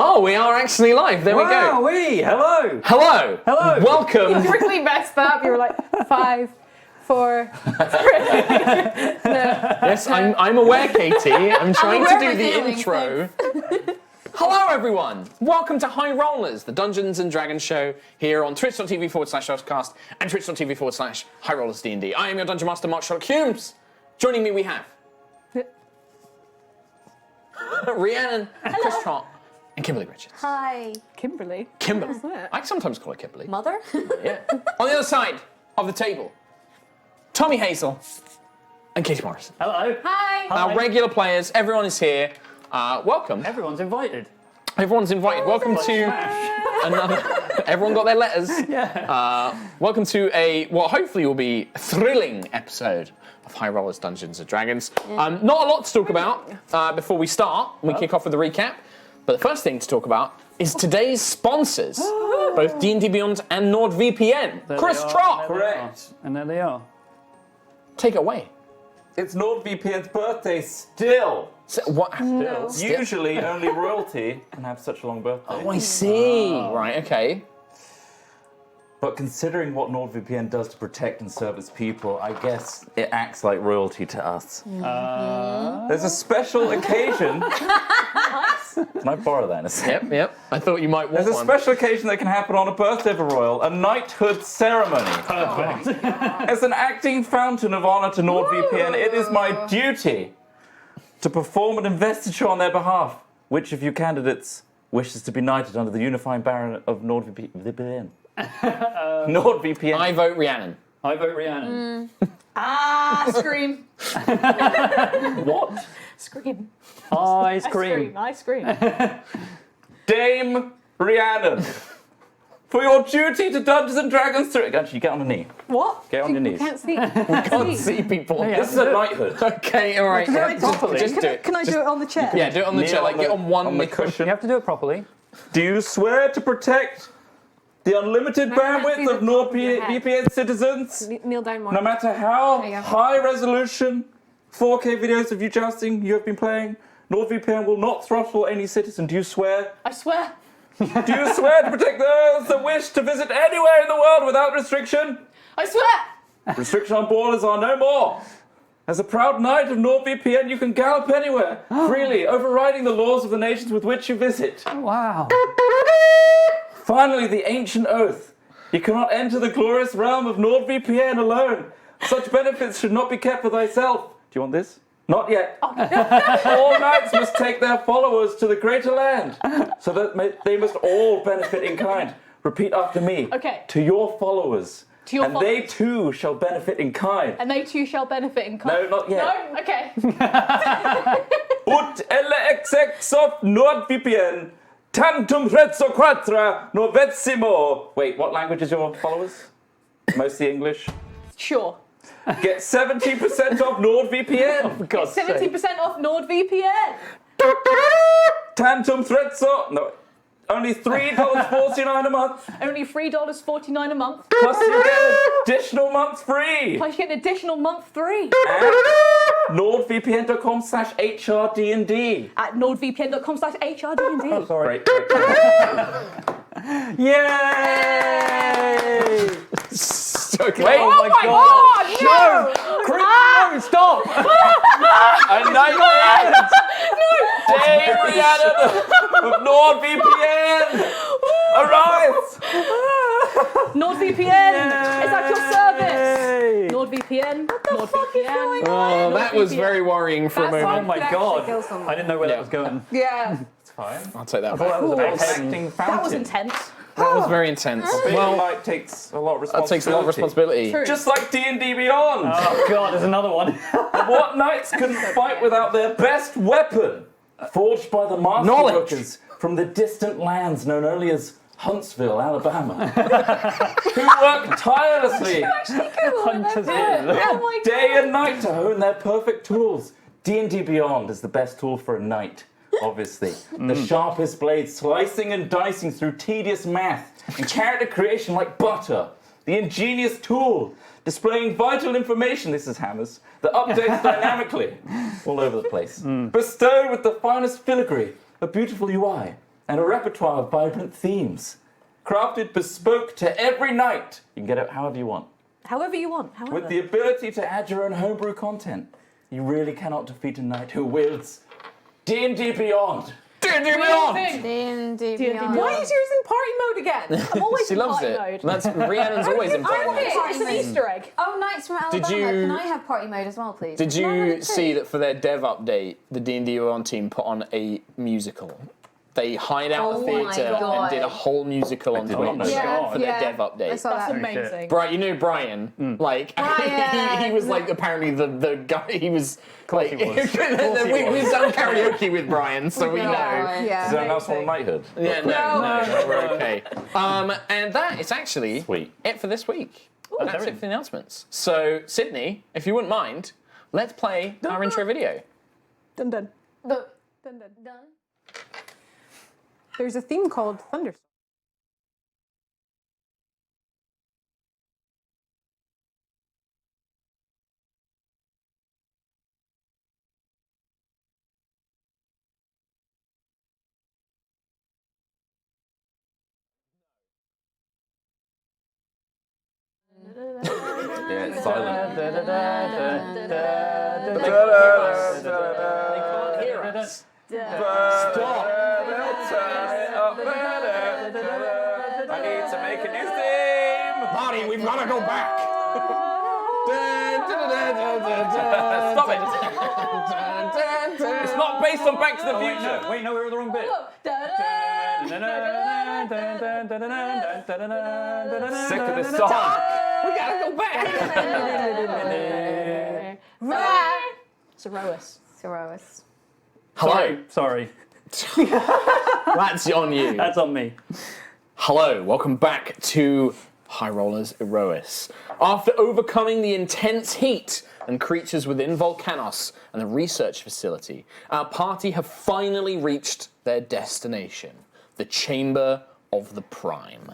Oh, we are actually live. There we go. Hello. Hello. Hello. Welcome. You really messed up. You were like 5, 4, 3. No. Yes, I'm aware, Katie. I'm trying to do the intro. Hello, everyone. Welcome to High Rollers, the Dungeons and Dragons show here on twitch.tv/shoutcast and twitch.tv/High Rollers D&D. I am your Dungeon Master, Mark Sherlock Holmes. Joining me, we have Rhiannon, Chris Trott, and Kimberly Richards. Hi. Kimberly. Kimberly. What's that? I sometimes call her Kimberly. Mother? Yeah. On the other side of the table, Tommy Hazel and Katie Morrison. Hello. Hi. Our regular players, everyone is here. Welcome. Everyone's invited. Everyone's invited. Welcome to another. Everyone got their letters. Yeah. Welcome to what hopefully will be a thrilling episode of High Rollers Dungeons and Dragons. Not a lot to talk about before we start. We kick off with the recap. But the first thing to talk about is today's sponsors, both D&D Beyond and NordVPN. Chris Trott. Correct. And there they are. Take it away. It's NordVPN's birthday still. So, what? No. Usually only royalty can have such a long birthday. Oh, I see. Right, okay. But considering what NordVPN does to protect and serve its people, I guess it acts like royalty to us. There's a special occasion. Can I borrow that in a second? Yep. I thought you might want There's a one. special occasion that can happen on a birthday of a royal, a knighthood ceremony. Perfect. As an acting fountain of honor to NordVPN, it is my duty to perform an investiture on their behalf. Which of you candidates wishes to be knighted under the unifying banner of NordVPN? NordVPN. I vote Rhiannon. I vote Rhiannon. Scream. What? Scream. I scream. I scream. Dame Rhiannon. For your duty to Dungeons and Dragons 3. Actually, get on a knee. What? Get on your You knees. can't see. Can't see people. This is a knighthood. Okay, all right. Do it properly. Just do it. Can I do it on the chair? Yeah, do it on the Kneel chair. Like get on one on the knee. cushion. You have to do it properly. Do you swear to protect the unlimited No, no, bandwidth do the of top of your head. NordVPN citizens? Kneel down more. No matter how There you go. high resolution 4K videos of you jousting you have been playing, NordVPN will not throttle any citizen. Do you swear? I swear. Do you swear to protect those that wish to visit anywhere in the world without restriction? I swear. Restriction on borders are no more. As a proud knight of NordVPN, you can gallop anywhere, freely, overriding the laws of the nations with which you visit. Wow. Finally, the ancient oath. You cannot enter the glorious realm of NordVPN alone. Such benefits should not be kept for thyself. Do you want this? Not yet. All knights must take their followers to the greater land, so that they must all benefit in kind. Repeat after me. Okay. To your followers. To your and they too shall benefit in kind. And they too shall benefit in kind. No, not yet. No? Okay. Ut elle exex of NordVPN. Tantum rezzo quatra novetsimo. Wait, what language is your followers? Mostly English. Sure. Get 70% off NordVPN. For God's sake. 70% off NordVPN. Tantum Threadso. No, only $3.49 a month. Only $3.49 a month. Plus you get an additional month free. Plus you get an additional month free. At NordVPN.com/HRDND. At nordvpn.com/HRDND. Oh, sorry. Yay! Okay. Wait. Oh my God! No! No, stop! A knighthood. Dame Rhiannon of NordVPN. Arise. NordVPN is at your service. Yay! NordVPN. NordVPN. Oh, that was very worrying for a That's Oh moment. my Could God. actually kill someone. I didn't know where that was going. Yeah. It's fine. I'll take that. That was a bit Acting pain. fountain. That was intense. That was very intense. Being Well, knight takes a lot of that responsibility. takes a lot of responsibility. True. Just like D&D Beyond. Oh God, there's another one. What knights can fight without their best weapon? Forged by the Knowledge. masterworkers from the distant lands known only as Huntsville, Alabama. Who work tirelessly Hunters in. Oh my day and night to hone their perfect tools. D&D Beyond is the best tool for a knight, obviously. The sharpest blade slicing and dicing through tedious math and character creation like butter. The ingenious tool displaying vital information, this is hammers, that updates dynamically all over the place. Bestowed with the finest filigree, a beautiful UI, and a repertoire of vibrant themes. Crafted bespoke to every night. You can get it however you want. However you want. However. With the ability to add your own homebrew content, you really cannot defeat a knight who wields D&D Beyond. D&D Beyond! D&D D&D. Beyond. Why is yours in party mode again? I'm always She in loves party it. mode. That's Rhiannon's always in party mode. It's an Easter egg. Oh, Knights from Alabama. Can I have party mode as well, please? Did Can I have you it too? see that for their dev update, the D&D Beyond team put on a musical? They hired out Oh a my theatre and God. did a whole musical on did not know Twitch that. for their Yeah. dev update. I saw That's that. amazing. Brian, you know Brian, like Brian. he was like apparently the guy. He was like he was. we've done karaoke with Brian, so we know. Yeah. Is there anyone else on knighthood? Yeah, no, we're okay. And that is actually Sweet. it for this week. That's everything. it for the announcements. So Sydney, if you wouldn't mind, let's play our intro video. Dun dun. Dun dun. Done. There's a theme called Thunderstorm. Yeah, it's silent. They can't hear us. Stop! I need to make a new theme! Marty, we've got to go back. Stop it! It's not based on Back to the Future! Wait, no, we're on the wrong bit. Sick of this song! We gotta go back. It's Aerois. Aerois. Hello. Sorry. That's on you. That's on me. Hello, welcome back to High Rollers Aerois. After overcoming the intense heat and creatures within Volcanos and the research facility, our party have finally reached their destination, the Chamber of the Prime.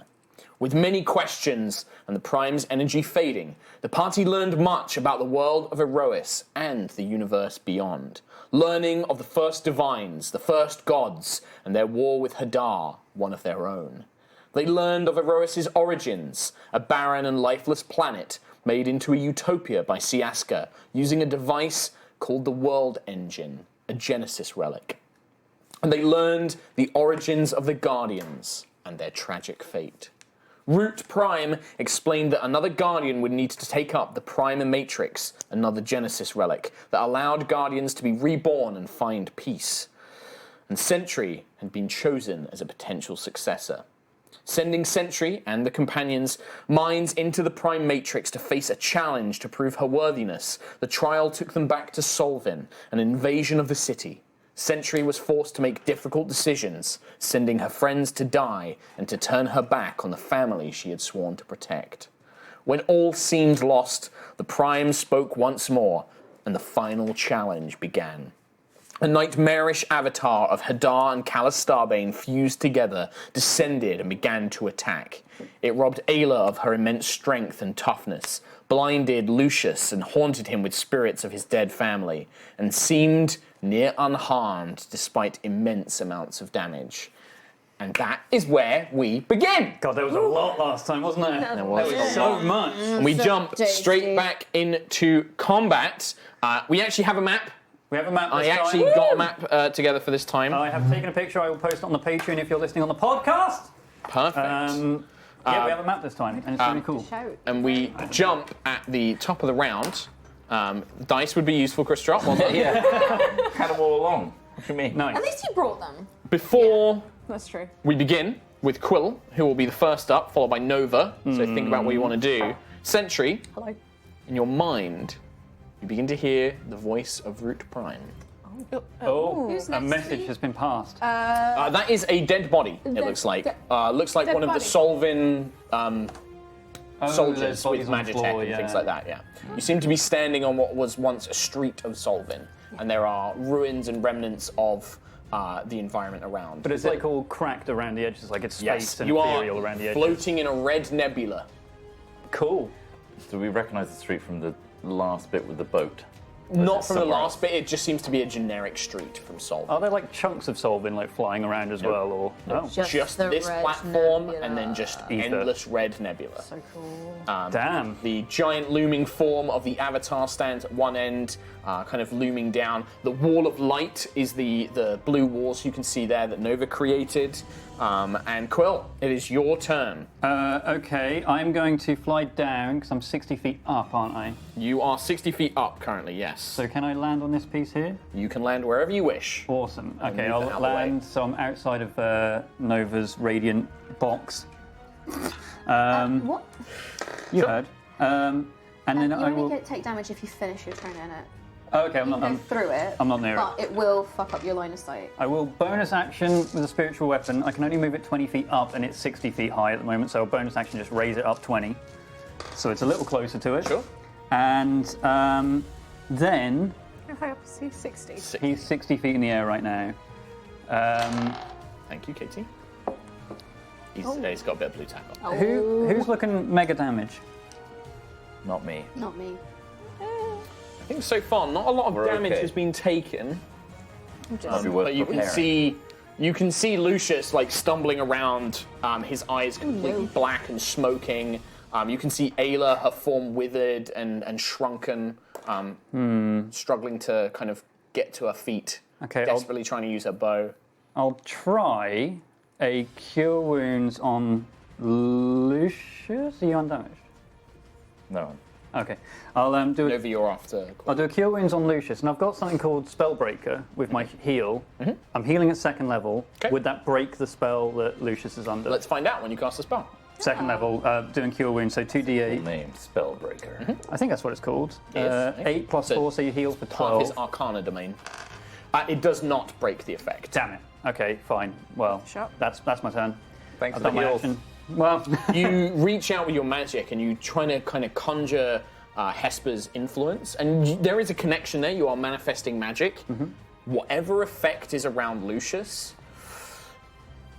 With many questions and the Prime's energy fading, the party learned much about the world of Aerois and the universe beyond, learning of the first divines, the first gods, and their war with Hadar, one of their own. They learned of Aerois' origins, a barren and lifeless planet made into a utopia by Siaska using a device called the World Engine, a Genesis relic. And they learned the origins of the Guardians and their tragic fate. Root Prime explained that another Guardian would need to take up the Prime Matrix, another Genesis relic that allowed Guardians to be reborn and find peace. And Sentry had been chosen as a potential successor. Sending Sentry and the companions' minds into the Prime Matrix to face a challenge to prove her worthiness, the trial took them back to Solvin, an invasion of the city. Sentry was forced to make difficult decisions, sending her friends to die and to turn her back on the family she had sworn to protect. When all seemed lost, the Prime spoke once more, and the final challenge began. A nightmarish avatar of Hadar and Callus Starbane fused together, descended, and began to attack. It robbed Ayla of her immense strength and toughness, blinded Lucius and haunted him with spirits of his dead family, and seemed near unharmed despite immense amounts of damage. And that is where we begin. God, there was a lot last time, wasn't there? There was a So much. And we jump straight back into combat. We actually have a map. We have a map this I time. actually got a map together for this time. I have taken a picture. I will post it on the Patreon if you're listening on the podcast. Perfect. Yeah, we have a map this time, and it's really cool. Shout. And we jump at the top of the round. Dice would be useful, Chris Drop. Well done. Yeah. Had them all along. What do you mean? Nice. At least you brought them. Before That's true. we begin with Quill, who will be the first up, followed by Nova. So think about what you want to do. Sentry, Hello. in your mind, you begin to hear the voice of Root Prime. Oh, Who's a next to message me? has been passed. That is a dead body, it looks like. Looks like Dead one of the body. Solvin there's soldiers bodies with on the Magitech floor, and yeah. things like that, yeah. You seem to be standing on what was once a street of Solvin, and there are ruins and remnants of the environment around. But it's like all cracked around the edges, like it's space yes, and you ethereal are around the edges. floating in a red nebula. Cool. Do we recognise the street from the last bit with the boat? Not from the somewhere last bit. It just seems to be a generic street from Sol. Are there like chunks of Solvin like flying around as well, or no? Just the this red platform, nebula. and then just Ether. endless red nebula. So cool. Damn. The giant looming form of the Avatar stands at one end, kind of looming down. The wall of light is the blue walls you can see there that Nova created. And Quill, it is your turn. Okay, I'm going to fly down because I'm 60 feet up, aren't I? You are 60 feet up currently, yes. So can I land on this piece here? You can land wherever you wish. Awesome. Okay, move that out I'll the way. land. So I'm outside of Nova's radiant box. What? You heard. And then You I only will. take damage if you finish your turn in it. Oh, okay, I'm You not. can go through it. I'm not near but it will fuck up your line of sight. I will bonus action with a spiritual weapon. I can only move it 20 feet up, and it's 60 feet high at the moment. So I'll bonus action just raise it up 20, so it's a little closer to it. Sure. And then If I up to 60. he's 60 feet in the air right now. Thank you, Katie. He's got a bit of blue tack on. Who's looking mega damage? Not me. Not me. I think so far not a lot of We're damage okay. has been taken. Might be worth But you can preparing. see Lucius like stumbling around, his eyes completely black and smoking. You can see Ayla, her form withered and shrunken, struggling to kind of get to her feet, Okay, desperately trying to use her bow. I'll try a cure wounds on Lucius. Are you undamaged? No. Okay, I'll do it. Nova, you're after. I'll do a cure wounds on Lucius, and I've got something called Spellbreaker with my heal. I'm healing at second level. Okay. Would that break the spell that Lucius is under? Let's find out when you cast the spell. Second level, doing cure wounds, so 2d8. Name Spellbreaker. I think that's what it's called. Yes. 8 plus So 4, so you heal for Part of 12. his Arcana domain. It does not break the effect. Damn it. Okay, fine. Well, Sure. that's my turn. Thanks I've for done the my heals. action. Well, You reach out with your magic and you try to kind of conjure Hesper's influence, and there is a connection there. You are manifesting magic. Whatever effect is around Lucius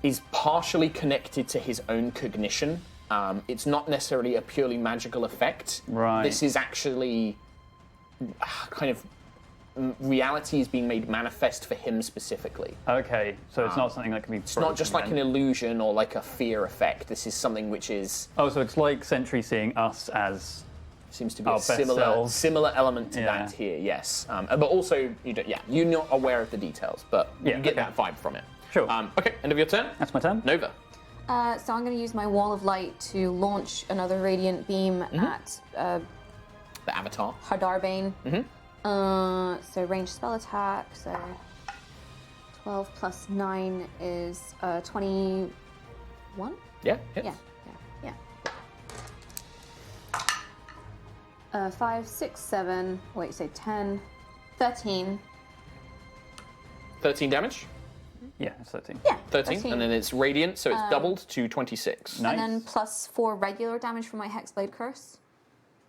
is partially connected to his own cognition. It's not necessarily a purely magical effect. Right. This is actually kind of reality is being made manifest for him specifically. okay, so it's not something that can be. It's not just like an illusion or like a fear effect. This is something which is Oh, so it's like Sentry seeing us as. seems to be Our a best similar selves. element to Yeah. that here. Yes, but also you're not aware of the details, but Yeah, you get okay. that vibe from it. Sure. Okay, end of your turn. That's my turn. Nova. So I'm going to use my wall of light to launch another radiant beam at The Avatar. Hardarbane. So ranged spell attack. So 12 plus 9 is 21. Yeah. Hits. Yeah. 5, 6, 7. Wait, so 10, 13. 13 damage. Yeah, it's 13. Yeah. 13, and then it's radiant, so it's doubled to 26. Nice. And then plus 4 regular damage from my Hexblade Curse.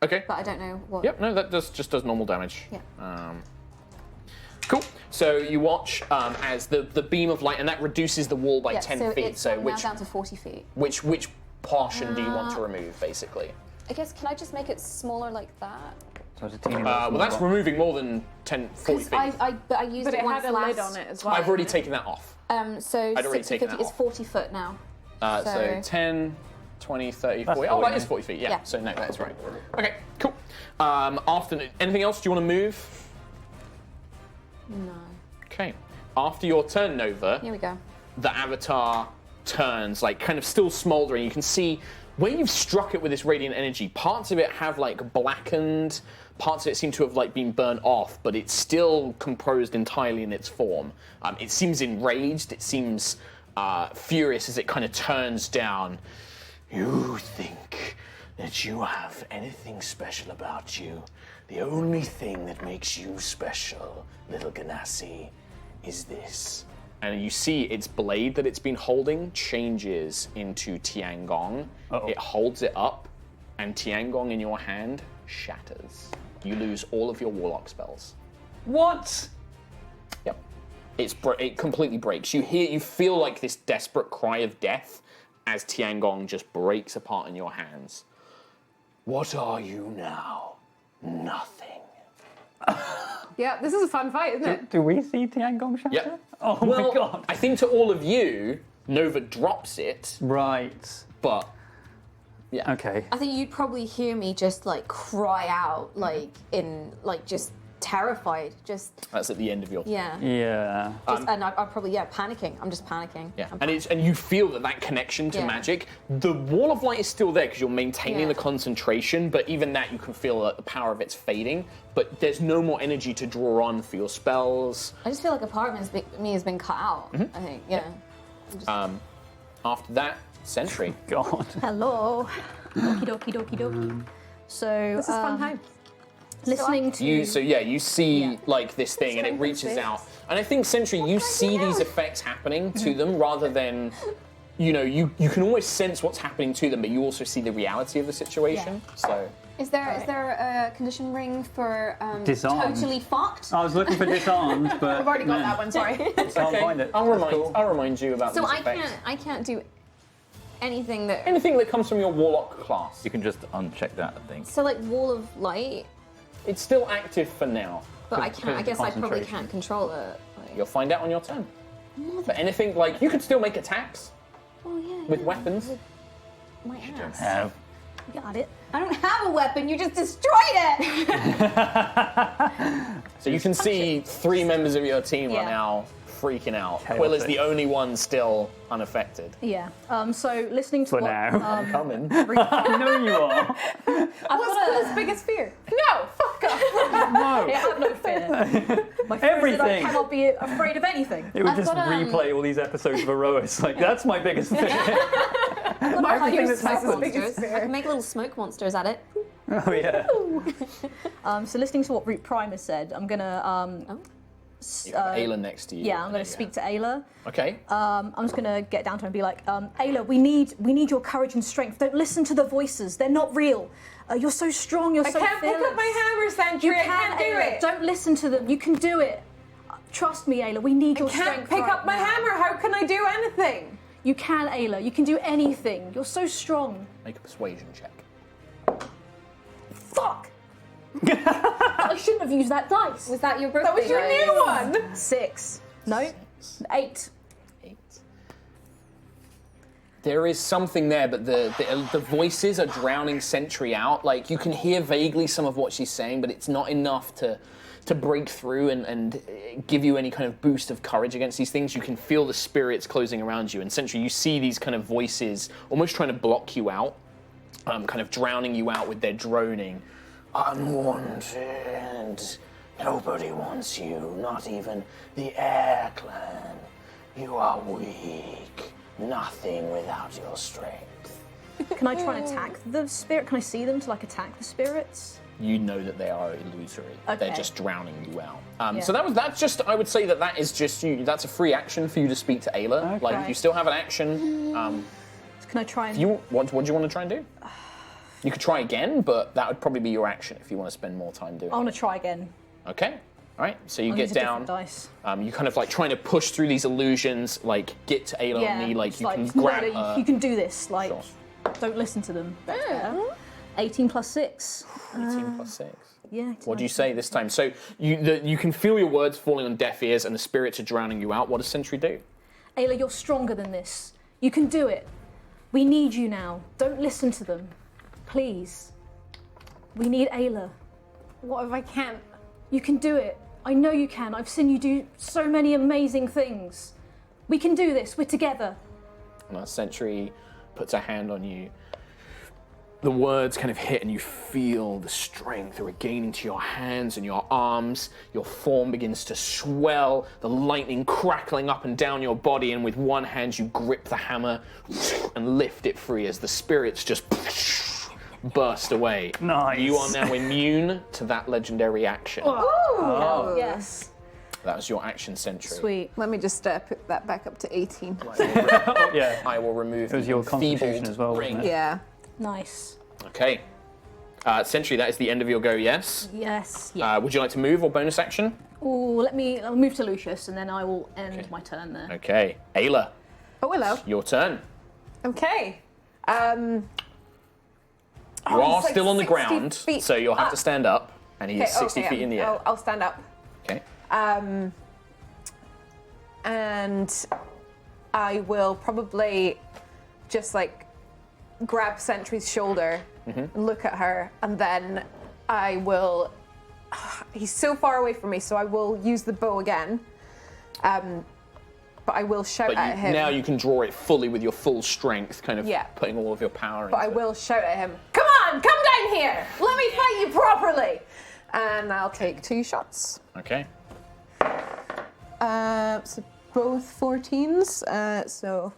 Okay. But I don't know what. Yep. No, that just does normal damage. Yeah. Cool. So you watch as the beam of light, and that reduces the wall by Yeah, 10 so feet. it's So now which down to 40 feet. which portion do you want to remove, basically? I guess, can I just make it smaller like that? So it's a teeny Well, that's removing more than 10, 40 Because feet. I used But it it once had a last. lid on it as well. I've already taken that off. So I'd already 60, taken 50 that is off. 40 foot now. So 10, 20, 30, That's 40. Oh, 40, that is yeah. 40 feet, yeah. Yeah. So no, that's right. Okay, cool. After anything else, do you want to move? No. Okay. After your turn, Nova, Here we go. the Avatar turns, like kind of still smoldering. You can see where you've struck it with this radiant energy. Parts of it have like blackened. Parts of it seem to have like been burnt off, but it's still composed entirely in its form. It seems enraged. It seems furious as it kind of turns down. You think that you have anything special about you? The only thing that makes you special, little Ganassi, is this. And you see its blade that it's been holding changes into Tiangong. Uh-oh. It holds it up, and Tiangong in your hand shatters. You lose all of your warlock spells. What? Yep. It completely breaks. You feel like this desperate cry of death as Tiangong just breaks apart in your hands. What are you now? Nothing. Yeah, this is a fun fight, isn't it? Do we see Tiangong shatter? Yep. Oh Well, my god. I think to all of you, Nova drops it, Right. but yeah. Okay. I think you'd probably hear me just like cry out, like in like just terrified, just That's at the end of your. yeah. Yeah. And I'm probably panicking. I'm just panicking. Yeah, I'm and you feel that connection to Yeah. magic. The wall of light is still there because you're maintaining Yeah. the concentration, but even that you can feel that the power of it's fading. But there's no more energy to draw on for your spells. I just feel like a part of me has been cut out. Mm-hmm. I think, yeah. After that, Sentry. God. Hello. Doki doki doki doki. So This is fun time. listening to You see Yeah. like this thing, and it reaches out. And I think Sentry, you see these effects happening to them rather than. You can almost sense what's happening to them, but you also see the reality of the situation. So Is there a condition ring for Disarm. totally fucked? I was looking for disarmed, but I've already got that one, sorry. Can't find it. I'll That's remind cool. I'll remind you about So these effects. I can't do anything that. Anything that comes from your warlock class. You can just uncheck that, I think. So like wall of light, It's still active for now. but I Because can't. I of the guess I probably concentration. can't control it. Like, You'll find out on your turn. But anything like you could still make attacks oh yeah. with yeah, weapons. with my ass. Have. got it. I don't have a weapon. You just destroyed it. So you can see 3 members of your team Yeah. are now freaking out. Chaotic. Quill is the only one still unaffected. Yeah. So listening to For what now. Coming. I know you are. What's Quilla's biggest fear? No, fuck off. No. I have no fear. My fear is that I Everything. cannot be afraid of anything. It would I've just got, replay all these episodes of Aerois. Like, that's my biggest fear. Everything that's happened. biggest Monsters. I can make little smoke monsters at it. Oh, yeah. So listening to what Root Primer said, I'm gonna You have Ayla next to you. yeah, I'm gonna speak to Ayla. Okay. I'm just gonna get down to her and be like, Ayla, we need your courage and strength. Don't listen to the voices; they're not real. You're so strong. You're I so can't pick fearless. up my hammer, Sentry. You I can, can't do Ayla. it. Don't listen to them. You can do it. Trust me, Ayla. We need your I can't strength. pick right up my now. hammer. How can I do anything? You can, Ayla. You can do anything. You're so strong. Make a persuasion check. Fuck. I shouldn't have used that dice. Was that your birthday? That was your guys? new one. 6. No. 8. 8. There is something there, but the voices are drowning Sentry out. Like, you can hear vaguely some of what she's saying, but it's not enough to break through and give you any kind of boost of courage against these things. You can feel the spirits closing around you, and Sentry, you see these kind of voices almost trying to block you out, kind of drowning you out with their droning. Unwanted. Nobody wants you, not even the Air Clan. You are weak. Nothing without your strength. Can I try and attack the spirit? Can I see them to like attack the spirits? You know that they are illusory. They're Okay. just drowning you out. Yeah. So that's just, I would say that is just you. That's a free action for you to speak to Ayla. Okay. Like, you still have an action. Can I try and What do you want to try and do? You could try again, but that would probably be your action if you want to spend more time doing I it. want to try again. Okay. All right. So you I'll get use a different down. dice. You kind of like trying to push through these illusions, like get to Ayla on knee, like it's you can no, grab no, her. you can do this. Like, Sure. don't listen to them. That's better. 18 plus 6. 18 plus 6. Yeah. What do you say this time? So you can feel your words falling on deaf ears, and the spirits are drowning you out. What does Sentry do? Ayla, you're stronger than this. You can do it. We need you now. Don't listen to them. Please. We need Ayla. What if I can't? You can do it. I know you can. I've seen you do so many amazing things. We can do this. We're together. And a Sentry puts a hand on you. The words kind of hit, and you feel the strength regaining to your hands and your arms. Your form begins to swell, the lightning crackling up and down your body, and with one hand you grip the hammer and lift it free as the spirits just burst away. Nice. You are now immune to that legendary action. Oh, yes. That was your action, Sentry. Sweet. Let me just put that back up to 18. Yeah. I will remove It was your the constitution enfeebled as well, wasn't ring. it? Yeah. Nice. Okay. Sentry, that is the end of your go, yes? Yes. Yeah. Would you like to move or bonus action? Ooh, I'll move to Lucius and then I will end my turn there. Okay. Ayla, Oh, hello. your turn. Okay. You are it's like still on the 60 ground, feet so you'll have to up. stand up, and he is 60 okay, feet in the air. I'll stand up. Okay. And I will probably just like grab Sentry's shoulder and look at her, and then I will. He's so far away from me, so I will use the bow again. But I will shout But at him. now you can draw it fully with your full strength, kind of Yeah. putting all of your power But I into it. will shout at him. Come on, come down here. Let me fight you properly. And I'll take 2 shots. Okay. So both 14s. So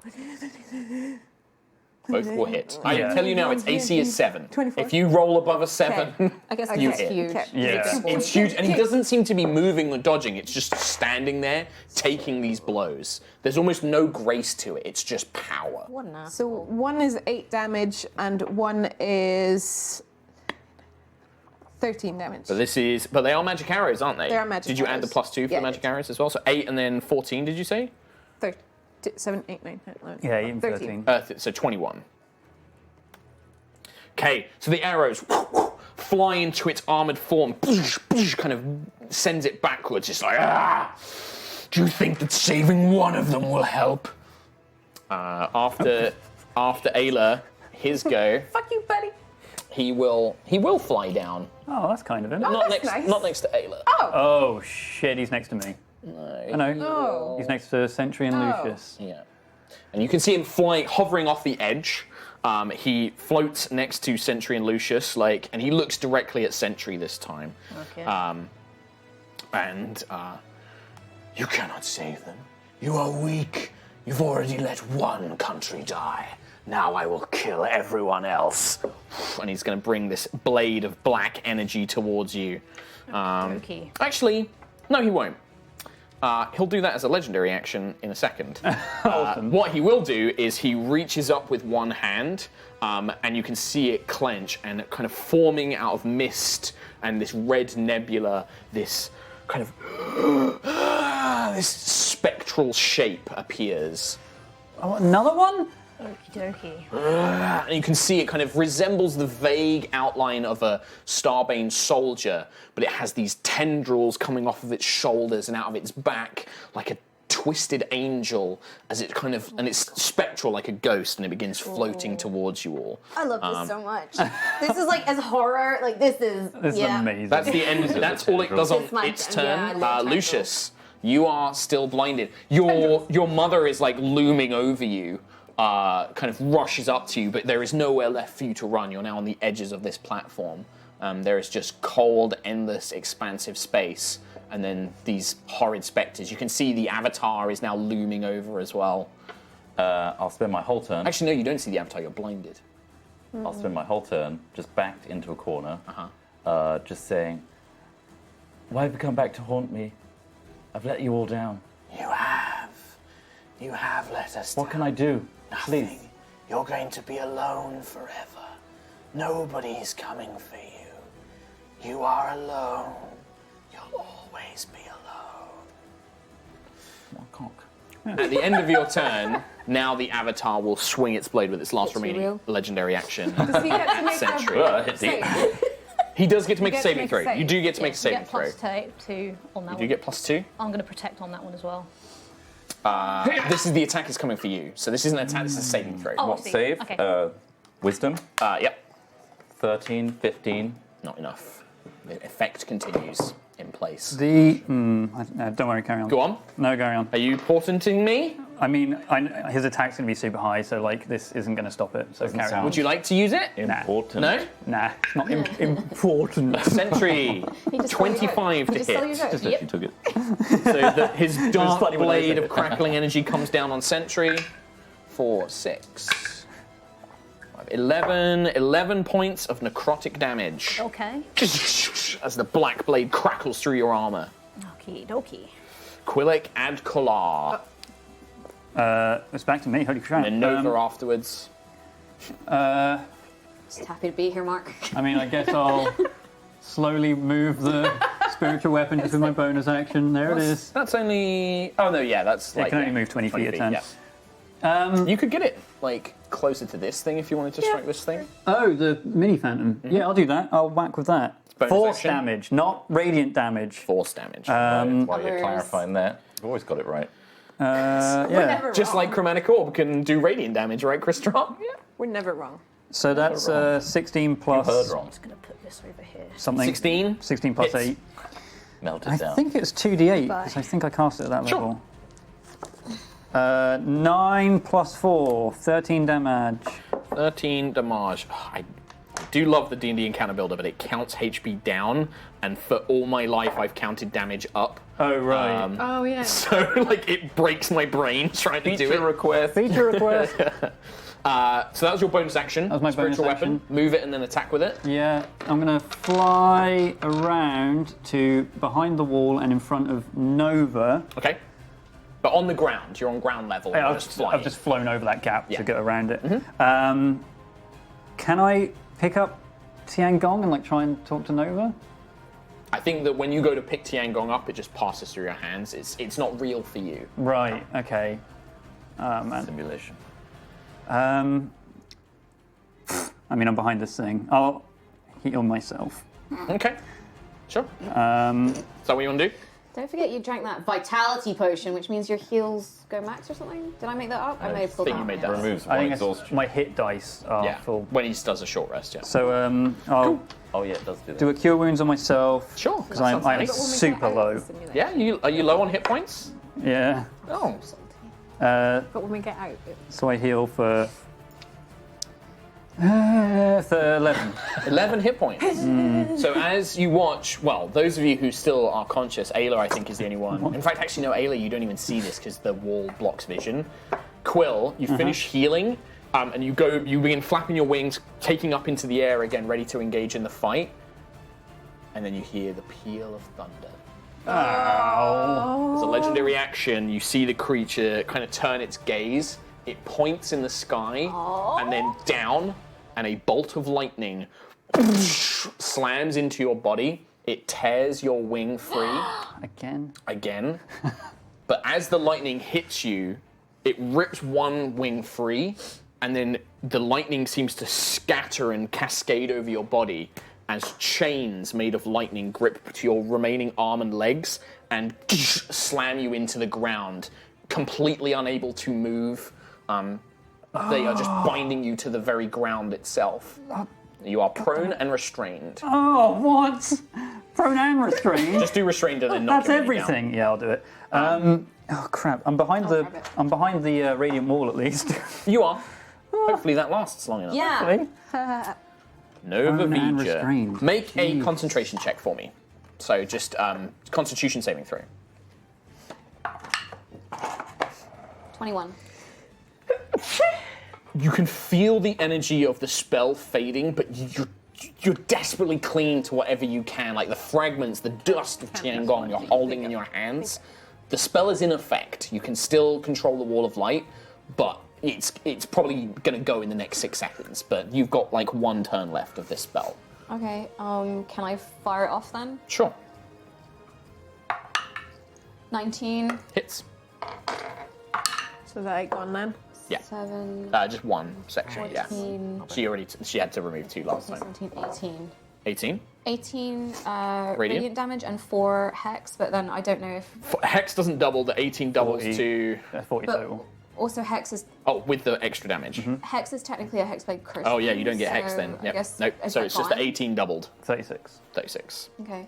Both will hit. I Yeah. tell you now, its AC is 7. 24. If you roll above a 7, I guess You that's hit. huge. Okay. Yeah. it's huge. And he doesn't seem to be moving or dodging. It's just standing there, taking these blows. There's almost no grace to it. It's just power. What an ass. So 1 is 8 damage and 1 is 13 damage. But they are magic arrows, aren't they? They are magic Did you add the arrows. +2 for Yeah, the magic yeah. arrows as well? So 8 and then 14, did you say? 7, 8, 9, 10, 11. Yeah, even 13. So 21. Okay, so the arrows fly into its armored form, kind of sends it backwards. It's like, do you think that saving one of them will help? After Ayla, his go, Fuck you, buddy. he will fly down. Oh, that's kind of him. Not that's next, nice. not next to Ayla. Oh shit, he's next to me. I know. Oh. He's next to Sentry and Oh. Lucius. Yeah. And you can see him flying, hovering off the edge. He floats next to Sentry and Lucius, and he looks directly at Sentry this time. Okay. You cannot save them. You are weak. You've already let one country die. Now I will kill everyone else. And he's going to bring this blade of black energy towards you. Okay. Actually, no, he won't. He'll do that as a legendary action in a second. Awesome. What he will do is he reaches up with one hand, and you can see it clench and kind of forming out of mist and this red nebula, this kind of this spectral shape appears. Oh, another one? Okie dokie. And you can see it kind of resembles the vague outline of a Starbane soldier, but it has these tendrils coming off of its shoulders and out of its back like a twisted angel, as it kind of, and it's spectral like a ghost, and it begins floating towards you all. I love this so much. This is like as horror. Like this is. This is yeah. amazing. That's the end. That's all it does on It's my- its yeah, I turn. love Lucius, you are still blinded. Your mother is like looming over you. Kind of rushes up to you, but there is nowhere left for you to run. You're now on the edges of this platform. There is just cold, endless, expansive space, and then these horrid specters. You can see the avatar is now looming over as well. I'll spend my whole turn. Actually, no, you don't see the avatar. You're blinded. I'll spend my whole turn just backed into a corner, just saying, "Why have you come back to haunt me? I've let you all down. You have let us What can I do? Please." You're going to be alone forever. Nobody's coming for you. You are alone. You'll always be alone. What cock? At the end of your turn, now the avatar will swing its blade with its last remaining real. legendary action. Does he get to make Sentry. a He does get to make a get to saving make a throw. save. You do get to make a You saving get throw. +2 on that You one. do get +2. I'm going to protect on that one as well. This is the attack is coming for you. So this isn't an attack, this is a saving throw. Oh, I What see. save? Okay. Wisdom. Yep. 13, 15. Not enough. The effect continues in place. Don't worry, carry on. Go on. No, carry on. Are you portenting me? I mean, his attack's going to be super high, so like this isn't going to stop it. So carry on. sound- Would you like to use it? Important. No? Nah, it's not important. Sentry. He just stole your 25 vote. to He just stole your hit. vote. Just that you took it. So his dark funny when I blade said of it. crackling energy comes down on Sentry. 4, 6, 5, 11 points of necrotic damage. Okay. As the black blade crackles through your armor. Okie dokie. Quillic and Kolar. It's back to me. Holy crap. And Nova afterwards. Just happy to be here, Mark. I mean, I guess I'll slowly move the spiritual weapon just with my bonus action. There it is. That's only. Oh no, yeah, that's It like. can only move 20 feet a turn. Yeah. You could get it. like closer to this thing if you wanted to strike this thing. Oh, the mini phantom. Yeah, I'll do that. I'll whack with that. bonus Force action. damage, not radiant damage. Force damage. While you're Others. clarifying that, you've always got it right. Yeah. Never Just wrong. like Chromatic Orb can do radiant damage, right, Christopher? We're never wrong. So that's 16 plus Heard wrong. Just gonna put this over here. something. 16. 16 plus Hits. 8. Melt it I down. think it's 2d8 because I think I cast it at that Sure. level. 9 plus 4, 13 damage. 13 damage. I do love the D&D encounter builder, but it counts HP down, and for all my life I've counted damage up. Oh, right. Oh yeah. So, like, it breaks my brain trying to do Feature it. request. Feature request. So that was your bonus action. That was my Spiritual bonus weapon. action. Move it and then attack with it. Yeah, I'm going to fly around to behind the wall and in front of Nova. Okay. But on the ground. You're on ground level. Yeah, You're I've just flying. I've just flown over that gap Yeah. to get around it. Can I pick up Tiangong and like try and talk to Nova? I think that when you go to pick Tiangong up, it just passes through your hands. It's not real for you. Right, okay. Simulation. I mean, I'm behind this thing. I'll heal myself. Okay. Sure. Is that what you want to do? Don't forget you drank that vitality potion, which means your heals go max or something. Did I make that up? I may have pulled think that you made up, that yeah. Removes I one think it's exhaustion. my hit dice are Yeah. full. When he does a short rest, yeah. So I'll Oh yeah, it does do that. do a cure wounds on myself. Sure. Because I'm But when we get super out of low. the simulation- Yeah, are you low on hit points? Yeah. Oh. But when we get out, So I heal for 11. 11 hit points. So as you watch, well, those of you who still are conscious, Ayla, I think, is the only one. In fact, actually, no, Ayla, you don't even see this because the wall blocks vision. Quill, you finish healing, and you begin flapping your wings, taking up into the air again, ready to engage in the fight. And then you hear the peal of thunder. As a legendary action, you see the creature kind of turn its gaze. It points in the sky and then down, and a bolt of lightning slams into your body. It tears your wing free again. But as the lightning hits you, it rips one wing free, and then the lightning seems to scatter and cascade over your body as chains made of lightning grip to your remaining arm and legs and slam you into the ground, completely unable to move. They are just binding you to the very ground itself. You are prone and restrained. Oh, what? Prone and restrained? Just do restrained and then knock That's your enemy everything. Yeah, I'll do it. Oh crap! I'm behind grab it. the radiant wall at least. down. You are. Hopefully that lasts long enough. Yeah. Really? Nova Prone and Vija. restrained. Make a Jeez. concentration check for me. So just Constitution saving throw. 21. You can feel the energy of the spell fading, but you're desperately clinging to whatever you can, like the fragments, the dust of Tiangong you're holding in your hands. The spell is in effect. You can still control the wall of light, but it's probably going to go in the next 6 seconds. But you've got like 1 turn left of this spell. Okay, can I fire it off then? Sure. 19, Hits. so that 8 gone then. Yeah. 7, Just 1 section, yeah. 14, She had to remove 2 last time. 17, 18. 18. 18 radiant damage and 4 hex, but then I don't know if... Hex doesn't double, the 18 doubles 40. to... 40 But total. also hex is with the extra damage. hex is technically a hexblade curse. Oh yeah, you don't get hex so then. I Yep. guess, Nope. is So that it's just the fine? 18 doubled. 36. 36. Okay.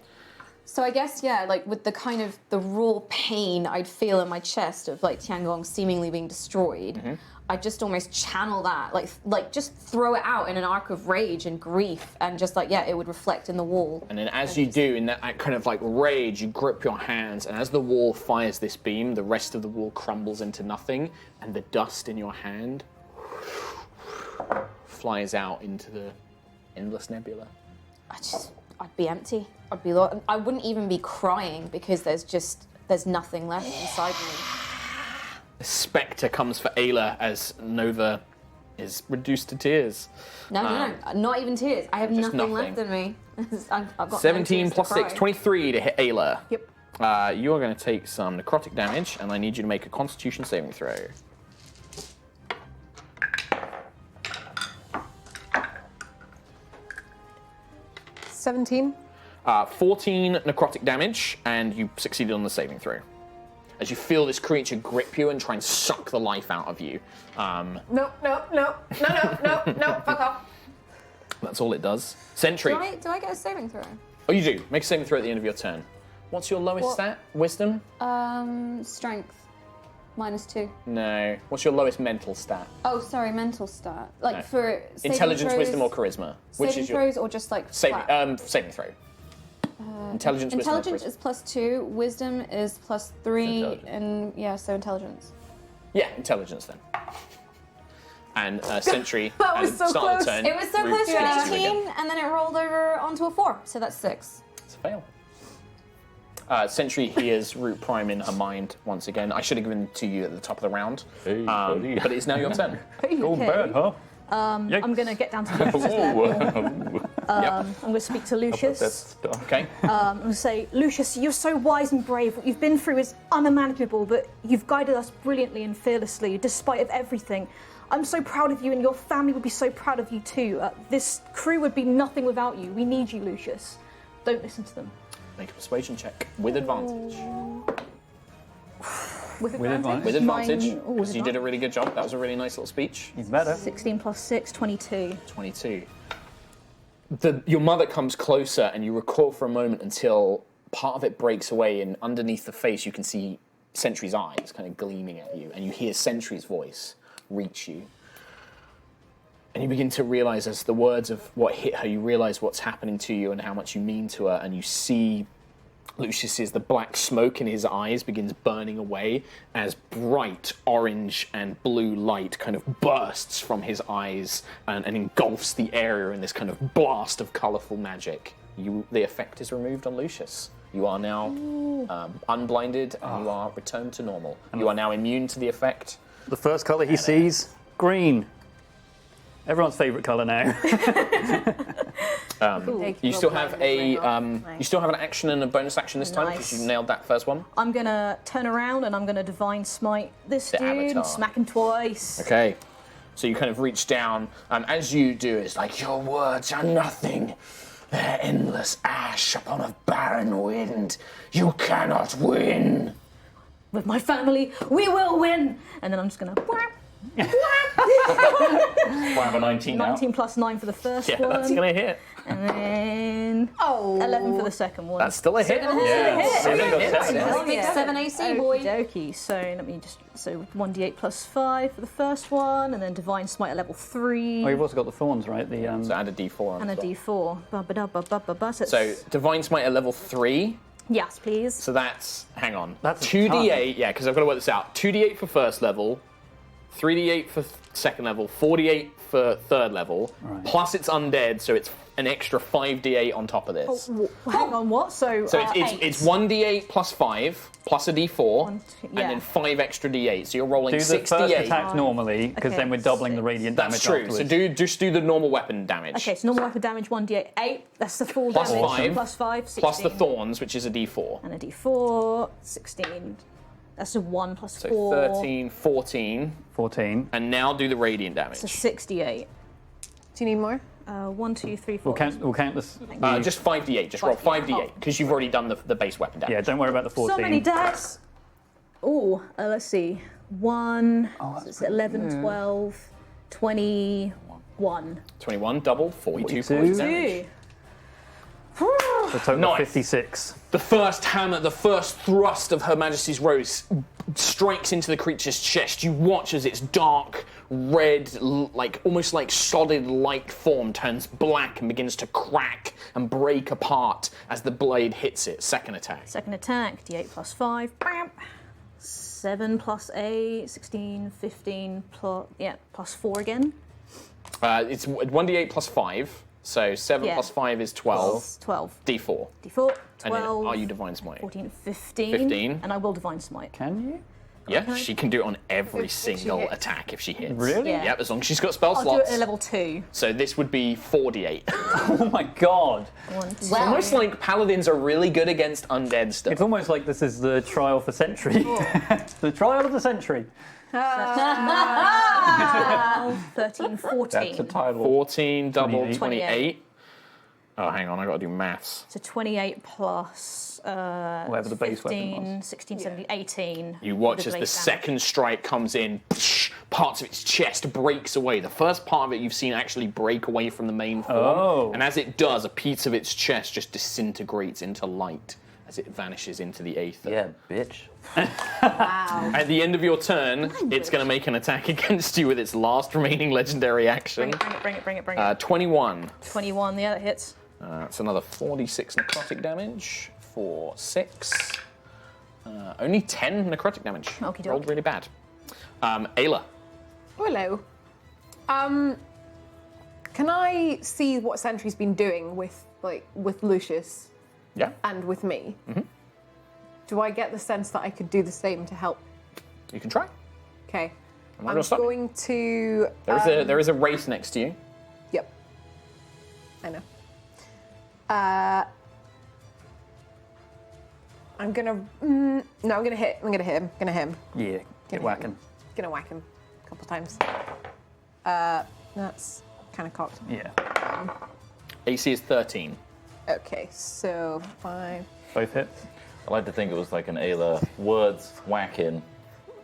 So I guess, yeah, like with the kind of the raw pain I'd feel in my chest of like Tiangong seemingly being destroyed, I'd just almost channel that, like just throw it out in an arc of rage and grief, and just like, yeah, it would reflect in the wall. And then as you do, in that kind of like rage, you grip your hands, and as the wall fires this beam, the rest of the wall crumbles into nothing, and the dust in your hand flies out into the endless nebula. I'd be empty. I wouldn't even be crying because there's nothing left inside me. A spectre comes for Ayla as Nova is reduced to tears. No, not even tears. I have just nothing nothing. left in me. I've got no 17 tears to plus 6, cry. 23 to hit Ayla. Yep. You are going to take some necrotic damage, and I need you to make a Constitution saving throw. 17. 14 necrotic damage, and you succeeded on the saving throw. As you feel this creature grip you and try and suck the life out of you. No, fuck off. That's all it does. Sentry. Do I get a saving throw? Oh, you do. Make a saving throw at the end of your turn. What's your lowest stat? Wisdom? Strength. -2. No. What's your lowest mental stat? Oh, sorry, mental stat. Like No. for saving Intelligence, throws, wisdom, or charisma? Which saving is your throws or just like saving? flat? Saving throw. Intelligence, wisdom, or Intelligence charisma? is +2, wisdom is +3, Intelligence. and yeah, so intelligence. Yeah, intelligence then. And Sentry. That was at so the start close. Of the turn, It was so close to reaches an you 18, again. and then it rolled over onto a 4, so that's 6. It's a fail. Sentry hears Root Prime in her mind once again. I should have given it to you at the top of the round, Hey, buddy. but it's now your turn. Go bad, huh? I'm going to get down to Lucius level. I'm going to speak to Lucius. That's dark. Okay. I'm going to say, Lucius, you're so wise and brave. What you've been through is unimaginable, but you've guided us brilliantly and fearlessly, despite of everything. I'm so proud of you, and your family would be so proud of you too. This crew would be nothing without you. We need you, Lucius. Don't listen to them. Make a persuasion check with advantage. With advantage? With advantage, Mine- oh, with because you did a really good job. That was a really nice little speech. He's better. 16 plus 6, 22. 22. Your mother comes closer, and you recoil for a moment until part of it breaks away, and underneath the face you can see Sentry's eyes kind of gleaming at you, and you hear Sentry's voice reach you. And you begin to realize, as the words of what hit her, you realize what's happening to you and how much you mean to her, and you see Lucius's, the black smoke in his eyes begins burning away as bright orange and blue light kind of bursts from his eyes and engulfs the area in this kind of blast of colourful magic. The effect is removed on Lucius. You are now unblinded and you are returned to normal. You are now immune to the effect. The first colour he sees, green. Everyone's favourite colour now. You still have you still have an action and a bonus action this time because Nice. you nailed that first one. I'm going to turn around and I'm going to Divine Smite this The dude, avatar. smack him twice. Okay. So you kind of reach down, as you do, it's like, your words are nothing. They're endless ash upon a barren wind. You cannot win. With my family, we will win! And then I'm just going to... I have a 19 now. 19 plus 9 for the first Yeah, one. that's going to hit. And then 11 for the second one. That's still a hit. Yeah. Still a hit. That'll make 7 AC, boy. Okie. So let me just 1d8 plus 5 for the first one, and then Divine Smite at level 3, Oh, you've also got the thorns, right? The So add a d4 on and a as well. d4. Ba-ba-da-ba-ba-ba-ba. So Divine Smite at level 3. yes, please. So that's, hang on. That's a 2d8, yeah, because I've got to work this out. 2d8 for first level, 3d8 for second level, 4d8 for third level, Right. plus it's undead, so it's an extra 5d8 on top of this. Hang on, what? So, So eight. it's 1d8 plus 5, plus a d4, One, two- and yeah. then 5 extra d8. So you're rolling do the 6 first d8. attack normally, because Okay, then we're doubling the 6. radiant That's damage true. So afterwards. just do the normal weapon damage. Okay, so normal weapon damage 1d8. 8. That's the full Plus damage. 5. Plus 5, 16. Plus the thorns, which is a d4. And a d4, 16. That's a 1 plus So 4. 13, 14, 14. and now do the radiant damage. So 68. Do you need more? 1, 2, 3, 4. We'll count this. Just 5d8. Just roll 5d8 because you've already done the base weapon damage. Yeah, don't worry about the 14. So many dice. Oh, let's see. 1, so it's 11, 12, 21. 21 double, 42 42. points damage. 2. A total Nice. of 56. The first hammer, the first thrust of Her Majesty's Rose strikes into the creature's chest. You watch as its dark, red, almost like solid light form turns black and begins to crack and break apart as the blade hits it. Second attack. Second attack, d8 plus 5. Bam. 7 plus 8, 16, 15, plus 4 again. It's 1d8 plus 5, so 7 Yeah. plus 5 is 12. 12. D4. D4, And then 12, are you Divine Smite? 14, 15. 15. And I will Divine Smite. Can you? Yeah, she can do it on every If she single hits. attack if she hits. Really? Yeah. Yep, as long as she's got spell I'll do slots. it at level 2. So this would be 4d8. Oh my god. 1, 2. Wow. Almost like paladins are really good against undead stuff. It's almost like this is the trial for Sentry. the trial of the Sentry. 13, 14. That's a title. 14 double 28. 28. Oh, hang on, I got to do maths. So 28 plus Whatever the base weapon 15, was. 16, 17, 18. You watch with as the blade damage. second strike comes in, parts of its chest breaks away. The first part of it you've seen actually break away from the main form. Oh. And as it does, a piece of its chest just disintegrates into light as it vanishes into the aether. Yeah, bitch. Wow. At the end of your turn, it's going to make an attack against you with its last remaining legendary action. Bring it. 21. 21, yeah, that hits. It's another 46 necrotic damage for 6. Only 10 necrotic damage. Okie doke. Rolled really bad. Ayla. Hello. Can I see what Sentry's been doing with Lucius Yeah, and with me? Mm-hmm. Do I get the sense that I could do the same to help? you can try. Okay. I'm not I'm gonna stop you. going to. There is a race next to you. Yep. I know. I'm gonna. No, I'm gonna hit. I'm gonna hit him. Gonna hit him. Yeah, get whacking. Gonna whack him a couple times. That's kind of cocked. Yeah. AC is 13. Okay, so 5. Both hits. I like to think it was like an Ayla words whacking.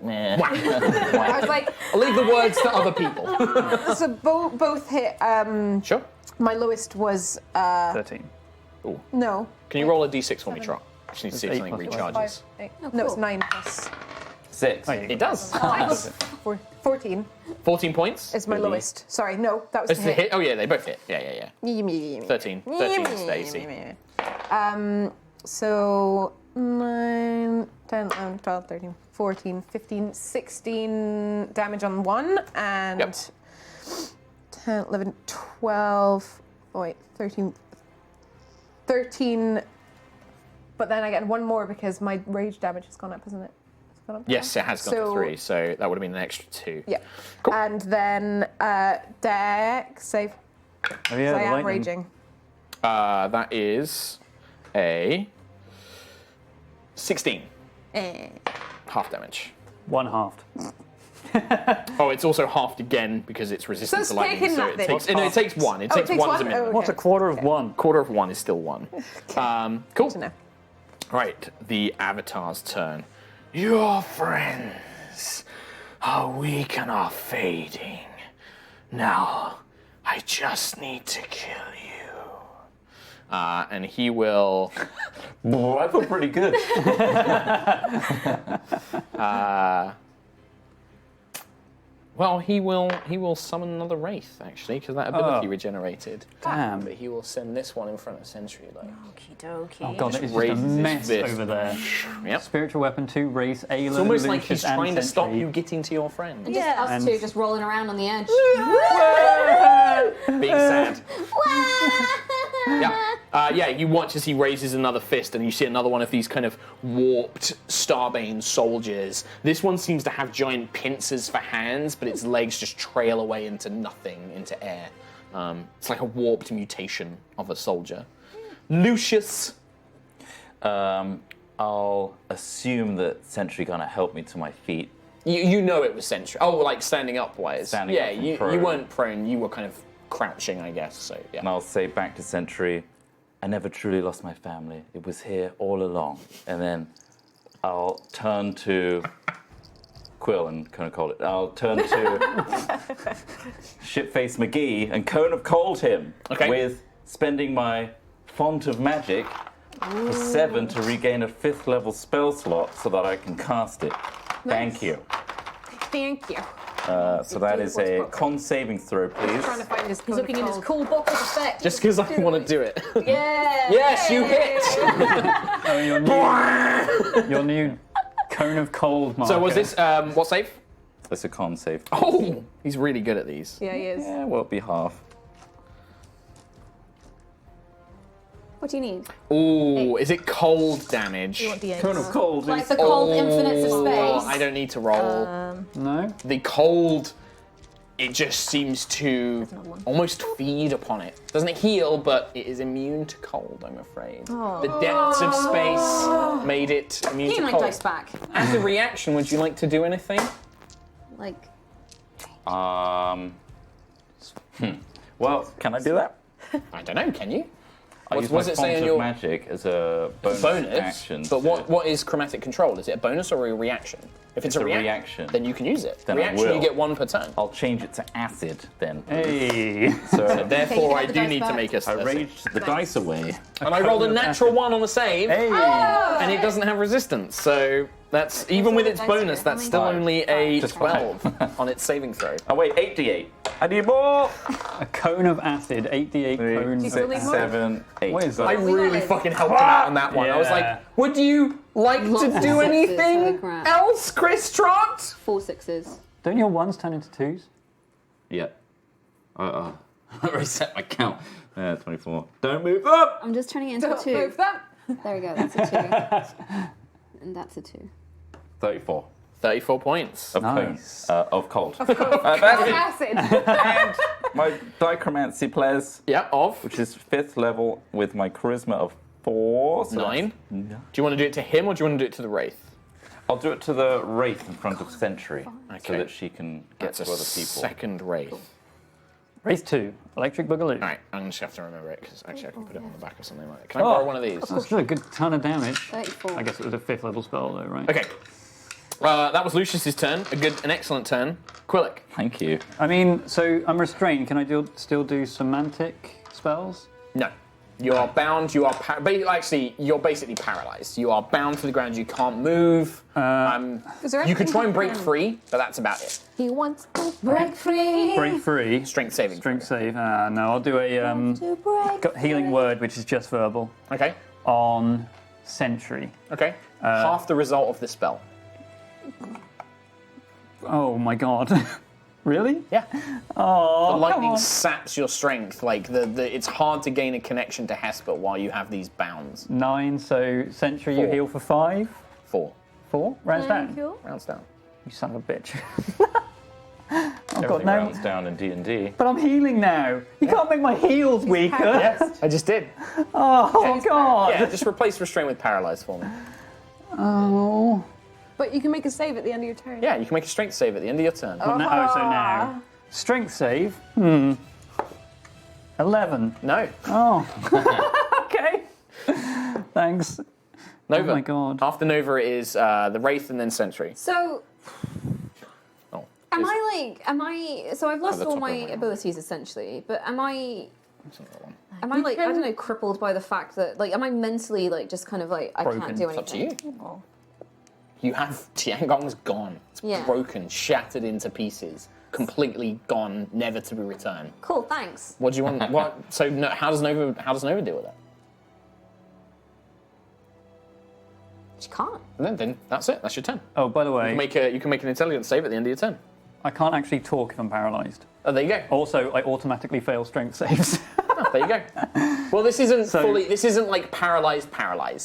Meh. I was like, I'll leave the words to other people. so both hit. Sure. My lowest was 13. no. Can you roll a d6 for me, Trot? I just need to see if It's something 8 plus recharges. 8. Oh, No, it's cool. 9 plus 6. Oh, yeah. It does. 14 14 points. is my lowest. Sorry, no, that was That's the the hit. hit. Oh yeah, they both hit. Yeah. 13. 13 is the AC. So 9, 10, 11, 12, 13, 14, 15, 16 damage on one, and Yep. 10, 11, 12, oh wait, 13, but then I get one more because my rage damage has gone up, hasn't it? It's gone up Yes, now? it has gone to 3, so that would have been an extra 2. Yeah. Cool. And then deck save. Oh yeah, I the am lightning. raging. That is a 16. Half damage. One halved. Oh, it's also halved again because it's resistant So to lightning. taking So that it then. takes, no, it takes 1. It Oh, takes it takes 1 as a one? minimum. Oh, What's a quarter of one? Quarter of 1 is still 1. Cool. To know. Right, the Avatar's turn. Your friends are weak and are fading. Now, I just need to kill you. And he will. Oh, I feel pretty good. Well, he will summon another wraith actually, because that ability Oh. regenerated. Damn. But he will send this one in front of Sentry, like. Okie dokie. Oh god, it is just a raises his mess fist. over there. Yep. Spiritual weapon 2, race, Ayla, It's almost like Lucius, he's and trying to stop Sentry. you getting to your friend. And just Yeah. us And- two just rolling around on the edge. Being sad. Yeah, you watch as he raises another fist, and you see another one of these kind of warped Starbane soldiers. This one seems to have giant pincers for hands, but its legs just trail away into nothing, into air. It's like a warped mutation of a soldier. Lucius. I'll assume that Sentry gonna help me to my feet. You know it was Sentry. Oh, like standing up wise. Standing yeah, up and you prone. weren't prone. You were kind of crouching, I guess. So yeah. And I'll say back to Sentry, I never truly lost my family. It was here all along. And then I'll turn to Quill and Cone of Cold. I'll turn to Shitface McGee and Cone of Cold him with spending my Font of Magic for 7 to regain a 5th level spell slot so that I can cast it. Thank you. Thank you. So that is a con saving throw, please. Trying to find his He's looking in his cool box of effect. Just because I want to do it. Yeah. Yes, you hit. Oh, your new Cone of Cold marker. So was this what save? That's a con save. Oh, he's really good at these. Yeah, he is. Yeah, well, it'll be half. What do you need? Oh, is it cold damage? You want D8? Cone of Cold Like is... the cold infinites of Oh, space. I don't need to roll. No? The cold, it just seems to another one. almost feed upon it. Doesn't heal, but it is immune to cold, I'm afraid. The depths of space made it immune Give to me my cold. dice back. As a reaction, would you like to do anything? Like, Well, can I do that? I don't know, can you? I use what's my it say font on of your magic as a bonus, action. But to- what is chromatic control? Is it a bonus or a reaction? If it's a reaction, then you can use it. Then I reaction, you will. get 1 per turn. I'll change it to acid then. Hey. So Therefore, have I the do dice need to back. make a. I raged the dice away. And I rolled a natural 1 on the save, Hey. and it doesn't have resistance. So that's even with its Dice here. bonus, How that's many still dice? only a Just 12 on its saving throw. Oh wait, 8d8. I need more. A cone of acid, 8d8 cones. you still need more? 7, 8. What is that? I really fucking helped him out on that one. I was like, Yeah. would you like Lots to of do sixes, anything holy crap. else, Chris Trot? 4 6s. Don't your ones turn into twos? Yeah. I reset my count. 24. Don't move up. I'm just turning it into a Don't 2. move that. There we go, that's a 2. And that's a 2. 34 34 points. of Nice. cone, of cold. Acid. And my dichromancy players, Yeah, of which is 5th level with my charisma of 4. So 9. that's- Do you want to do it to him or do you want to do it to the Wraith? I'll do it to the Wraith in front of Sentry so Okay. that she can get That's to a other people. second Wraith. Race 2, Electric Boogaloo. Alright, I'm just have to remember it because actually I can put it on the back or something like that. Can I Oh. borrow one of these? That's still a good ton of damage. 34. I guess it was a 5th level spell though, right? Okay. That was Lucius's turn. An excellent turn. Quillick. Thank you. I mean, so I'm restrained. Can I still do semantic spells? No. You are bound, you are actually, you're basically paralyzed. You are bound to the ground, you can't move. Is there You could anything try and you break can- free, but that's about it. He wants to break free. Break free. Strength saving. Strength save. No, I'll do a To break. got healing word, which is just verbal, Okay. on Sentry. Okay. Half the result of the spell. Oh my god. Really? Yeah. Oh, The lightning come on. saps your strength. Like it's hard to gain a connection to Hesper while you have these bounds. 9, so Sentry, you 4. heal for 5. 4 4? Rounds down. Cool. rounds down. You son of a bitch. Everything no. rounds down in D&D. But I'm healing now. You can't make my heals weaker. Yes, I just did. Oh god. Yeah, just replace restraint with paralyzed for me. Oh. But you can make a save at the end of your turn. Yeah, you can make a strength save at the end of your turn. So now. Strength save. 11. No. Oh. Okay. Thanks. Nova. Oh my god. After Nova it is the Wraith and then Sentry. So, Oh. am I, so I've lost the all top my of my abilities essentially, but am I You like, can- I don't know, crippled by the fact that, like, am I mentally, like, just kind of like, I Broken. can't do It's anything? up to you. You have Tiangong's gone. It's Yeah. broken, shattered into pieces, completely gone, never to be returned. Cool, thanks. What do you want? What? So no, how does Nova deal with that? She can't. And then that's it. That's your turn. Oh, by the way, You can make an intelligence save at the end of your turn. I can't actually talk if I'm paralyzed. Oh, there you go. Also, I automatically fail strength saves. Oh, there you go. Well, this isn't So- fully. This isn't like paralyzed.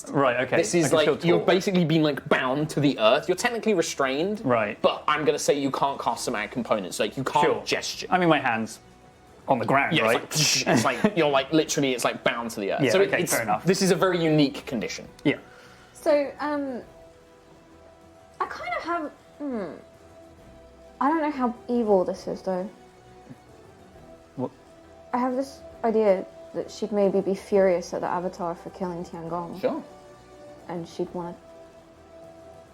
Right, okay. This I is can still like you're talk. basically being like bound to the earth. You're technically restrained. Right. But I'm gonna say you can't cast somatic components. Like you can't Sure. gesture. I mean, my hands on the ground, Yeah, right? it's like you're like literally it's like bound to the earth. Yeah, so okay, it's, fair enough. This is a very unique condition. Yeah. So, I kind of have, I don't know how evil this is, though. What? I have this idea that she'd maybe be furious at the Avatar for killing Tiangong, Sure, and she'd want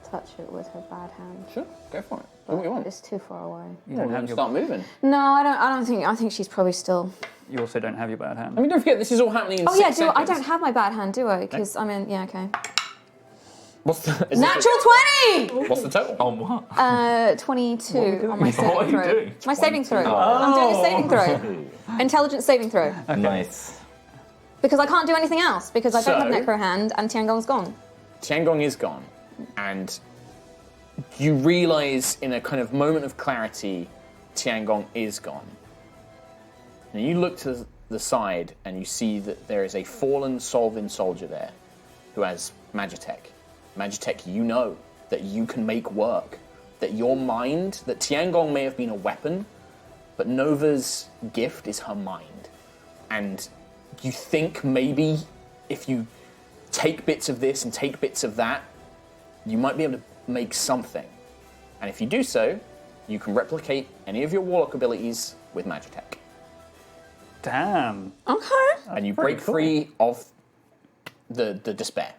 to touch it with her bad hand. sure, go for it. Do what you want. It's too far away. You don't Well, have then your, start moving. No, I don't think. I think she's probably still. you also don't have your bad hand. I mean, don't forget this is all happening in Oh yeah, 6 seconds. I don't have my bad hand, do I? Because I mean, yeah, okay. What's the is it- Natural 20. What's the total? On what? 22 on my What are saving you throw. doing? My saving throw. I'm doing a saving throw. Intelligence saving throw. Nice. Because I can't do anything else. Because I don't have So- Necro hand and Tiangong's gone. Tiangong is gone, and you realise in a kind of moment of clarity, Tiangong is gone. And you look to the side and you see that there is a fallen Solvin soldier there who has Magitech. Magitech, you know that you can make work, that your mind, that Tiangong may have been a weapon, but Nova's gift is her mind. And you think maybe if you take bits of this and take bits of that, you might be able to make something. And if you do so, you can replicate any of your warlock abilities with Magitech. Damn. Okay. And you pretty break cool. free of the despair.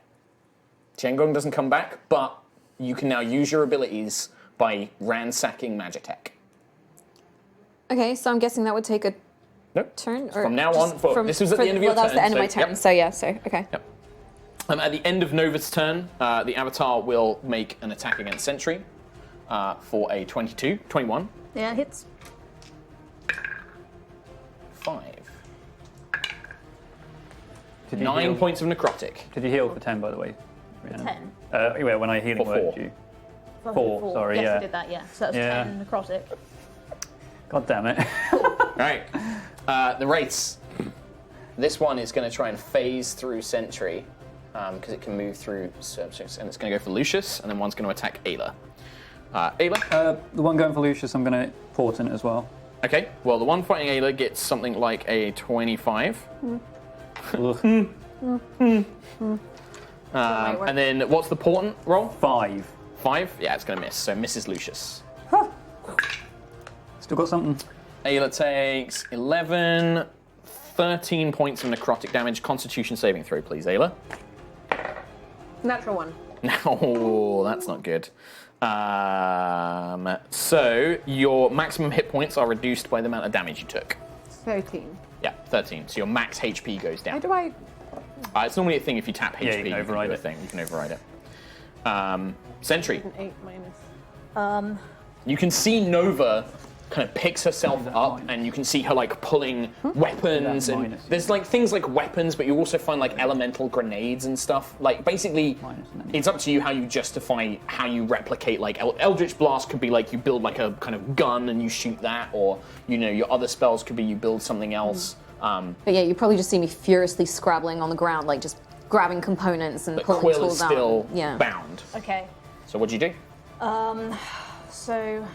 Tiangong doesn't come back, but you can now use your abilities by ransacking Magitech. Okay, so I'm guessing that would take a Nope. turn? Or From now just on, well, this was at the end of your Well, that was the turn, end of my so- turn, yep. so yeah, so, okay. Yep. At the end of Nova's turn, the Avatar will make an attack against Sentry for a 21. Yeah, hits. 5. Did you 9 heal? points of necrotic. Did you heal for 10, by the way? Rhiannon? 10. Yeah, when I healing For worded 4. you. Oh, 4, sorry, yes, yeah. I did that, yeah. So that was Yeah. 10 necrotic. God damn it. Right. The Wraiths. This one is going to try and phase through Sentry because it can move through subjects, and it's going to go for Lucius, and then one's going to attack Ayla. Ayla? The one going for Lucius, I'm going to portent as well. Okay, well, the one fighting Ayla gets something like a 25. Ugh. And then what's the portent roll? 5. 5? Yeah, it's going to miss, so misses Lucius. Still got something. Ayla takes 11, 13 points of necrotic damage. Constitution saving throw, please, Ayla. Natural 1. No, that's not good. So your maximum hit points are reduced by the amount of damage you took. 13. Yeah, 13. So your max HP goes How down. do I... It's normally a thing if you tap HP. Yeah, you can override do a it. thing. You can override it. Sentry. An 8 minus... You can see Nova kind of picks herself that up, minus? and you can see her like pulling weapons, That and minus? there's like things like weapons, but you also find like elemental grenades and stuff. Like basically, Minus and then- it's up to you how you justify how you replicate. Like Eldritch Blast could be like you build like a kind of gun and you shoot that, or your other spells could be you build something else. But yeah, you probably just see me furiously scrabbling on the ground, like just grabbing components and But pulling Quill is tools still out. Yeah. bound. Okay. So what'd you do? So.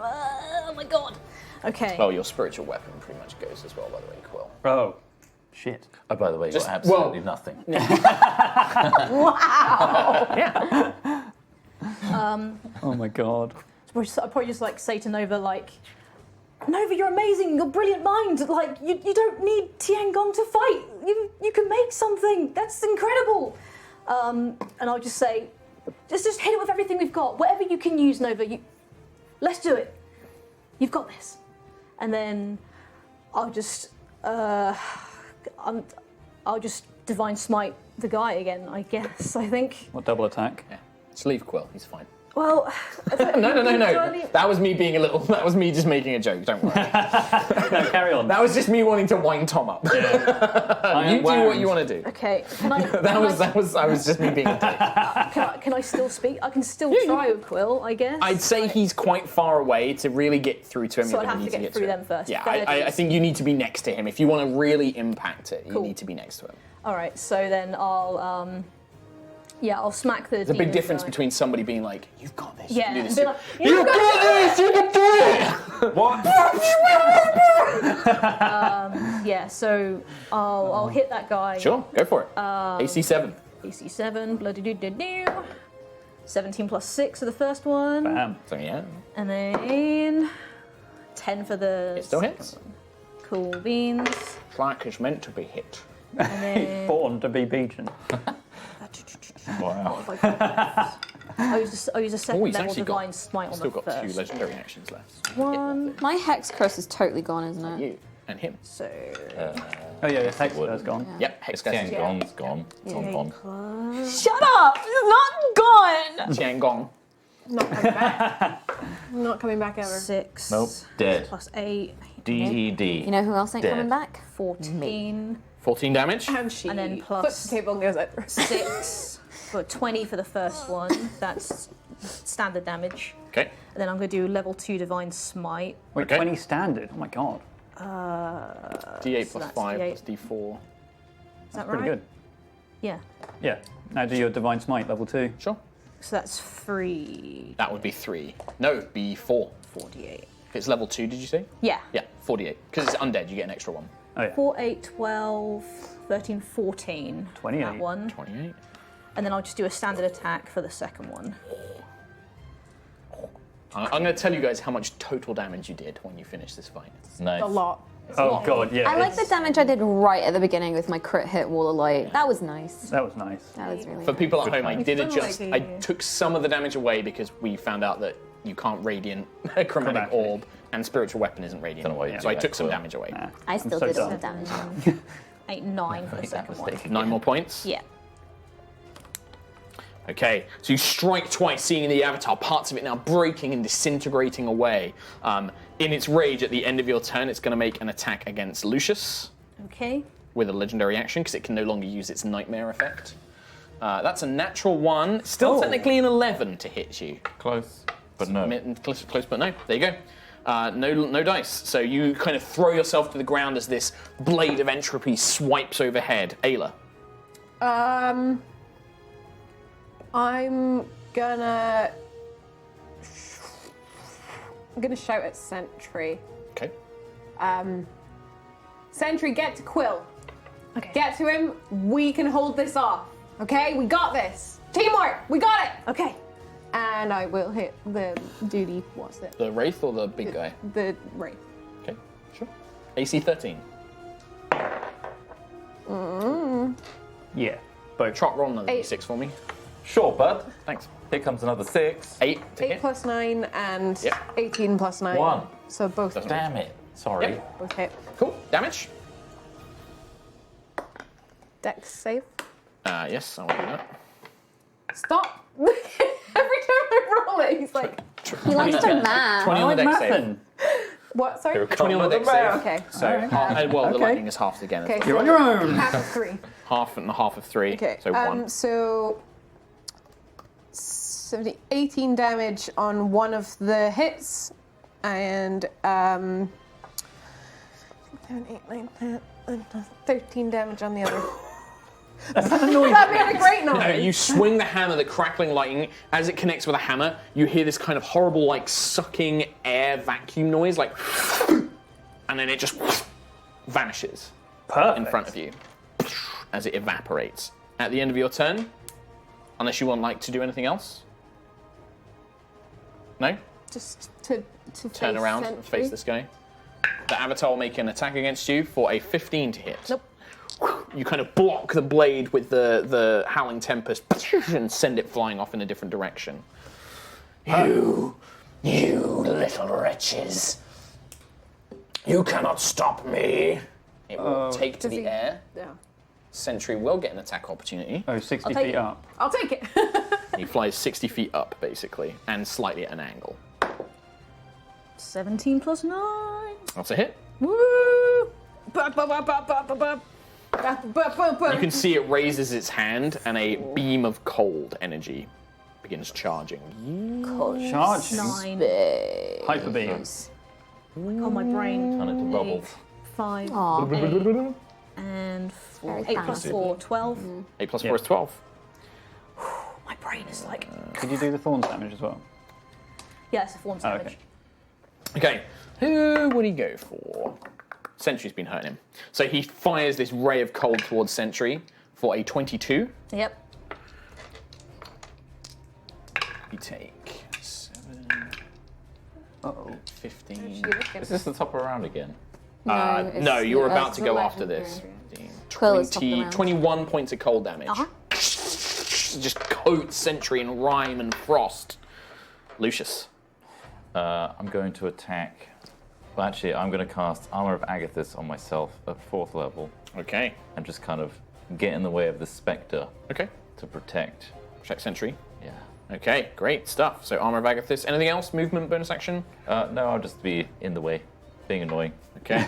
Oh my god. Okay. Well, your spiritual weapon pretty much goes as well, by the way, Quill. Oh. Shit. Oh, by the way, you Just- got absolutely well- nothing. Oh my god. I'd probably just like say to Nova, like, Nova, you're amazing. You're a brilliant mind. Like, you don't need Tiangong to fight. You can make something. That's incredible. And I'll just say, just hit it with everything we've got. Whatever you can use, Nova. Let's do it. You've got this. And then I'll just divine smite the guy again. I guess. I think. What double attack? Yeah. Just leave Quill. He's fine. Well. No. Do I need- That was me being a little. That was me just making a joke. Don't worry. No, carry on. That was just me wanting to wind Tom up. You do what you want to do. Okay. Can I? That was just me being a dick. Can I still speak? I can still try with Quill, I guess. I'd say he's quite far away to really get through to him. So you're I'd gonna have need to get to through him. them first. Yeah, Fair I dues. think you need to be next to him if you want to really impact it. You Cool. need to be next to him. All right. So then I'll I'll smack the. There's a big difference between somebody being like, "You've got this. Yeah, you can do and this." be like, You've got this. You can do it. What? Yeah. So I'll hit that guy. Sure, go for it. AC 7. AC 7. Bloody do. 17 plus 6 for the first one, Bam. So yeah, and then 10 for the. it still hits. Cool beans. Clark is meant to be hit. And then. Born to be beaten. Wow. I use a second Oh, he's level actually divine smite on Still the got first. 2 legendary actions left. One. My hex curse is totally gone, isn't it? You and him. So. Oh yeah, your hex has gone. Yep, Hex Gong. Tiangong's gone. It's Okay, gone. plus- Shut up! It's not gone! Tiangong. Not coming back. Not coming back ever. 6. Nope. Dead. Plus 8. D-E-D. You know who else ain't Dead. coming back? 14. 14 damage. And she And then plus- flips the table and goes out. 6. For 20 for the first one. That's standard damage. Okay. And then I'm going to do level 2 divine smite. Wait, Okay. 20 standard. Oh my god. D8 So plus that's 5 D8. plus D4. Is that Pretty right? good. Yeah. Yeah. Now do your divine smite level 2. Sure. So that's 3. That would be 3. No, it'd be 4. 48. If it's level 2, did you say? Yeah. Yeah, 48. Because it's undead, you get an extra 1. Oh yeah. 4, 8, 12, 13, 14. 28. That one. 28. And then I'll just do a standard attack for the second one. I'm going to tell you guys how much total damage you did when you finish this fight. Nice. A lot. Oh god, yeah. I like the damage I did right at the beginning with my crit hit wall of light. That was nice. That was nice. That was really For nice. people at home, I did done adjust. like I a- took some of the damage away because we found out that you can't radiant a chromatic Chromatic. orb, and spiritual weapon isn't radiant. Don't know why you So I did took that, some Quill. damage away. Nah. I still so did some dumb. damage. 8, 9 for the Made that second one. mistake. 9 more points. Yeah. Okay, so you strike twice, seeing the avatar, parts of it now breaking and disintegrating away. In its rage, at the end of your turn, it's going to make an attack against Lucius Okay. with a legendary action because it can no longer use its nightmare effect. That's a natural 1, still technically an 11 to hit you. Close, but no. Close, but no. There you go. No dice. So you kind of throw yourself to the ground as this blade of entropy swipes overhead. Ayla. I'm gonna shout at Sentry. Okay. Sentry, get to Quill. Okay. Get to him. We can hold this off. Okay, we got this. Teamwork. We got it. Okay. And I will hit the duty. What's it? The Wraith or the big guy? The Wraith. Okay, sure. AC 13. Yeah. Both. Trot, roll another 8. d6 for me. Sure, bud. Thanks. Here comes another 6. 8 to 8 hit. plus 9 and Yep. 18 plus 9. 1. So both Damn it. Sorry. Yep. both hit. Cool. Damage? Dex save. Yes, I will do that. Stop. Every time I roll it, he's like, He likes to math. 20 on the dex save. Mapping. what? Sorry? 20 on the dex Another save. Okay. So, well, the Okay. lightning is halved again. Okay. You're on your own. Half of 3. Half and half of 3. Okay. So 1. So 18 damage on one of the hits, and 7, 8, 9, 10, 13 damage on the other. That made a great noise. You swing the hammer, the crackling lightning. As it connects with a hammer, you hear this kind of horrible, like, sucking air vacuum noise, like, and then it just vanishes Perfect. in front of you as it evaporates. At the end of your turn, unless you want, like, to do anything else? No? Just to Turn face around, Sentry. face this guy. The avatar will make an attack against you for a 15 to hit. Nope. You kind of block the blade with the Howling Tempest and send it flying off in a different direction. You little wretches. You cannot stop me. It will take to Does the he- air. Yeah. Sentry will get an attack opportunity. Oh, 60 I'll take feet it. up. I'll take it. He flies 60 feet up, basically, and slightly at an angle. 17 plus 9. That's a hit. Woo! You can see it raises its hand, and a beam of cold energy begins charging. Charge. 9. Hyper beam. Oh, my brain. Turn it to bubbles. 5. Aw. 8, and 4. Very 8 plus fancy. 4, 12. 8 plus Yeah. 4 is 12. My brain is like. Could you do the thorns damage as well? Yeah, it's a form Oh, damage. okay. Okay, who would he go for? Sentry's been hurting him. So he fires this ray of cold towards Sentry for a 22. Yep. You take 7, Uh-oh. 15. Is this the top of the round again? No, No, it's you're the- about it's to the go legend, after this. yeah. Quill is top of the 20, round. 21 points of cold damage. Uh-huh. Just coats Sentry in rime and frost. Lucius. I'm going to attack. Well, actually, I'm going to cast Armor of Agathis on myself at 4th level Okay. and just kind of get in the way of the Spectre Okay. to protect. Check Sentry. Yeah. Okay, great stuff. So Armor of Agathis. Anything else? Movement, bonus action? No, I'll just be in the way, being annoying. Okay.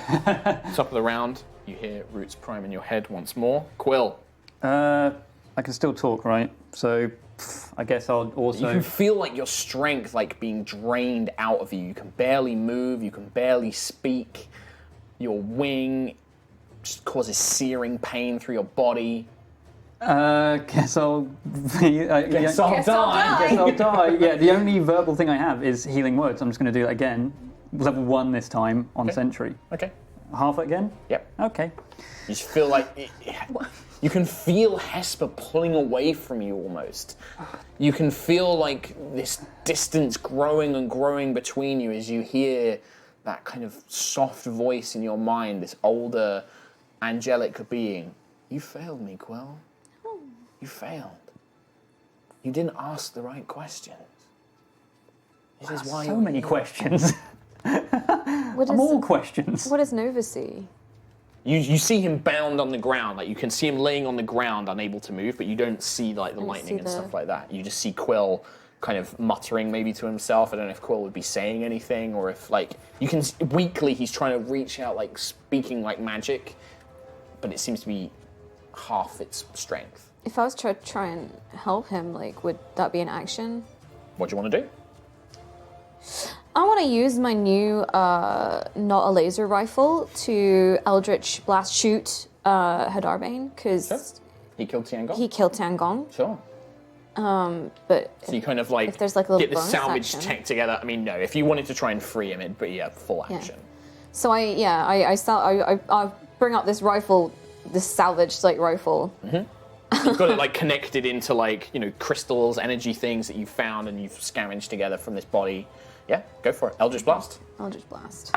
Top of the round, you hear Roots Prime in your head once more. Quill. I can still talk, right? So I guess I'll You also. can feel like your strength like being drained out of you. You can barely move, you can barely speak. Your wing just causes searing pain through your body. Guess I'll. Guess I'll Guess I'll die. Guess I'll die. Yeah, the only verbal thing I have is healing words. I'm just going to do that again. Level 1 this time on Sentry. Okay. Half again? Yep. Okay. You just feel like you can feel Hesper pulling away from you almost. You can feel like this distance growing and growing between you as you hear that kind of soft voice in your mind, this older, angelic being. You failed me, Quill. You failed. You didn't ask the right questions. This is why So you're many here. questions. What I'm is, all questions. what does Nova see? You see him bound on the ground, like you can see him laying on the ground, unable to move, but you don't see like the lightning see and the- stuff like that. You just see Quill kind of muttering maybe to himself. I don't know if Quill would be saying anything, or if like you can weakly he's trying to reach out, like speaking like magic, but it seems to be half its strength. If I was to try and help him, like, would that be an action? What do you want to do? I want to use my new, not a laser rifle, to Eldritch Blast shoot Hadarbane, because Sure. He killed Tiangong. he killed Tangong. Sure. But So you kind of like if there's, like, a little get the bonus salvage action. tech together. I mean, no, if you wanted to try and free him, it'd be full Yeah. action. so I bring up this rifle, this salvaged like rifle. You've got it like connected into like, crystals, energy things that you've found and you've scavenged together from this body. Yeah, go for it. Eldritch Blast. Eldritch Blast.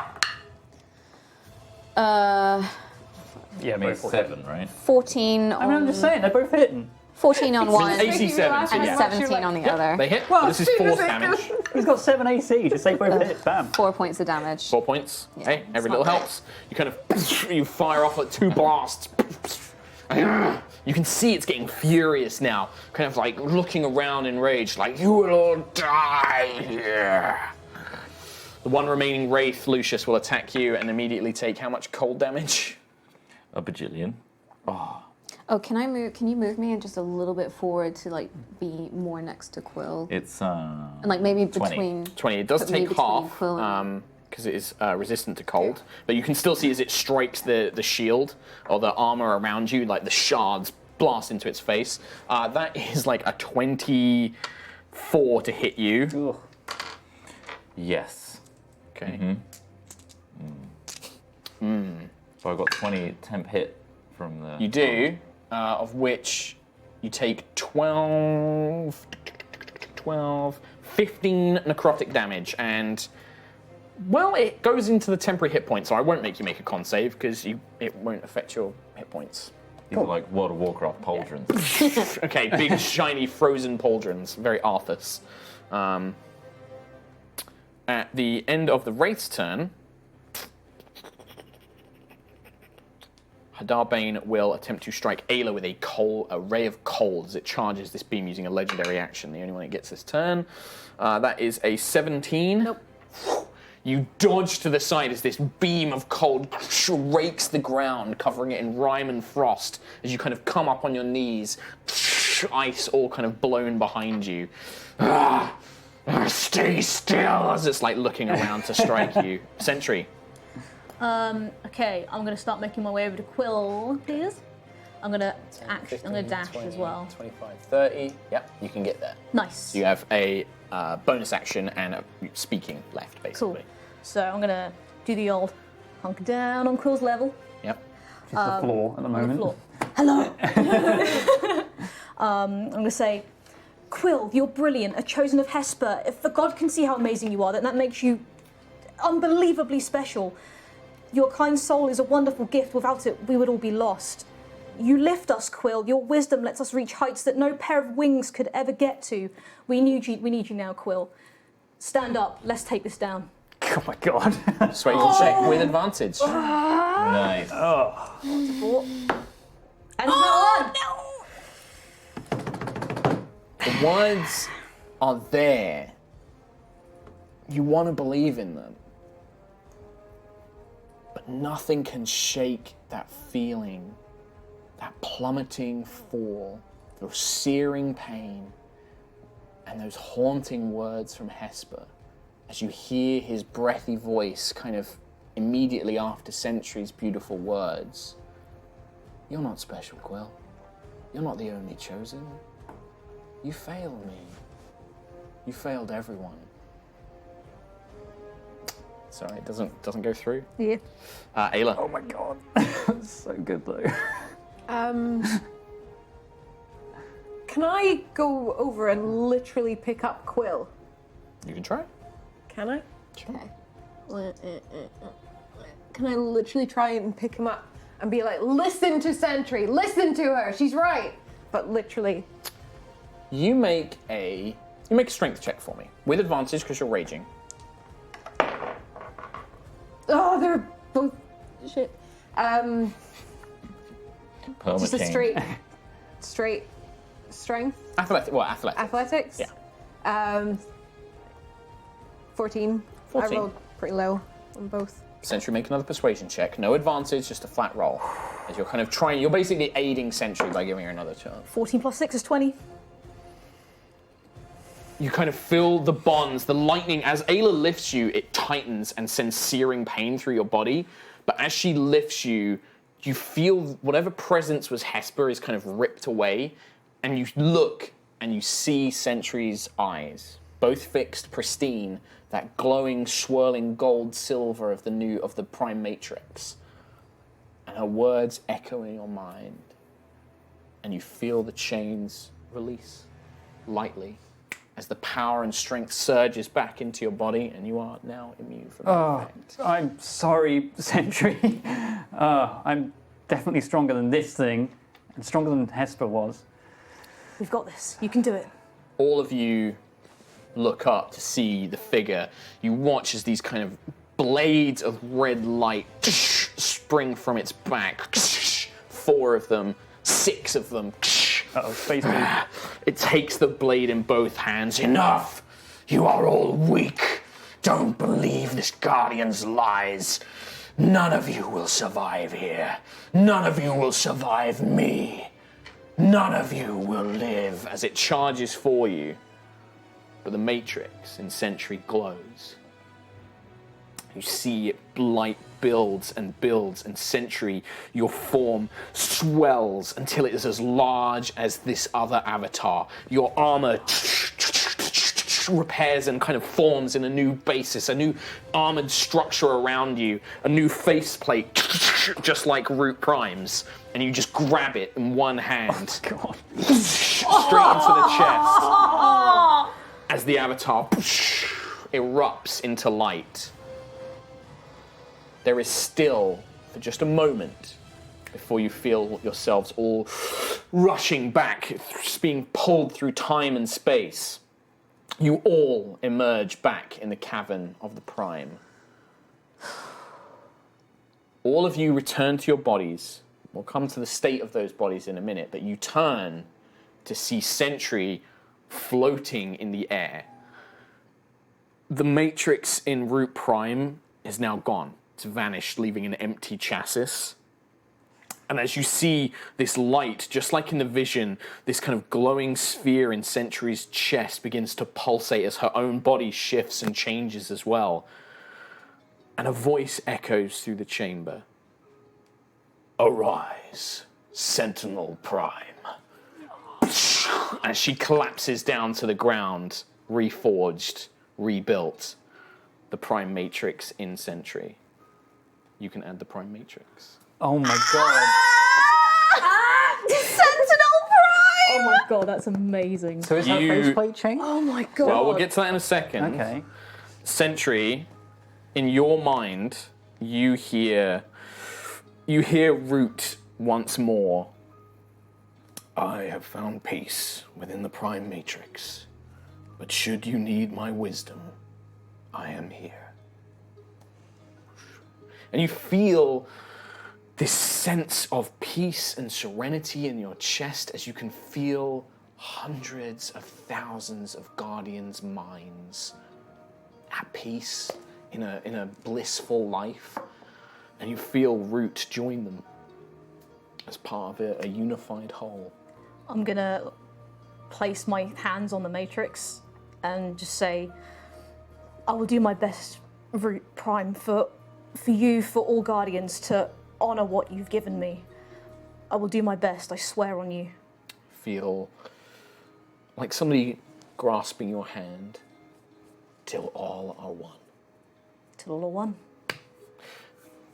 Yeah, I mean, 7, right? 14 I mean, I'm on just saying, they're both hitting. 14 on one, AC 7, so and yeah. 17 on the other. They hit. Well, This is force damage. He's got 7 AC, just say both hit, bam. 4 points of damage. 4 points. Yeah, Hey, every it's little not bad. helps. You kind of you fire off like 2 blasts. You can see it's getting furious now, kind of like looking around in rage, like you will all die here. The one remaining wraith, Lucius, will attack you and immediately take how much cold damage? A bajillion. Oh, can I move? Can you move me just a little bit forward to like be more next to Quill, It's and like maybe 20. between? 20. It does Put me take between half Quill and- because it is resistant to cold, but you can still see as it strikes the shield or the armor around you, like the shards blast into its face. That is like a 24 to hit you. Ugh. yes. Okay. So I got 20 temp hit from the. You do, of which you take 12, 15 necrotic damage, and well, it goes into the temporary hit points, so I won't make you make a con save because it won't affect your hit points. These are like World of Warcraft pauldrons. Okay, big shiny frozen pauldrons, very Arthas. At the end of the Wraith's turn, Hadarbane will attempt to strike Ayla with a ray of cold as it charges this beam using a legendary action. The only one it gets this turn. That is a 17. Nope. You dodge to the side as this beam of cold rakes the ground, covering it in rime and frost. As you kind of come up on your knees, ice all kind of blown behind you. Stay still as it's like looking around to strike you. Sentry. Okay, I'm gonna start making my way over to Quill, please. I'm gonna dash 20, as well. 25, 30. Yep, you can get there. Nice. You have a bonus action and a speaking left, basically. Cool. So I'm gonna do the old hunker down on Quill's level. Yep. It's the floor at the On the moment. floor. Hello. I'm gonna say, Quill, you're brilliant, a chosen of Hesper. If the god can see how amazing you are, then that makes you unbelievably special. Your kind soul is a wonderful gift. Without it, we would all be lost. You lift us, Quill. Your wisdom lets us reach heights that no pair of wings could ever get to. We need you now, Quill. Stand up. Let's take this down. Oh my god. Persuasion check with advantage. Nice. And The words are there. You want to believe in them. But nothing can shake that feeling, that plummeting fall, the searing pain, and those haunting words from Hesper as you hear his breathy voice kind of immediately after Sentry's beautiful words. You're not special, Quill. You're not the only chosen. You failed me. You failed everyone. Sorry, it doesn't go through. Yeah. Ayla. Oh my god. That's so good though. Can I go over and literally pick up Quill? You can try. Can I? Sure. Can I literally try and pick him up and be like, listen to Sentry, listen to her, she's right. But literally. You make a strength check for me with advantage because you're raging. Oh, they're both shit. Just a straight strength. Athletics. Athletics? Yeah. 14. 14. I rolled pretty low on both. Sentry, make another persuasion check. No advantage, just a flat roll. As you're kind of trying, you're basically aiding Sentry by giving her another chance. 14 plus 6 is 20. You kind of feel the bonds, the lightning. As Ayla lifts you, it tightens and sends searing pain through your body. But as she lifts you, you feel whatever presence was Hesper is kind of ripped away. And you look and you see Sentry's eyes, both fixed, pristine, that glowing, swirling gold silver of the Prime Matrix. And her words echo in your mind. And you feel the chains release lightly as the power and strength surges back into your body, and you are now immune from that effect. I'm sorry, Sentry. I'm definitely stronger than this thing, and stronger than Hesper was. We've got this. You can do it. All of you look up to see the figure. You watch as these kind of blades of red light spring from its back. 4 of them, 6 of them. Space beam. It takes the blade in both hands. Enough! You are all weak. Don't believe this Guardian's lies. None of you will survive here. None of you will survive me. None of you will live. As it charges for you. But the Matrix in Sentry glows. You see it light builds and builds, and Sentry, your form swells until it is as large as this other avatar. Your armor repairs and kind of forms in a new basis, a new armored structure around you, a new faceplate, just like Root Prime's, and you just grab it in one hand, straight into the chest, as the avatar erupts into light. There is still, for just a moment, before you feel yourselves all rushing back, being pulled through time and space, you all emerge back in the cavern of the Prime. All of you return to your bodies. We'll come to the state of those bodies in a minute, but you turn to see Sentry floating in the air. The Matrix in Root Prime is now gone. It's vanished, leaving an empty chassis. And as you see this light, just like in the vision, this kind of glowing sphere in Sentry's chest begins to pulsate as her own body shifts and changes as well. And a voice echoes through the chamber. Arise, Sentinel Prime. As she collapses down to the ground, reforged, rebuilt, the Prime Matrix in Sentry. You can add the Prime Matrix. Oh my god. Sentinel Prime! Oh my god, that's amazing. So is her faceplate changed? Oh my god. Well, we'll get to that in a second. Okay. Sentry, in your mind, you hear Root once more. I have found peace within the Prime Matrix, but should you need my wisdom, I am here. And you feel this sense of peace and serenity in your chest as you can feel hundreds of thousands of Guardians' minds at peace in a blissful life. And you feel Root join them as part of a unified whole. I'm gonna place my hands on the Matrix and just say, I will do my best, Root Prime, for you, for all Guardians, to honor what you've given me. I will do my best, I swear on you. Feel like somebody grasping your hand till all are one. Till all are one.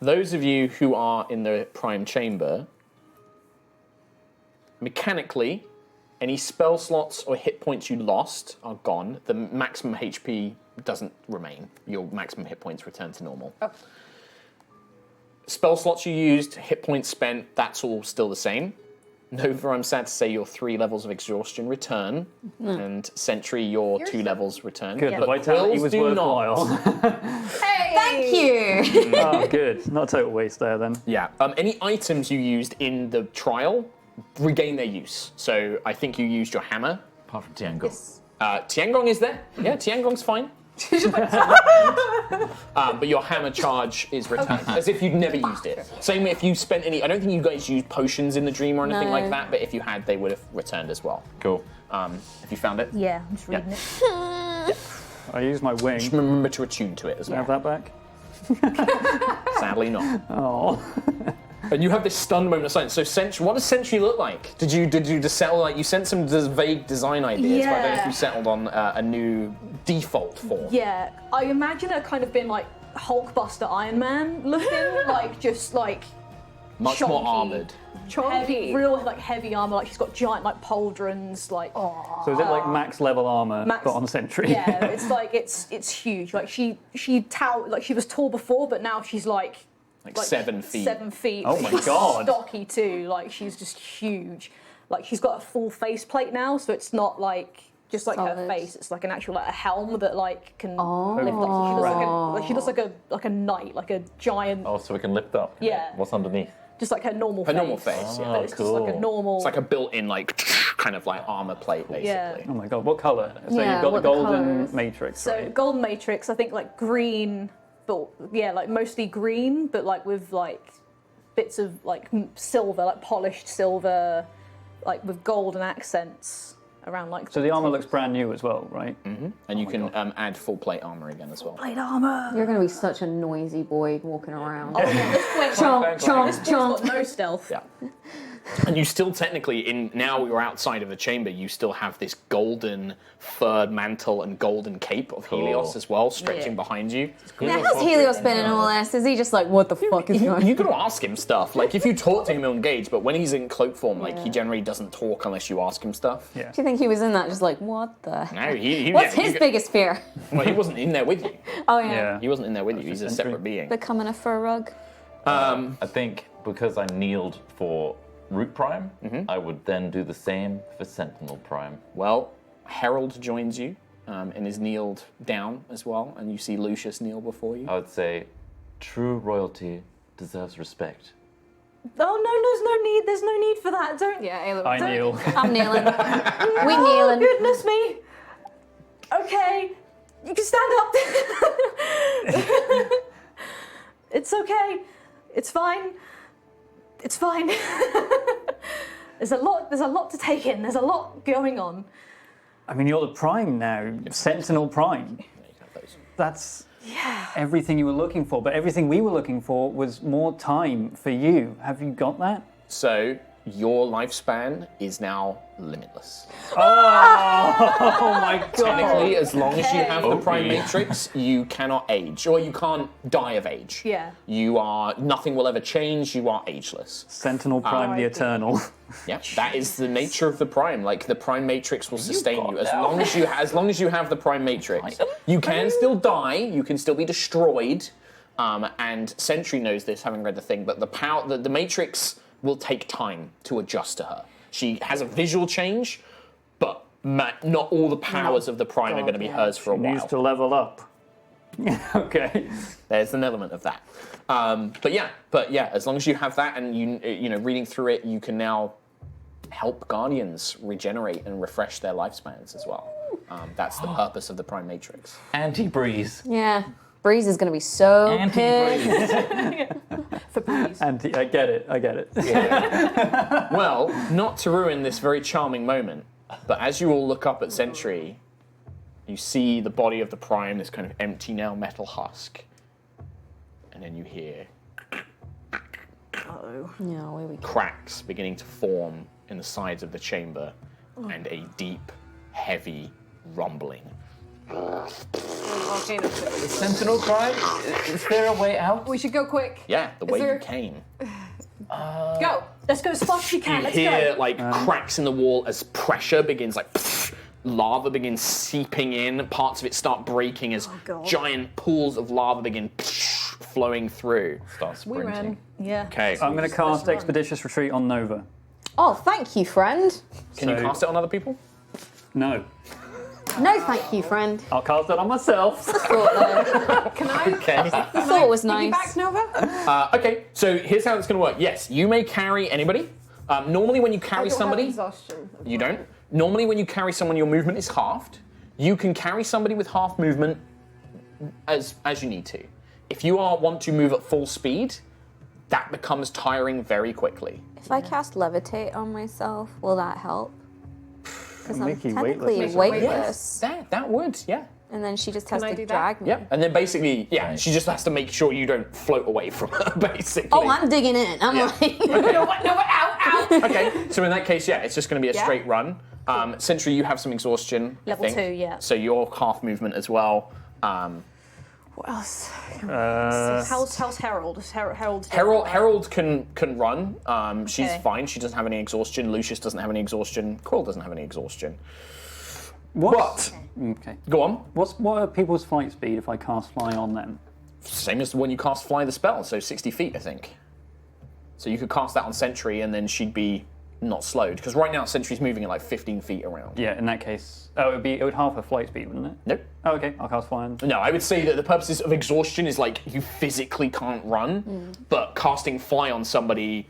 Those of you who are in the Prime Chamber, mechanically, Any spell slots or hit points you lost are gone. The maximum HP doesn't remain. Your maximum hit points return to normal. Oh. Spell slots you used, hit points spent, that's all still the same. Nova, I'm sad to say your 3 levels of exhaustion return, and Sentry, your 2 levels return. Good, the But vitality quills was do worthwhile. Hey! Thank you. Oh, good. Not a total waste there then. Yeah. Any items you used in the trial regain their use. So I think you used your hammer. Apart from Tiangong. Tiangong is there. Yeah, Tiangong's fine. But your hammer charge is returned, as if you'd never used it. Same way if you spent any... I don't think you guys used potions in the dream or anything No. like that, but if you had, they would have returned as well. Cool. Have you found it? Yeah, I'm just reading it. I used my wing. Just remember to attune to it as well. Have that back. Sadly not. Oh. And you have this stunned moment of silence. So Sentry, what does Sentry look like? Did you just settle, like, you sent some vague design ideas, but I don't know if you settled on a new default form. Yeah, I imagine her kind of being like Hulkbuster Iron Man looking, like just like Much more chonky. armoured. heavy, real like heavy armor. Like she's got giant like pauldrons. Like So is it like max level armor Max- but on Sentry? yeah, it's like it's huge. Like she was tall before, but now she's like 7 feet. 7 feet. Oh my She's God. stocky too. Like she's just huge. Like she's got a full face plate now, so it's not like just like her Solid. face. It's like an actual like a helm that like can lift up. Oh. So she looks like a knight, like a giant. Oh, so we can lift up. Yeah. What's underneath? Just like her normal Her face. normal face, yeah. But it's just like a cool. normal. It's like a built-in, like, kind of like armor plate, basically. Yeah. Oh my god, what colour? So Yeah, you've got what the the golden colour is. matrix, So right? golden matrix, I think like green, but yeah, like mostly green, but like with like bits of like silver, like polished silver, like with golden accents around like. So the armor looks brand new as well, right? And you can add full plate armor again as well. plate armor. You're going to be such a noisy boy walking around. Oh, yeah, this point, Chomp, chomp, this point's chomp. got no stealth. Yeah. And you still technically, now you're outside of the chamber, you still have this golden furred mantle and golden cape of Helios as well, stretching behind you. Now, how's Helios been in all this? Is he just like, what the fuck is going on? You gotta ask him stuff. Like, if you talk to him, he'll engage, but when he's in cloak form, like, he generally doesn't talk unless you ask him stuff. Yeah. Do you think he was in that just like, what the? No, he What's yeah, his you- biggest fear? Well, he wasn't in there with you. Oh, yeah. Yeah. He wasn't in there with you. He's a separate being. Becoming a fur rug. I think because I kneeled for Root Prime, I would then do the same for Sentinel Prime. Well, Herald joins you and is kneeled down as well, and you see Lucius kneel before you. I would say true royalty deserves respect. Oh no, there's no need for that. Don't. Yeah, Ayla. I kneel. I'm kneeling. We Oh kneeling. goodness me. Okay, you can stand up. It's okay. It's fine. It's fine. There's a lot to take in. There's a lot going on. I mean, you're the Prime now, Sentinel Prime. That's everything you were looking for, but everything we were looking for was more time for you. Have you got that? So, your lifespan is now limitless. Oh my god! Technically, as long as you have the Okay. Prime Matrix, you cannot age, or you can't die of age. Yeah. Nothing will ever change, you are ageless. Sentinel Prime the Eternal. Yeah, that is the nature of the Prime. Like, the Prime Matrix will sustain you. As long as you have the Prime Matrix. You can still die, you can still be destroyed, and Sentry knows this, having read the thing, but the Matrix will take time to adjust to her. She has a visual change, but not all the powers of the Prime are going to be hers for a while. Needs to level up. Okay. There's an element of that. But yeah, as long as you have that and you know, reading through it, you can now help Guardians regenerate and refresh their lifespans as well. That's the purpose of the Prime Matrix. Anti-breeze. Yeah. Breeze is going to be so pissed. Anti-breeze. For breeze. And I get it. Well, not to ruin this very charming moment, but as you all look up at Sentry, you see the body of the Prime, this kind of empty now metal husk, and then you hear No, where we go. cracks beginning to form in the sides of the chamber, and a deep, heavy rumbling. Sentinel Prime? Is there a way out? We should go quick. Yeah, the way there- you came. Go. Let's go as fast as we can. You Let's hear go. like cracks in the wall as pressure begins like lava begins seeping in. Parts of it start breaking as God. giant pools of lava begin flowing through. Start We ran. sprinting. Yeah. Okay. I'm going to cast Expeditious Retreat on Nova. Oh, thank you, friend. Can you So- cast it on other people? No. No, thank you, friend. I'll cast it on myself. Can I? Okay. You thought it was nice. Back Nova? Okay, so here's how it's going to work. Yes, you may carry anybody. Normally when you carry somebody, Exhaustion. you don't. Normally when you carry someone, your movement is halved. You can carry somebody with half movement as you need to. If you want to move at full speed, that becomes tiring very quickly. If I cast levitate on myself, will that help? Because I'm Make you technically weightless. weightless. That would, yeah. And then she just has I to do that? drag me. Yep. And then basically, yeah, she just has to make sure you don't float away from her, basically. Oh, I'm digging in. I'm Yeah. like, Nova, ow, ow. Okay, so in that case, yeah, it's just going to be a Yeah. straight run. Sentry, you have some exhaustion. I Level think. 2, yeah. So you're half movement as well. What else? How's Harold? Is Harold's Harold can run. She's Okay. fine. She doesn't have any exhaustion. Lucius doesn't have any exhaustion. Quill doesn't have any exhaustion. What? Okay. Go on. What are people's flight speed if I cast Fly on them? Same as when you cast Fly the spell, so 60 feet, I think. So you could cast that on Sentry, and then she'd be not slowed. Because right now, Sentry's moving at like 15 feet around. Yeah, in that case, it would halve her flight speed, wouldn't it? Nope. Oh, okay. I'll cast Fly on. No, I would say that the purposes of exhaustion is like you physically can't run, but casting Fly on somebody,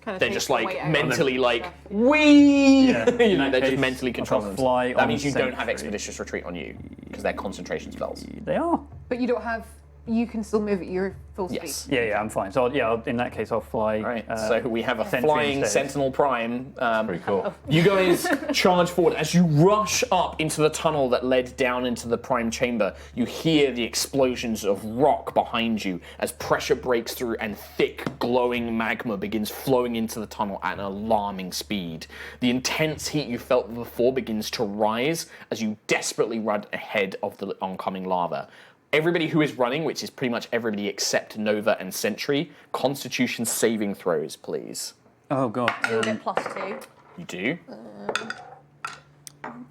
Kinda they're takes just the like weight out. mentally like, wee! Yeah, in You know, that they're just case, mentally I'll controlling cast them. Fly That on means you don't have Sentry. Expeditious Retreat on you, because they're concentration spells. They are. But you don't have. You can still move at your full speed. Yes. Yeah, I'm fine. So in that case, I'll fly. Right, so we have a Sentry flying instead. Sentinel Prime. Pretty cool. You guys charge forward. As you rush up into the tunnel that led down into the Prime Chamber, you hear the explosions of rock behind you as pressure breaks through and thick, glowing magma begins flowing into the tunnel at an alarming speed. The intense heat you felt before begins to rise as you desperately run ahead of the oncoming lava. Everybody who is running, which is pretty much everybody except Nova and Sentry, Constitution saving throws, please. Oh god. You'll get +2. You do.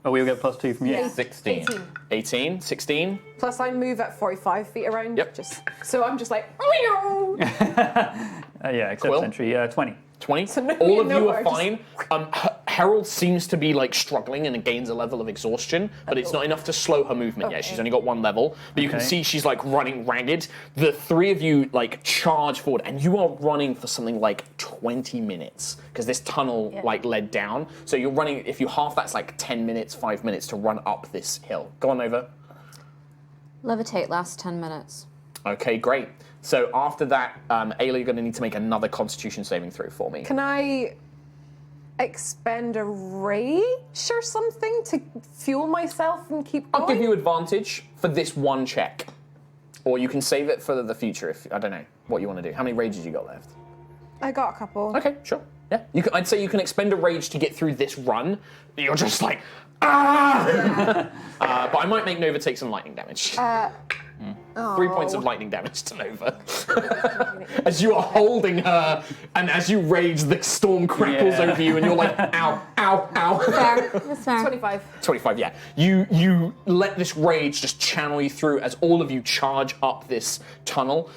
Oh, we'll get +2 from you. 16. 18, 16. Plus, I move at 45 feet around. Yep. So I'm just like. Yeah, except Quill? Sentry. 20. 20. So no, All of no you are more, fine. Harold seems to be like struggling and gains a level of exhaustion, but it's not enough to slow her movement yet. Okay. She's only got one level, but you can Okay. see she's like running ragged. The three of you like charge forward, and you are running for something like 20 minutes because this tunnel like led down. So you're running. If you half, that's like 10 minutes, 5 minutes to run up this hill. Go on over. levitate lasts 10 minutes. Okay, great. So after that, Ayla, you're going to need to make another Constitution saving throw for me. Can I expend a rage or something to fuel myself and keep going? I'll give you advantage for this one check. Or you can save it for the future if, I don't know, what you want to do. How many rages you got left? I got a couple. Okay, sure. Yeah. I'd say you can expend a rage to get through this run. You're just like, ah! But I might make Nova take some lightning damage. 3 points of lightning damage to Nova. As you are holding her, and as you rage, the storm crackles over you, and you're like, ow, ow, ow. Fair. That's fair. 25. 25, yeah. You let this rage just channel you through as all of you charge up this tunnel.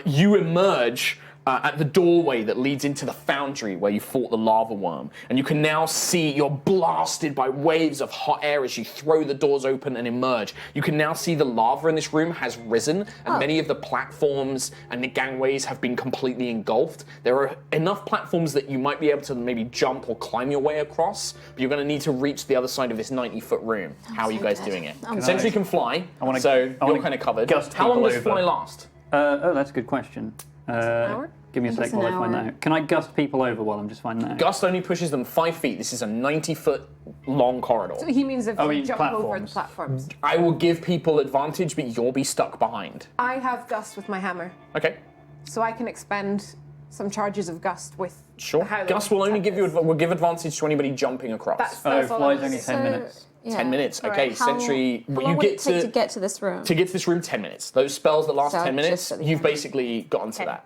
You emerge at the doorway that leads into the foundry where you fought the lava worm. And you can now see you're blasted by waves of hot air as you throw the doors open and emerge. You can now see the lava in this room has risen, and many of the platforms and the gangways have been completely engulfed. There are enough platforms that you might be able to maybe jump or climb your way across, but you're going to need to reach the other side of this 90-foot room. How are you guys doing it? Sentry can fly, so you're kind of covered. gust How long people does over. fly last? That's a good question. hour? Give me a sec It's an while I find hour. out. Can I gust people over while I'm just finding out? Gust only pushes them 5 feet. This is a 90-foot long corridor. So he means if Oh, you you jump over the platforms. platforms. I will give people advantage, but you'll be stuck behind. I have gust with my hammer, Okay, so I can expend some charges of gust with sure. the Howling Gust will only give you Tempest. will give advantage to anybody jumping across. That's Oh, all fly's I only was- 10 minutes. Yeah. 10 minutes. Right. Okay, How- Sentry. How long You would get it take to get to this room? to get to this room. 10 minutes. Those spells that last So 10 just minutes, at the you've end. basically gotten to that.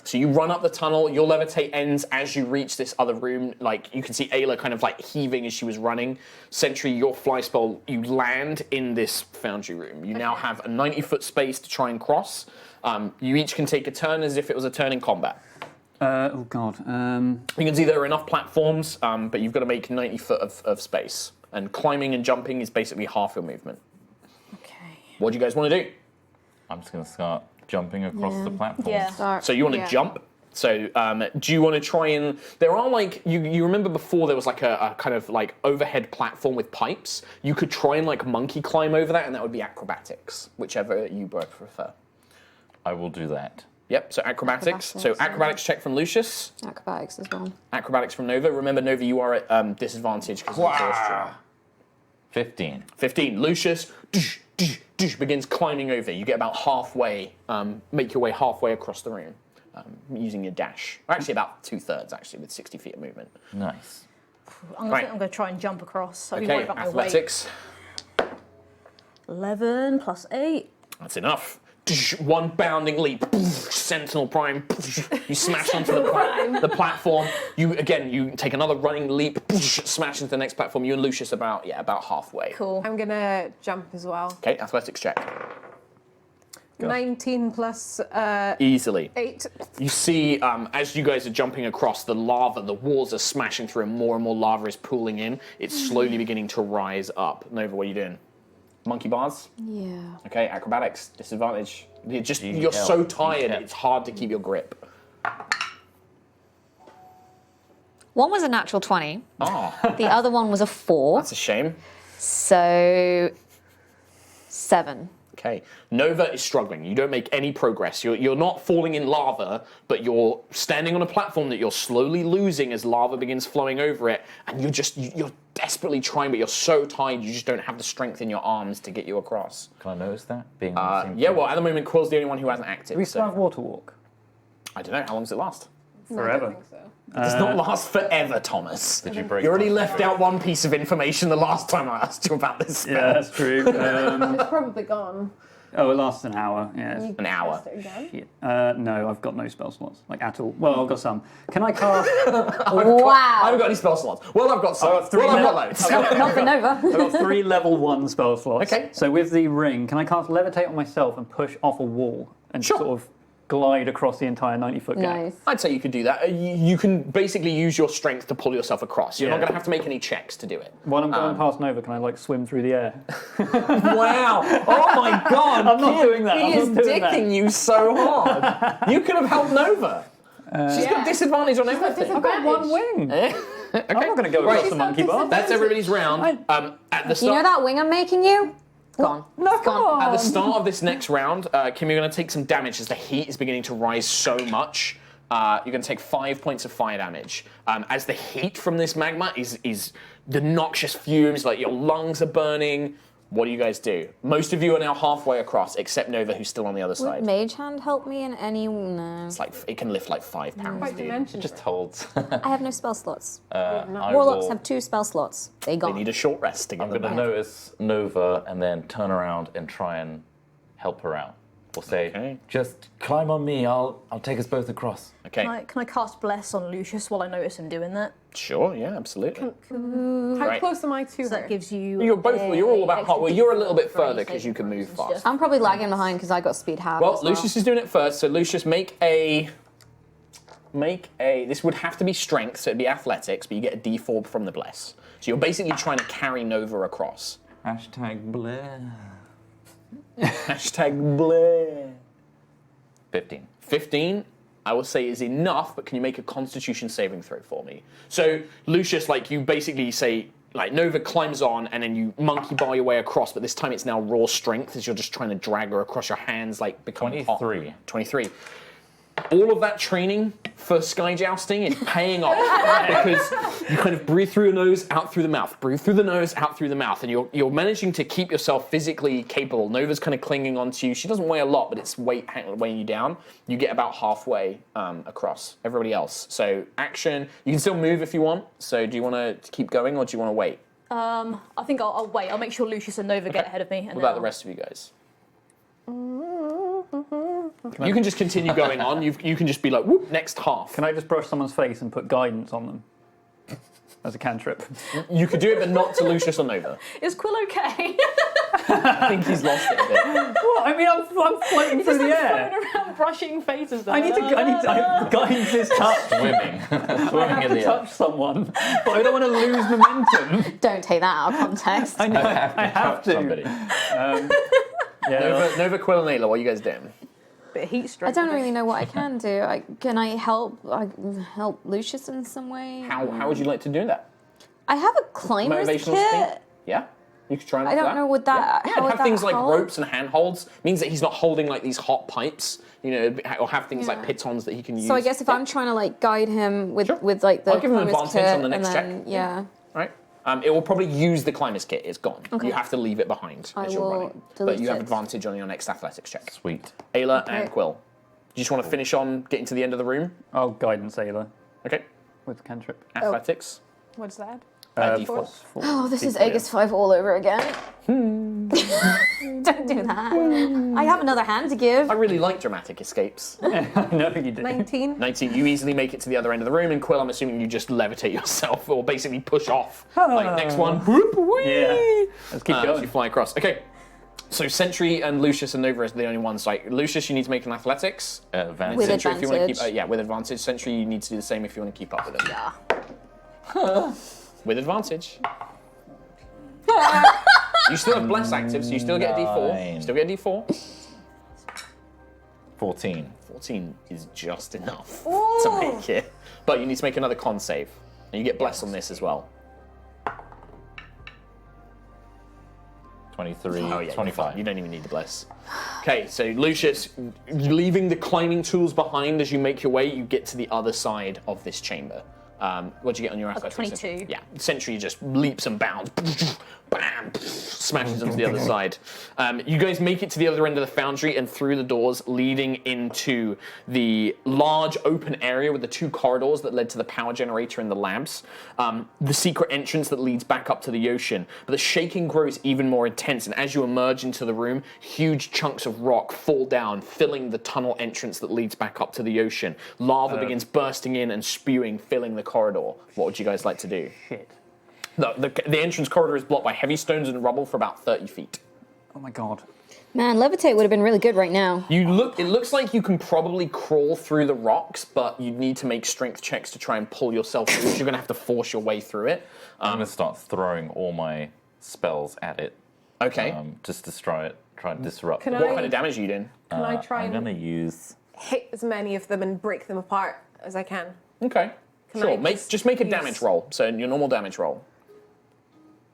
So you run up the tunnel, your levitate ends as you reach this other room. Like, you can see Ayla kind of like heaving as she was running. Sentry, your fly spell, you land in this foundry room. You now have a 90-foot space to try and cross. You each can take a turn as if it was a turn in combat. Oh god. You can see there are enough platforms, but you've got to make 90 foot of space. And climbing and jumping is basically half your movement. Okay. What do you guys want to do? I'm just going to start jumping across the platform. Yeah. So you want to jump? So do you want to try and... There are like... You remember before there was like a kind of like overhead platform with pipes? You could try and like monkey climb over that, and that would be acrobatics, whichever you both prefer. I will do that. Yep, so acrobatics. So acrobatics check from Lucius. Acrobatics as well. Acrobatics from Nova. Remember, Nova, you are at disadvantage because of exhaustion. 15. 15. Lucius begins climbing over. You get about halfway, make your way halfway across the room using your dash. Or actually, about 2/3, actually, with 60 feet of movement. Nice. I'm going to try and jump across. I'll be Okay, worried about my weight. athletics. 11 plus 8. That's enough. One bounding leap, Sentinel Prime. You smash onto the platform. You take another running leap, smash into the next platform. You and Lucius about halfway. Cool. I'm gonna jump as well. Okay, athletics check. 19 plus Easily. 8. You see, as you guys are jumping across, the lava, the walls are smashing through, and more lava is pooling in. It's slowly beginning to rise up. Nova, what are you doing? Monkey bars? Yeah. Okay, acrobatics, disadvantage. You're so tired, it's hard to keep your grip. One was a natural 20. Oh, The other one was a 4. that's a shame. So 7. Okay, Nova is struggling. You don't make any progress. You're not falling in lava, but you're standing on a platform that you're slowly losing as lava begins flowing over it, and you're desperately trying, but you're so tired you just don't have the strength in your arms to get you across. Can I notice that? Being on the same Yeah, well, at the moment, Quill's the only one who hasn't acted. Do we still so- have water walk? I don't know, how long does it last? Forever. It does not last forever, Thomas. Did you break You already my left out one piece of information the last time I asked you about this spell. Yeah, that's true. It's probably gone. Oh, it lasts an hour. Yeah. An hour. Test it again. Shit. No, I've got no spell slots, like at all. Well, I've got some. Can I cast? I Wow. haven't got any spell slots. Well, I've got some. I've got three Well, I've got now. loads. Not for Nova. I've got 3 level 1 spell slots. Okay. So with the ring, can I cast levitate on myself and push off a wall and Sure. sort of glide across the entire 90-foot gap? Nice. I'd say you could do that. You can basically use your strength to pull yourself across. You're not Yeah. going to have to make any checks to do it. While I'm going past Nova, can I like swim through the air? Wow! Oh my God! I'm not doing that. He I'm is not doing that. dicking you so hard. You could have helped Nova. She's got disadvantage on everything. I've got 1 wing. Okay. I'm not going to go across the monkey bar. That's everybody's round. At the You start, know that wing I'm making you? Gone. No, It's come gone. on. At the start of this next round, Kim, you're going to take some damage as the heat is beginning to rise so much. You're going to take 5 points of fire damage. As the heat from this magma is the noxious fumes, like your lungs are burning. What do you guys do? Most of you are now halfway across, except Nova, who's still on the other Would side. Mage Hand help me in any? No. It's like it can lift like 5 pounds. Quite dude. dimension. Just holds. I have no spell slots. I Warlocks will- have 2 spell slots. They They gone. need a short rest to get I'm them going to back. notice Nova and then turn around and try and help her out. Or say, Okay. just climb on me, I'll take us both across. Okay, Can I cast Bless on Lucius while I notice him doing that? sure, yeah, absolutely. How Right. close am I to So her? that gives you. You're both. You're all about extra half. Well, you're a little bit for any further because you can move saving fast. throws. I'm probably lagging behind because I got speed half. Well, as well. Lucius is doing it first. So Lucius, make a. This would have to be strength, so it'd be athletics, but you get a D4 from the bless. So you're basically trying to carry Nova across. Hashtag Blair. Hashtag bleh. 15. 15, I will say, is enough, but can you make a Constitution saving throw for me? So, Lucius, like, you basically say, like, Nova climbs on, and then you monkey bar your way across, but this time it's now raw strength, as you're just trying to drag her across your hands, like, become 23. 23. All of that training for sky jousting is paying off because you kind of breathe through your nose, out through the mouth, breathe through the nose, out through the mouth, and you're managing to keep yourself physically capable. Nova's kind of clinging onto you. She doesn't weigh a lot, but it's weighing you down. You get about halfway across everybody else. So action. You can still move if you want. So do you want to keep going or do you want to wait? I think I'll wait. I'll make sure Lucius and Nova get ahead of me. And What about the rest of you guys? You can just continue going on. You can just be like, whoop, next half. Can I just brush someone's face and put guidance on them as a cantrip? You could do it, but not to Lucius or Nova. Is Quill okay? I think he's lost it a bit. What? I mean, I'm floating through the air. Going around brushing faces. Guidance is touch. Swimming. I Swimming have in to the air. touch someone, but I don't want to lose momentum. Don't take that out of context. I know, I have to. Somebody. Yeah. Nova, Quill, and Ayla, what are you guys doing? Bit of heat stroke. I don't really know what I can do. Can I help Lucius in some way? How would you like to do that? I have a climber's Motivational kit. speak? Yeah? You could try and I don't know would that. Yeah, how would have that things like help? ropes and handholds. Means that he's not holding like these hot pipes, or have things like pitons that he can use. So I guess if I'm trying to like guide him with like the I'll give him climber's advantage kit, on the next and then, check. Yeah. Right? It will probably use the climber's kit. It's gone. Okay. You have to leave it behind I as you're will running. But delete you have it. advantage on your next athletics check. Sweet. Ayla Okay. and Quill. Do you just want to finish on getting to the end of the room? I'll guidance Ayla Okay. with cantrip. Athletics. What's that? D4. Oh, this is Aegis 5 all over again. Don't do that. I have another hand to give. I really like dramatic escapes. I know you do. 19. 19, you easily make it to the other end of the room, and Quill, I'm assuming you just levitate yourself, or basically push off. Like, next one, whoop, whee! Yeah. Let's keep As going. you fly across. Okay, so Sentry and Lucius and Nova are the only ones. Like, Lucius, you need to make an athletics. Advantage. With Sentry, if you want to keep, advantage. with advantage. Sentry, you need to do the same if you want to keep up with them. Yeah. With advantage. You still have bless active, so you still get a D4. Nine. Still get a D4. 14. 14 is just enough to make it. But you need to make another con save. And you get bless on this as well. 23. Oh, yeah, 25. You don't even need the bless. Okay, so Lucius, leaving the climbing tools behind as you make your way, you get to the other side of this chamber. What'd you get on your athletics? 22. Yeah, Sentry just leaps and bounds. Bam! Smashes onto the other side. You guys make it to the other end of the foundry and through the doors leading into the large open area with the two corridors that led to the power generator and the labs. The secret entrance that leads back up to the ocean. But the shaking grows even more intense, and as you emerge into the room, huge chunks of rock fall down, filling the tunnel entrance that leads back up to the ocean. Lava begins bursting in and spewing, filling the corridor. What would you guys like to do? Shit. The entrance corridor is blocked by heavy stones and rubble for about 30 feet. Oh my god. Man, levitate would have been really good right now. It looks like you can probably crawl through the rocks, but you need to make strength checks to try and pull yourself through. You're going to have to force your way through it. I'm going to start throwing all my spells at it. Okay. Just to try and disrupt Can it. What I- kind of damage are you doing? Can I try I'm and going to use... hit as many of them and break them apart as I can? Okay. Can Sure. I Just make a use- damage roll. So your normal damage roll.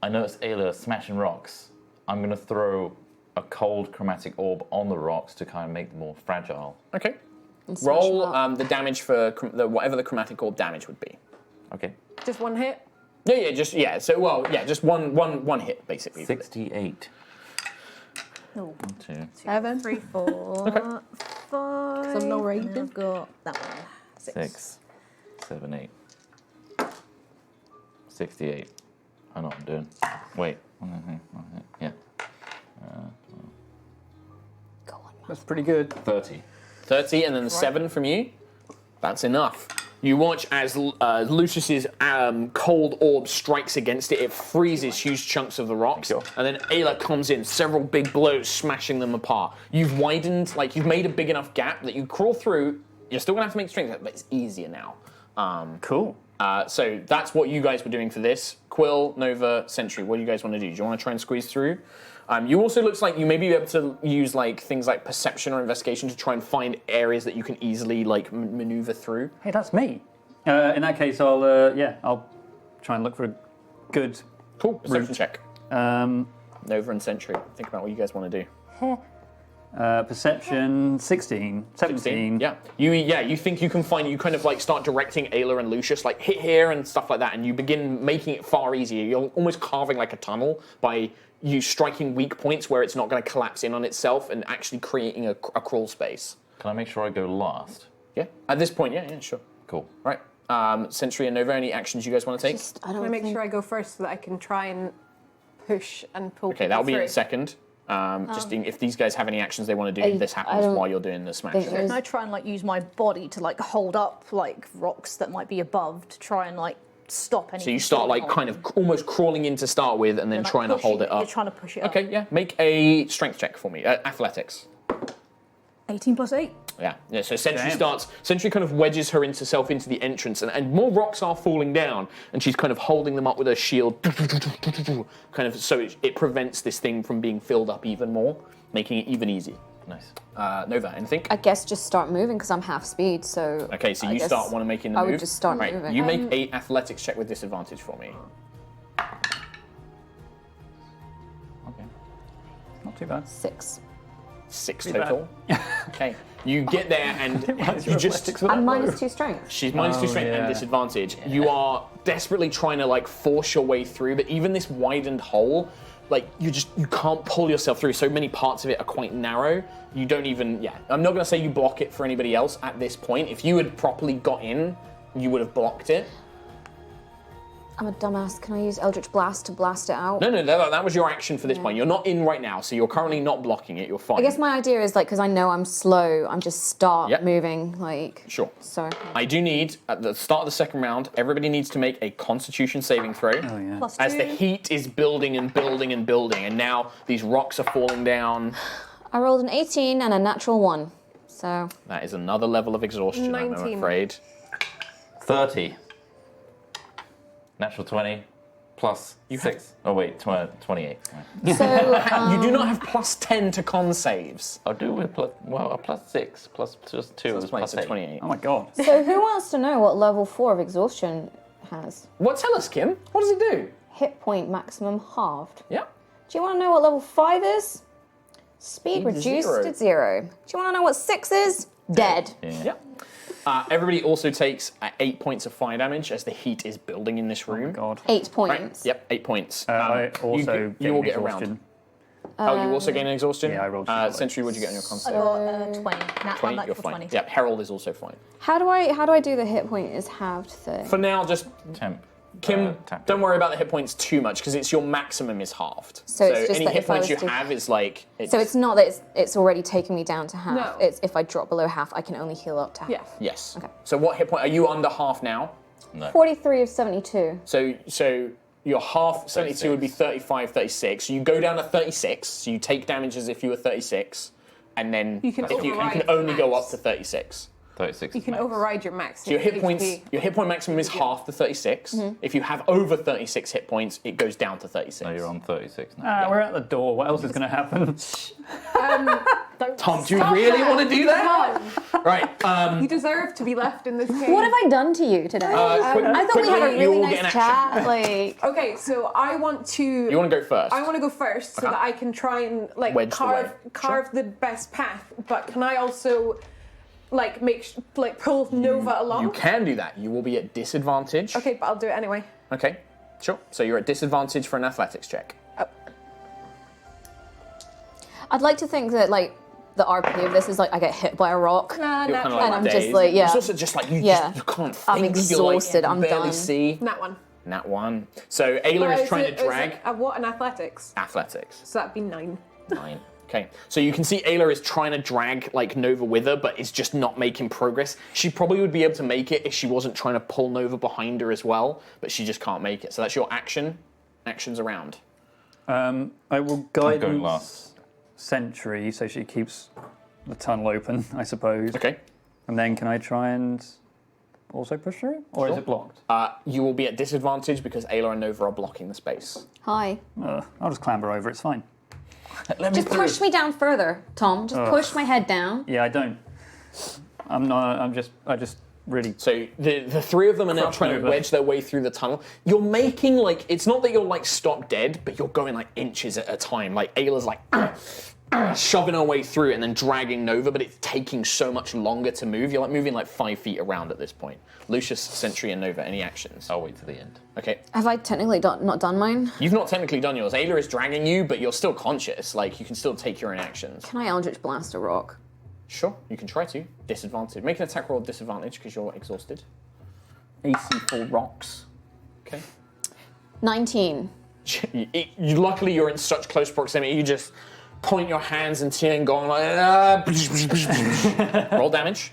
I know it's Ayla smashing rocks. I'm going to throw a cold chromatic orb on the rocks to kind of make them more fragile. Okay. smash Roll them up. the damage for whatever the chromatic orb damage would be. Okay. Just one hit? Just one hit basically. 68. No. 2. 7. 3, 4, 5. I'm not and rated. then I've got that one. 6, 7, 8. 68. I know what I'm doing. Wait. Yeah. Go on, That's pretty good. 30. 30 and then the 7 from you. That's enough. You watch as Lucius's cold orb strikes against it. It freezes huge chunks of the rocks. Thank you. And then Ayla comes in, several big blows, smashing them apart. You've widened, you've made a big enough gap that you crawl through. You're still going to have to make strength, but it's easier now. Cool. So that's what you guys were doing for this. Quill, Nova, Sentry, what do you guys want to do? Do you want to try and squeeze through? You also looks like you may be able to use things like perception or investigation to try and find areas that you can easily maneuver through. Hey, that's me. In that case, I'll try and look for a good Cool. Perception check. um, Nova and Sentry. Think about what you guys want to do. perception. 16, 17. Yeah. You think you can find, you kind of start directing Ayla and Lucius, hit here and stuff like that, and you begin making it far easier. You're almost carving a tunnel by you striking weak points where it's not going to collapse in on itself and actually creating a crawl space. Can I make sure I go last? Yeah. At this point, yeah, sure. Cool. Right. Sentry and Nova, any actions you guys want to take? I don't Can I make think... sure I go first so that I can try and push and pull Okay, that'll be in through? a second. If these guys have any actions they want to do, if this happens while you're doing the smash. Can I try and like use my body to like hold up like rocks that might be above to try and like stop anything? So you start like kind of almost crawling in to start with, and then like, trying to hold it up. You're trying to push it up. Okay, yeah. Make a strength check for me. Athletics. 18 plus 8. Yeah. So Sentry kind of wedges herself into the entrance, and more rocks are falling down, and she's kind of holding them up with her shield, kind of so it prevents this thing from being filled up even more, making it even easier. Nice. Nova, anything? I guess just start moving because I'm half speed, so... Okay, so you start want to make the move? I would just start right. moving. You make a athletics check with disadvantage for me. Okay. Not too bad. 6. 6 Pretty total. Okay. You get there and you just... I'm -2 strength. She's -2 strength and disadvantage. You are desperately trying to like force your way through, but even this widened hole, like you can't pull yourself through. So many parts of it are quite narrow. You don't even, I'm not gonna say you block it for anybody else at this point. If you had properly got in, you would have blocked it. I'm a dumbass. Can I use Eldritch Blast to blast it out? No, that was your action for this point. You're not in right now, so you're currently not blocking it. You're fine. I guess my idea is like, because I know I'm slow, I'm just start moving, like... Sure. So... I do need, at the start of the second round, everybody needs to make a Constitution saving throw. Oh, yeah. Plus As 2. the heat is building and building and building, and now these rocks are falling down. I rolled an 18 and a natural 1, so... That is another level of exhaustion, 19. I'm afraid. 30. Natural 20 plus 6. Oh wait, 28. Right. So, You do not have plus 10 to con saves. I'll do with a plus 6 plus just 2 is plus 8. 28. Oh my god. so who wants to know what level 4 of exhaustion has? What? Tell us, Kim. What does it do? Hit point maximum halved. Yeah. Do you want to know what level 5 is? Speed Speed reduced 0. to 0. Do you want to know what 6 is? Dead. Yeah. Everybody also takes 8 points of fire damage as the heat is building in this room. God. 8 Right? points. Yep, 8 points. I also you will gain get around. exhaustion. Oh, you also gain an exhaustion? Yeah, I rolled two. Sentry, what'd you get on your I concept? got 20. Nat 20, one, you're for fine. 20. Yep, Herald is also fine. How do I do the hit point is halved thing? For now, just Temp. Kim, Tap. don't worry about the hit points too much because it's your maximum is halved. So it's just any that hit if I points you was to- have is like. So it's not that it's already taken me down to half. No. It's if I drop below half, I can only heal up to half. Yeah. Yes. Okay. So what hit point are you under half now? 43 of 72. So your half 72 would be 35, 36. So you go down to 36. So you take damage as if you were 36, and then You can you can override only the go max. up to 36. 36. You can override your max. So your hit points, HP. your hit point maximum is half the 36. If you have over 36 hit points, it goes down to 36. No, you're on 36 now. Ah, we're at the door. What else is going to happen? Tom, do you really want to do that? Right. You deserve to be left in this game. What have I done to you today? I thought we had a quickly, you really all get an nice action. chat. Like, Okay, so I want to. You want to go first? I want to go first so that I can try and like Wedge the way. carve the best path. But can I also like pull Nova along? You can do that. You will be at disadvantage. Okay, but I'll do it anyway. Okay. Sure. So you're at disadvantage for an athletics check. I'd like to think that like the RP of this is like I get hit by a rock. Nah, You're nat kind of one. like I'm just dazed. like, yeah. It's also just like you, Yeah. you can't think. I'm You're like, exhausted, you I'm barely done. see. Nat one. Nat 1. So Ayla is trying to drag What an athletics. athletics. So that'd be 9. 9. Okay. So you can see Ayla is trying to drag like Nova with her, but is just not making progress. She probably would be able to make it if she wasn't trying to pull Nova behind her as well, but she just can't make it. So that's your action. Actions around. I will I'm guide going last. Sentry so she keeps the tunnel open, I suppose. Okay. And then can I try and also push through? Or is it blocked? You will be at disadvantage because Ayla and Nova are blocking the space. Hi. I'll just clamber over, it's fine. Just push me down further, Tom. Just push my head down. Yeah, I don't. I'm not, I just really... So the three of them are now Cross trying to over. wedge their way through the tunnel. You're making like, it's not that you're like stopped dead, but you're going like inches at a time. Like Ayla's like shoving her way through it and then dragging Nova, but it's taking so much longer to move. You're like moving like 5 feet around at this point. Lucius, Sentry, and Nova, any actions? I'll wait to the end. Okay. Have I technically not done mine? You've not technically done yours. Ayla is dragging you, but you're still conscious. Like, you can still take your own actions. Can I Eldritch Blast a rock? Sure, you can try to. Disadvantage. Make an attack roll with disadvantage because you're exhausted. AC for rocks. Okay. 19. Luckily, you're in such close proximity. You just point your hands and Tiangong like roll damage.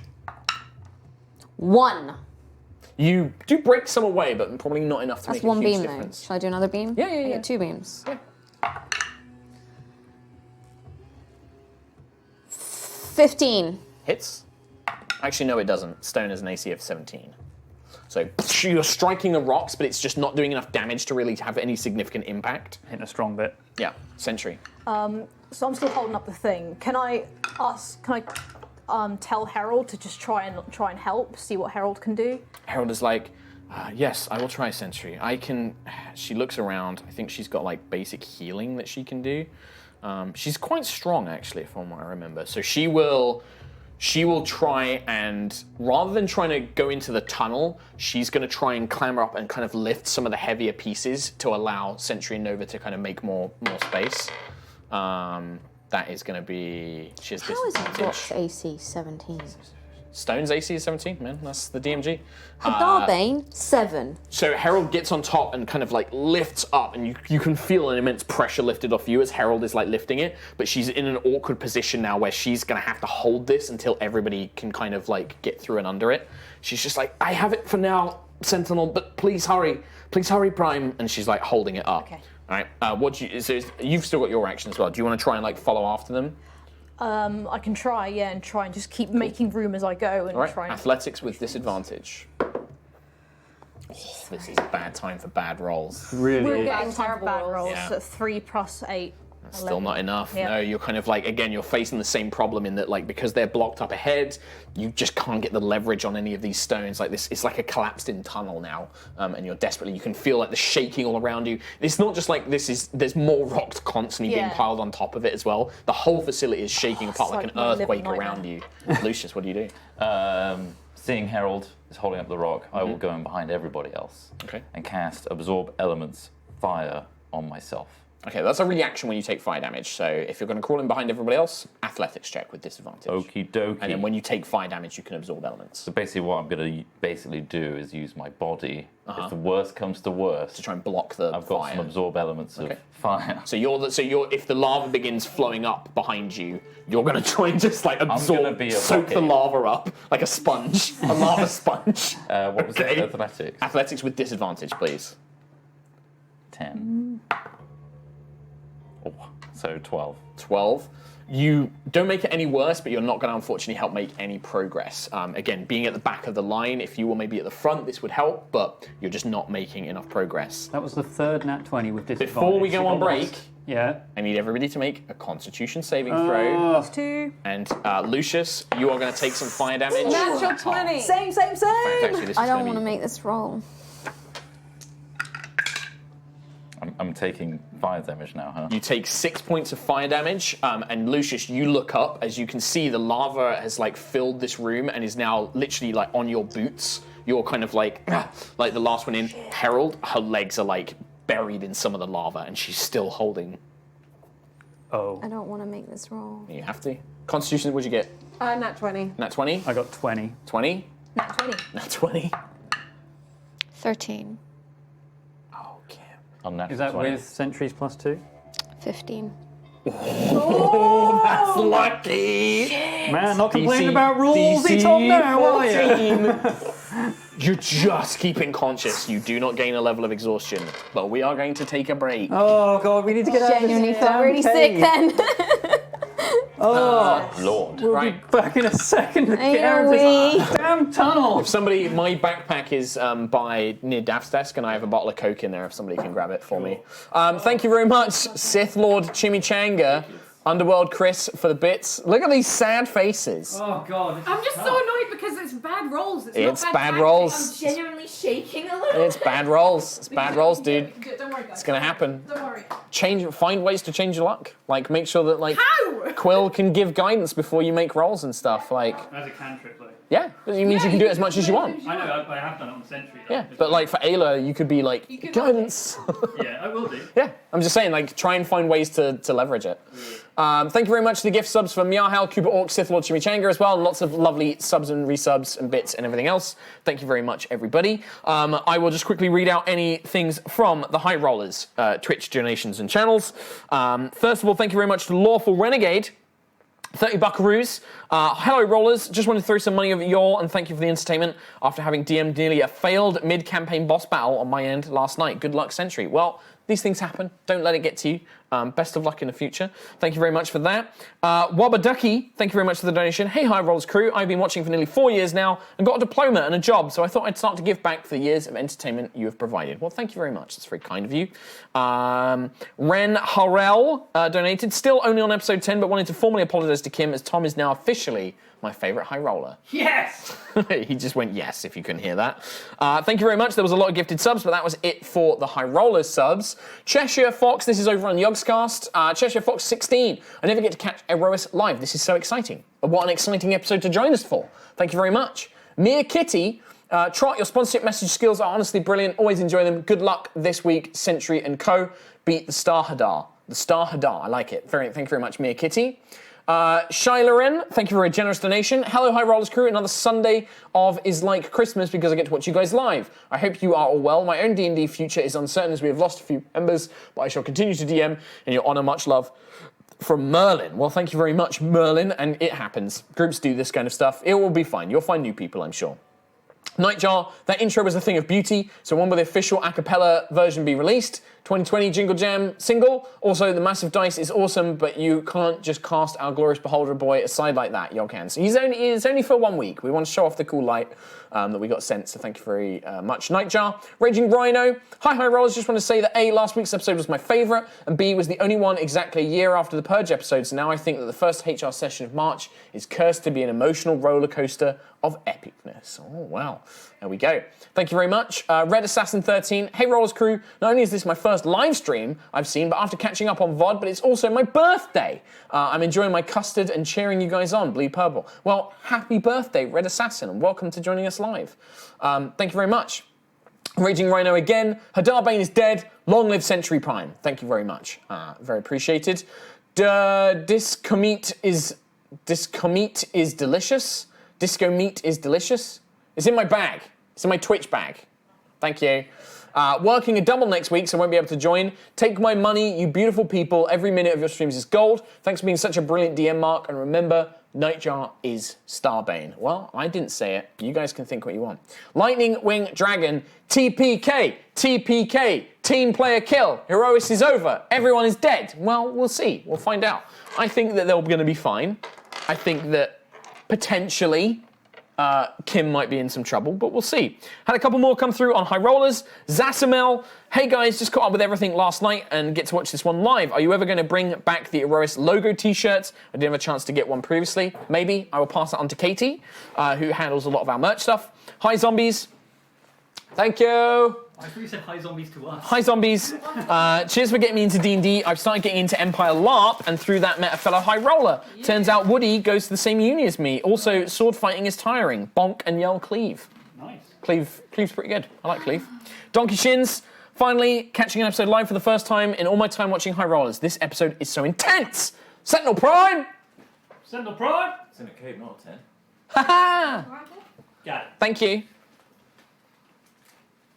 1. You do break some away, but probably not enough to That's make a one huge beam difference. though. Shall I do another beam? Yeah, yeah, I yeah. get 2 beams. Yeah. 15. Hits. Actually, no, it doesn't. Stone has an AC of 17. So you're striking the rocks, but it's just not doing enough damage to really have any significant impact. Hitting a strong bit. Yeah, Sentry. So I'm still holding up the thing. Can I tell Harold to just try and help, see what Harold can do? Harold is like, yes, I will try Sentry. I can. She looks around. I think she's got like basic healing that she can do. She's quite strong, actually, from what I remember. So she will try and, rather than trying to go into the tunnel, she's going to try and clamber up and kind of lift some of the heavier pieces to allow Sentry and Nova to kind of make more space. That is going to be. She has How is it disadvantage. Rock's AC 17? Stone's AC is 17, man. That's the DMG. Hadarbane 7. So Harold gets on top and kind of like lifts up, and you can feel an immense pressure lifted off you as Harold is like lifting it, but she's in an awkward position now where she's gonna have to hold this until everybody can kind of like get through and under it. She's just like, I have it for now, Sentinel, but please hurry, Prime, and she's like holding it up. Okay. All right. So you've still got your action as well. Do you want to try and like follow after them? I can try, and try and just keep making room as I go, and All right. try and. Athletics with disadvantage. Oh, this is a bad time for bad rolls. Really We're is. getting Terrible bad rolls. rolls. Yeah. So 3 + 8. That's still not enough. Yeah. No, you're kind of like, again, you're facing the same problem in that, like, because they're blocked up ahead, you just can't get the leverage on any of these stones. Like this, it's like a collapsed in tunnel now, and you're desperately, you can feel like the shaking all around you. It's not just like there's more rocks constantly being Yeah. piled on top of it as well. The whole facility is shaking apart like like an my living earthquake nightmare. around you. Lucius, what do you do? Seeing Harold is holding up the rock, I will go in behind everybody else Okay. and cast Absorb Elements Fire on myself. Okay, that's a reaction when you take fire damage. So if you're going to crawl in behind everybody else, athletics check with disadvantage. Okie dokie. And then when you take fire damage, you can absorb elements. So basically what I'm going to do is use my body. If the worst comes to worst, To try and block the I've got fire. some Absorb Elements Okay. of fire. So if the lava begins flowing up behind you, you're gonna try and just like absorb, gonna be a soak the rocket. lava up like a sponge, a lava sponge. What was Okay. it? Athletics? Athletics with disadvantage, please. 10. Oh, so 12. 12. You don't make it any worse, but you're not going to unfortunately help make any progress. Again, being at the back of the line, if you were maybe at the front, this would help, but you're just not making enough progress. That was the third nat 20 with disadvantage. Before we go You on got break, lost. Yeah. I need everybody to make a Constitution saving throw. +2. And Lucius, you are going to take some fire damage. Natural 20. Same. Actually, this I is don't gonna want to be- make this roll. I'm taking fire damage now, huh? You take 6 points of fire damage, and Lucius, you look up. As you can see, the lava has like filled this room and is now literally like on your boots. You're kind of like the last one in. Harold, her legs are like buried in some of the lava, and she's still holding. Oh. I don't want to make this roll. You have to. Constitution, what'd you get? Nat 20. Nat 20? I got 20. 20? Nat 20. Nat 20? 13. Oh, Kim. Unnatural Is that 20. with sentries +2? 15. That's lucky! Man, not complaining DC about rules. It's on now, are you? 14. You're just keeping conscious. You do not gain a level of exhaustion, but we are going to take a break. Oh god, we need to get out of Genuinely this felt damn really sick cave. then. Oh, Lord. we'll Right. be back in a second to get out of this damn tunnel. If somebody, my backpack is by near Daph's desk, and I have a bottle of Coke in there. If somebody can grab it for me. Thank you very much, Sith Lord Chimichanga, Underworld Chris for the bits. Look at these sad faces. Oh god. I'm just so annoyed because it's bad rolls. It's not bad tactics. rolls. I'm genuinely shaking a little. It's bad rolls. It's bad rolls, dude. Don't worry, guys. It's gonna happen. Don't worry. Find ways to change your luck. Like, make sure that like How? Quill can give guidance before you make rolls and stuff. Like, That's a cantrip, though. Yeah, it means you can do it as much as you want. I know, I have done it on the Sentry. Though, Yeah, but like for Ayla, you could be like, guidance. Yeah, I will do. Yeah, I'm just saying, like, try and find ways to leverage it. Thank you very much for the gift subs for Meowhal, Cuba Orc, Sith Lord Chimichanga as well, and lots of lovely subs and resubs and bits and everything else. Thank you very much, everybody. I will just quickly read out any things from the High Rollers Twitch donations and channels. First of all, thank you very much to Lawful Renegade. 30 buckaroos. Hello, Rollers. Just wanted to throw some money over y'all and thank you for the entertainment after having DM'd nearly a failed mid-campaign boss battle on my end last night. Good luck, Sentry. Well, these things happen. Don't let it get to you. Best of luck in the future. Thank you very much for that. Wabaducky, thank you very much for the donation. Hey, High Rollers crew. I've been watching for nearly 4 years now and got a diploma and a job, so I thought I'd start to give back for the years of entertainment you have provided. Well, thank you very much. That's very kind of you. Ren Harrell donated. Still only on episode 10, but wanted to formally apologise to Kim as Tom is now officially my favourite High Roller. Yes! He just went yes, if you couldn't hear that. Thank you very much. There was a lot of gifted subs, but that was it for the High Rollers subs. Cheshire Fox, this is over on Yogscast. Cheshire Fox 16. I never get to catch Aerois live. This is so exciting. What an exciting episode to join us for. Thank you very much. Mia Kitty, Trot, your sponsorship message skills are honestly brilliant. Always enjoy them. Good luck this week, Sentry and Co. Beat the Star Hadar. The Star Hadar, I like it. Thank you very much, Mia Kitty. Shylaren, thank you for a generous donation. Hello, High Rollers crew. Another Sunday of is like Christmas because I get to watch you guys live. I hope you are all well. My own D&D future is uncertain as we have lost a few members, but I shall continue to DM in your honour. Much love from Merlin. Well, thank you very much, Merlin, and it happens. Groups do this kind of stuff. It will be fine. You'll find new people, I'm sure. Nightjar, that intro was a thing of beauty, so when will the official a cappella version be released? 2020 Jingle Jam single. Also, the Massive Dice is awesome, but you can't just cast our Glorious Beholder boy aside like that. You can. So it's only for 1 week. We want to show off the cool light that we got sent, so thank you very much. Nightjar, Raging Rhino. Hi, High Rollers. Just want to say that A, last week's episode was my favourite, and B, was the only one exactly a year after the Purge episode, so now I think that the first HR session of March is cursed to be an emotional roller coaster of epicness. Oh, wow. There we go. Thank you very much. Red Assassin 13. Hey, Rollers crew. Not only is this my first live stream I've seen, but after catching up on VOD, but it's also my birthday. I'm enjoying my custard and cheering you guys on. Bleed purple. Well, happy birthday, Red Assassin, and welcome to joining us live. Thank you very much. Raging Rhino again. Hadar Bane is dead. Long live Sentry Prime. Thank you very much. Very appreciated. Disco meat is delicious. Disco meat is delicious. It's in my bag. It's in my Twitch bag. Thank you. Working a double next week, so I won't be able to join. Take my money, you beautiful people. Every minute of your streams is gold. Thanks for being such a brilliant DM, Mark. And remember, Nightjar is Starbane. Well, I didn't say it. You guys can think what you want. Lightning Wing Dragon, TPK, TPK, team player kill. Aerois is over. Everyone is dead. Well, we'll see. We'll find out. I think that they're going to be fine. I think that potentially Kim might be in some trouble, but we'll see. Had a couple more come through on High Rollers. Zasamel, hey guys, just caught up with everything last night and get to watch this one live. Are you ever going to bring back the Aerois logo t-shirts? I didn't have a chance to get one previously. Maybe. I will pass that on to Katie, who handles a lot of our merch stuff. Hi Zombies. Thank you. I thought you said hi zombies to us. Hi zombies. Cheers for getting me into D&D. I've started getting into Empire LARP and through that met a fellow High Roller. Yeah. Turns out Woody goes to the same uni as me. Also, sword fighting is tiring. Bonk and yell Cleave. Nice. Cleave's pretty good. I like Cleave. Donkey Shins. Finally, catching an episode live for the first time in all my time watching High Rollers. This episode is so intense. Sentinel Prime. Sentinel Prime. It's in a cave, not a 10. Ha Got it. Thank you.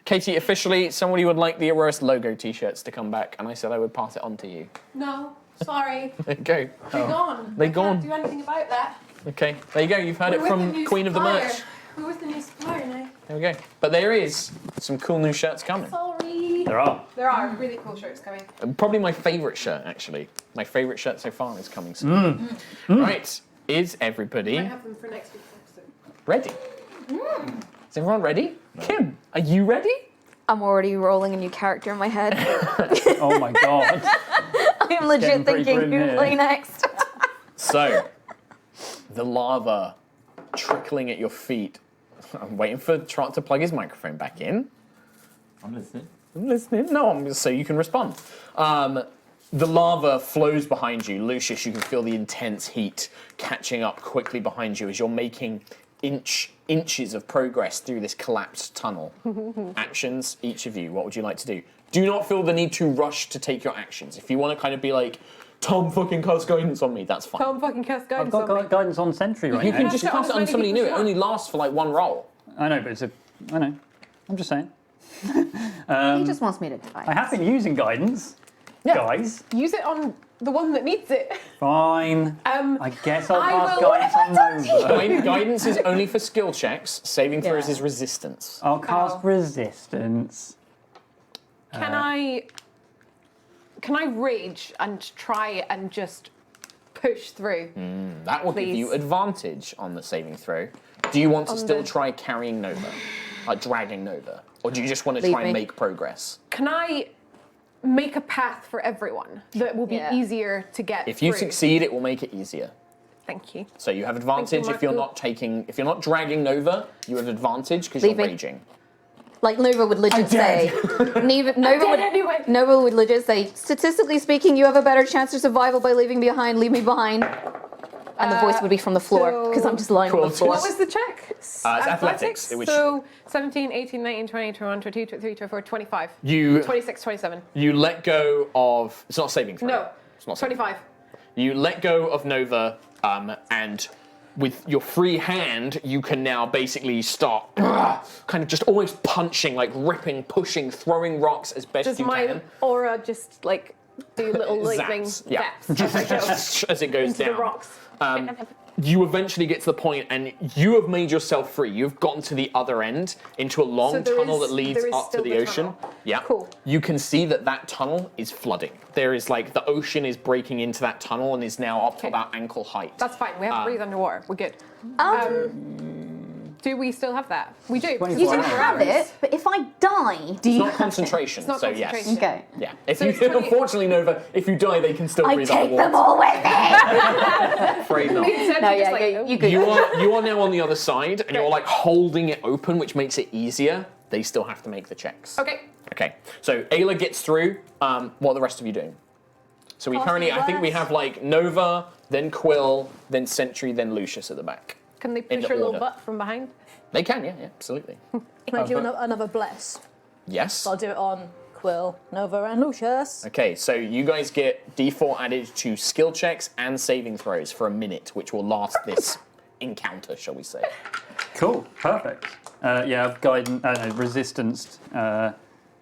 Katie, officially, somebody would like the Aerois logo t-shirts to come back, and I said I would pass it on to you. No, sorry. There you go. They're gone. They're I gone. Can't do anything about that. Okay, there you go. You've heard We're it with the from new Queen of the supplier. Merch. We're with the new supplier now. There we go. But there is some cool new shirts coming. Sorry. There are. There are really cool shirts coming. Probably my favourite shirt, actually. My favourite shirt so far is coming soon. Right, is everybody I have them for next week's episode. ready? Is everyone ready? Kim, are you ready? I'm already rolling a new character in my head. Oh my god. I'm getting legit pretty thinking grim who to here. play next. So, the lava trickling at your feet. I'm waiting for Trot to plug his microphone back in. I'm listening. I'm listening. No, so you can respond. The lava flows behind you. Lucius, you can feel the intense heat catching up quickly behind you as you're making inches of progress through this collapsed tunnel. Actions, each of you, what would you like to do? Do not feel the need to rush to take your actions. If you want to kind of be like, Tom fucking cast guidance on me, that's fine. Tom fucking cast I've guidance got on me. guidance on Sentry right You now. can just Cast it cast it on on as somebody many new. It people as only lasts for like one roll. I know, but it's a. I know. I'm just saying. He just wants me to die. I have been using guidance, guys. Use it on the one that needs it. Fine. I guess I'll I cast will- guidance on Nova. Guidance is only for skill checks. Saving throws Yeah. is resistance. I'll cast resistance. Can I rage and try and just push through? That will give you Please. advantage on the saving throw. Do you want to On still the- try carrying Nova? Like dragging Nova? Or do you just want to Leave try and me. make progress? Can I make a path for everyone that will be Yeah. easier to get If you through? succeed, it will make it easier. Thank you. So you have advantage if you're Michael. not dragging Nova, you have advantage because you're Leave me. raging. Like Nova would legit say, Nova would legit say, statistically speaking, you have a better chance of survival by leaving behind. Leave me behind. And the voice would be from the floor so- because I'm just lying on the floor. What was the check? It's athletics, which- So 17, 18, 19, 20, 21, 22, 23, 24, 25. You 26, 27. you let go of. It's not a saving throw. No, It's not a saving 25. You let go of Nova, and with your free hand, you can now basically start kind of just almost punching, like ripping, pushing, throwing rocks as best Does you my can. aura just like do little lightning Zaps, yeah. zaps As it goes into down. the rocks? You eventually get to the point, and you have made yourself free. You've gotten to the other end into a long So there tunnel is- that leads there is up to still the the ocean. tunnel. Yeah. Cool. You can see that tunnel is flooding. There is like the ocean is breaking into that tunnel and is now up to Okay. about ankle height. That's fine. We have to breathe underwater. We're good. Do we still have that? We do. 24 You can hours. have it, but if I die, do you It's not have it? concentration, It's not so concentration. yes. Okay. Yeah. If So you it's 20 unfortunately, Nova, if you die, they can still I breathe take underwater. them all with me. Afraid not. No, yeah, you good. You are now on the other side, and you're like holding it open, which makes it easier. They still have to make the checks. Okay. Okay. So Ayla gets through. What are the rest of you doing? So we currently, I think we have like Nova, then Quill, then Sentry, then Lucius at the back. Can they In push the her little order. butt from behind? They can, yeah, absolutely. Can I do another bless? Yes. I'll do it on Quill, Nova, and Lucius. Okay, so you guys get D4 added to skill checks and saving throws for a minute, which will last this encounter, shall we say. Cool. Perfect. Yeah, I've guidance, resistance,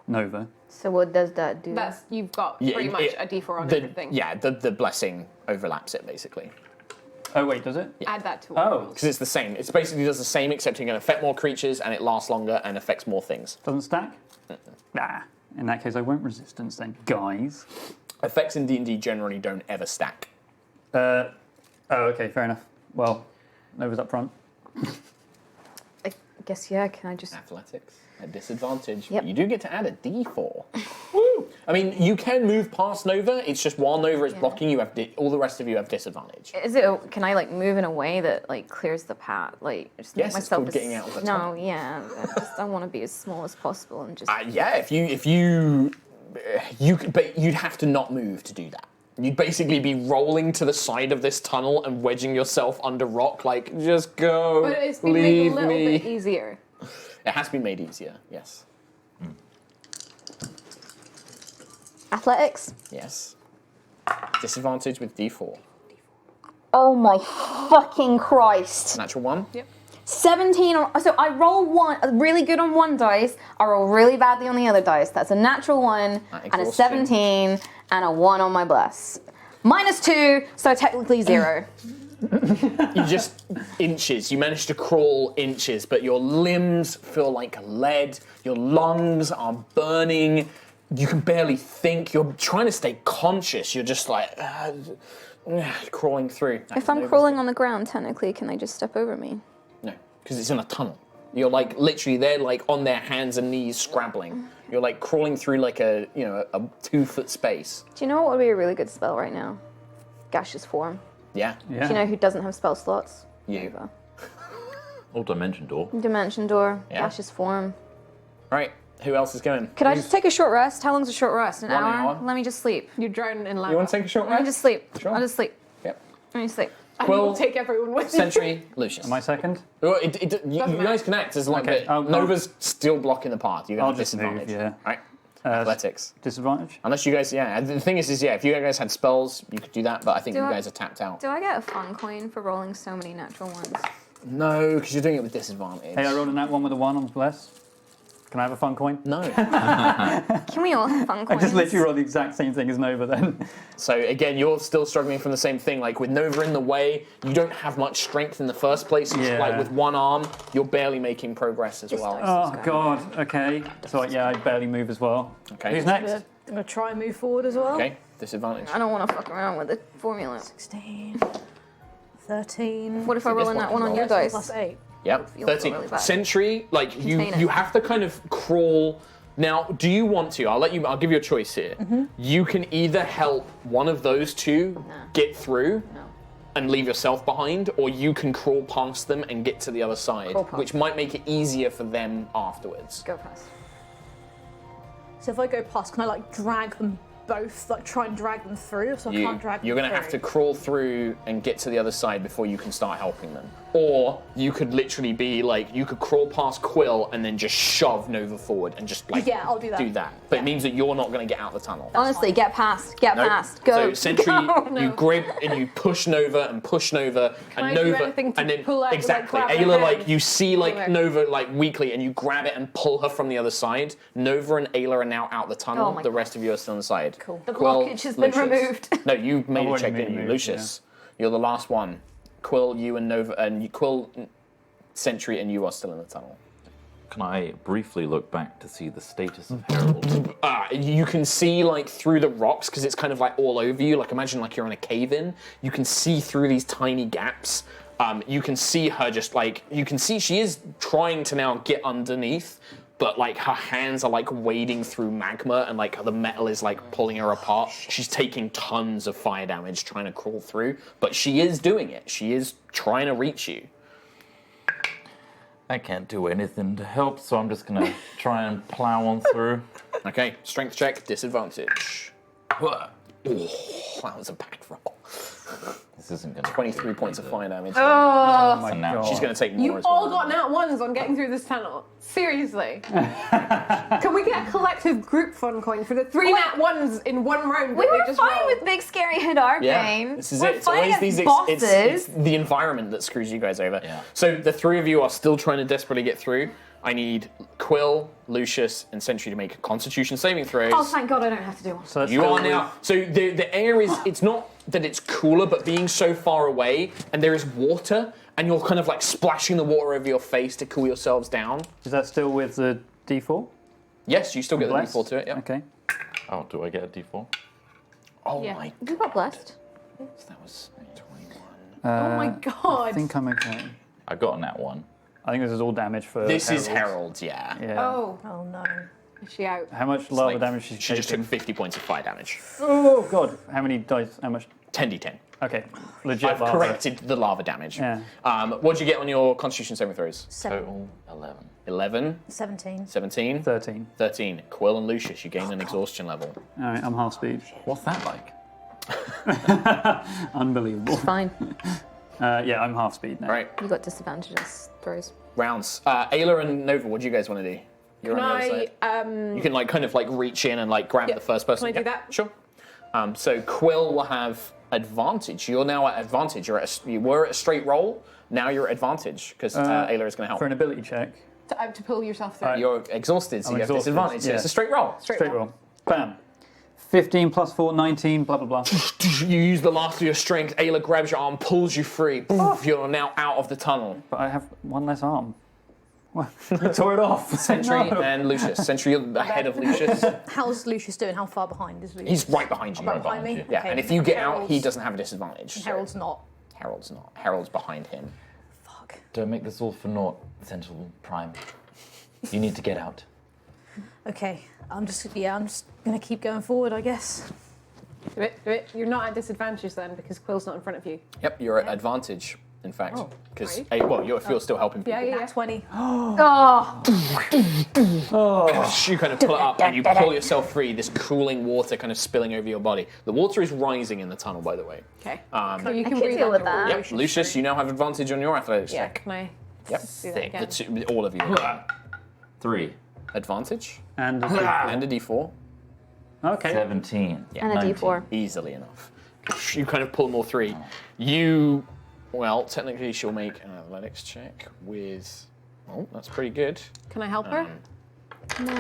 Nova. So what does that do? That's you've got Yeah, pretty much it- a D4 on The, everything. yeah, the blessing overlaps it, basically. Oh wait, does it? Add that to Oh. Because it's the same. It basically does the same, except you can affect more creatures, and it lasts longer and affects more things. Doesn't stack? Nah. In that case, I won't resistance then, guys. Effects in D&D generally don't ever stack. Oh, okay, fair enough. Well, Nova's up front. I guess, yeah, can I just... Athletics at disadvantage. Yep. But you do get to add a D4. Woo! I mean, you can move past Nova. It's just while Nova is blocking, you have all the rest of you have disadvantage. Is it? Can I like move in a way that like clears the path? Like just make Yes, it's myself called getting out of the No, tunnel. yeah. I want to be as small as possible and just. Yeah, if you could, but you'd have to not move to do that. You'd basically be rolling to the side of this tunnel and wedging yourself under rock, like just go, But it's been made a leave little me. bit easier. It has been made easier. Yes. Athletics. Yes. Disadvantage with D4. Oh my fucking Christ! Natural one. Yep. 17. So I roll really good on one dice. I roll really badly on the other dice. That's a natural one That and a exhaustion. 17 and a 1 on my bless. -2, so technically 0. You just inches. You manage to crawl inches, but your limbs feel like lead. Your lungs are burning. You can barely think. You're trying to stay conscious. You're just like crawling through. If I'm crawling on the ground, technically, can they just step over me? No, because it's in a tunnel. You're like literally they're like on their hands and knees scrabbling. You're like crawling through like a 2-foot space. Do you know what would be a really good spell right now? Gaseous form. Yeah. Yeah. Do you know who doesn't have spell slots? You. Nova. Or dimension door. Dimension door. Yeah. Gaseous form. Right. Who else is going? Could I just take a short rest? How long's a short rest? An 1 hour? hour. Let me just sleep. You're drowning in lava. You want to take a short Let me rest? just sleep. Sure. I'll just sleep. Yep. Let me sleep. And Quill, we'll take everyone with you. Sentry, Lucius. Am I second? Well, you guys can act as like Okay, Nova's still blocking the path. You're I'll going to have just move, disadvantage. yeah. Right? Athletics. Disadvantage? Unless you guys, and the thing is, if you guys had spells, you could do that, but I think Do you I- guys are tapped out. Do I get a fun coin for rolling so many natural ones? No, because you're doing it with disadvantage. Hey, I rolled a nat 1 with a 1 on bless. Can I have a fun coin? No. Can we all have fun I coins? just literally rolled the exact same thing as Nova then. So again, you're still struggling from the same thing. Like with Nova in the way, you don't have much strength in the first place. Yeah. Like with one arm, you're barely making progress as well. Oh, God. Okay. So, yeah, I barely move as well. Okay. Who's next? I'm going to try and move forward as well. Okay, disadvantage. I don't want to fuck around with the formula. 16, 13. What if I roll in that one on your dice? Plus 8. Yep, Feels 13. really bad. Sentry, like you Contain it. you have to kind of crawl. Now, do you want to? I'll give you a choice here. Mm-hmm. You can either help one of those two get through No. and leave yourself behind, or you can crawl past them and get to the other side, Crawl past. which might make it easier for them afterwards. Go past. So if I go past, can I like drag them both, like try and drag them through? So I can't drag them You're going to have to crawl through and get to the other side before you can start helping them. Or you could literally be like, you could crawl past Quill and then just shove Nova forward and just like Yeah, I'll do that. But it means that you're not going to get out the tunnel. Honestly, get past. Get Nope. past. Go. So Sentry, Go. you grab and you push Nova and push Nova and I do Nova, anything to and then pull out, like, exactly. grab her Ayla, like hand? you see like Over. Nova like weakly, and you grab it and pull her from the other side. Nova and Ayla are now out the tunnel. Oh my the God. rest of you are still inside. Cool. The Quill, blockage has been Lucius. removed. No, you made a already check, made didn't a you, move, Lucius? You're the last one. Quill, you and Nova, and Quill, Sentry, and you are still in the tunnel. Can I briefly look back to see the status of Harold? You can see like through the rocks because it's kind of like all over you. Like imagine like you're in a cave-in. You can see through these tiny gaps. You can see her just like you can see she is trying to now get underneath, but like her hands are like wading through magma and like the metal is like pulling her apart. She's taking tons of fire damage trying to crawl through, but she is doing it. She is trying to reach you. I can't do anything to help, so I'm just gonna try and plow on through. Okay, strength check, disadvantage. Oh, that was a bad roll. This isn't gonna. 23 points of fire damage. Oh my So now God. She's going to take more You as all well. got nat ones on getting through this tunnel. Seriously. Can we get a collective group fun coin for the 3 nat ones in one round? We that they were just fine rolled? with big scary Hadar Yeah, Bane. this is We're it. It's fighting always these. bosses. It's the environment that screws you guys over. Yeah. So the three of you are still trying to desperately get through. I need Quill, Lucius, and Sentry to make Constitution saving throws. Oh, thank God I don't have to do one. So that's You still are now. So the air is. It's not that it's cooler, but being so far away, and there is water, and you're kind of like splashing the water over your face to cool yourselves down. Is that still with the D4? Yes, you still get the Bless? default to it. Yeah. Okay. Oh, do I get a D4? Oh Yeah. my. You got blessed. That was 21. Oh my I god. think I'm okay. I got a nat 1. I think this is all damage for This is Harold. Harold's. Yeah. Yeah. Oh, Oh no. is she out? How much lava Like, damage she's She just took taking? 50 points of fire damage. Oh God. How many dice? How much? 10d10. Okay. Legit I've lava. corrected the lava damage. Yeah. What'd you get on your Constitution saving throws? Total 11. 11, 17. 17, 13. 13. Quill and Lucius, you gain an exhaustion level. All right. I'm half speed. What's that like? Unbelievable. Fine. Yeah, I'm half speed now. Right, You got disadvantages throws. rounds. Ayla and Nova, what do you guys want to do? You're Can on the other I, side. You can like kind of like reach in and like grab Yeah. the first person. Can I do Yeah, that? Sure. So Quill will have advantage. You're now at advantage. You were at a straight roll. Now you're at advantage because Ayla is going to help. For an ability check. to pull yourself through? You're exhausted, so I'm you have exhausted, disadvantage. So yeah. it's a straight roll. Straight Straight roll. roll. Bam. 15 plus 4, 19, blah, blah, blah. You use the last of your strength. Ayla grabs your arm, pulls you free. You're now out of the tunnel. But I have one less arm. Well, you tore it off. Sentry No. and Lucius. Sentry, you're ahead of Lucius. How's Lucius doing? How far behind is Lucius? He's right behind you. right behind me. Yeah, Okay. and if you get out, he Harold's- doesn't have a disadvantage. so- Harold's not. Harold's not. Harold's behind him. Fuck. Don't make this all for naught, Central Prime. You need to get out. Okay. I'm just gonna keep going forward, I guess. Do it. You're not at disadvantage then because Quill's not in front of you. Yep, you're at advantage. in fact, because right. if you're still helping people. Yeah. 20. You kind of pull it up and you pull yourself free. This cooling water kind of spilling over your body. The water is rising in the tunnel, by the way. Okay. I So you can can breathe deal with underwater. that. Yep, Lucius, you now have advantage on your athletics Yeah. check. Can I? Yep, Do that again. all of you. 3. Advantage And and a d4. okay. 17. Yeah, And a 19. D4. easily enough. You kind of pull them all three. Technically she'll make an athletics check with. Oh, that's pretty good. Can I help her?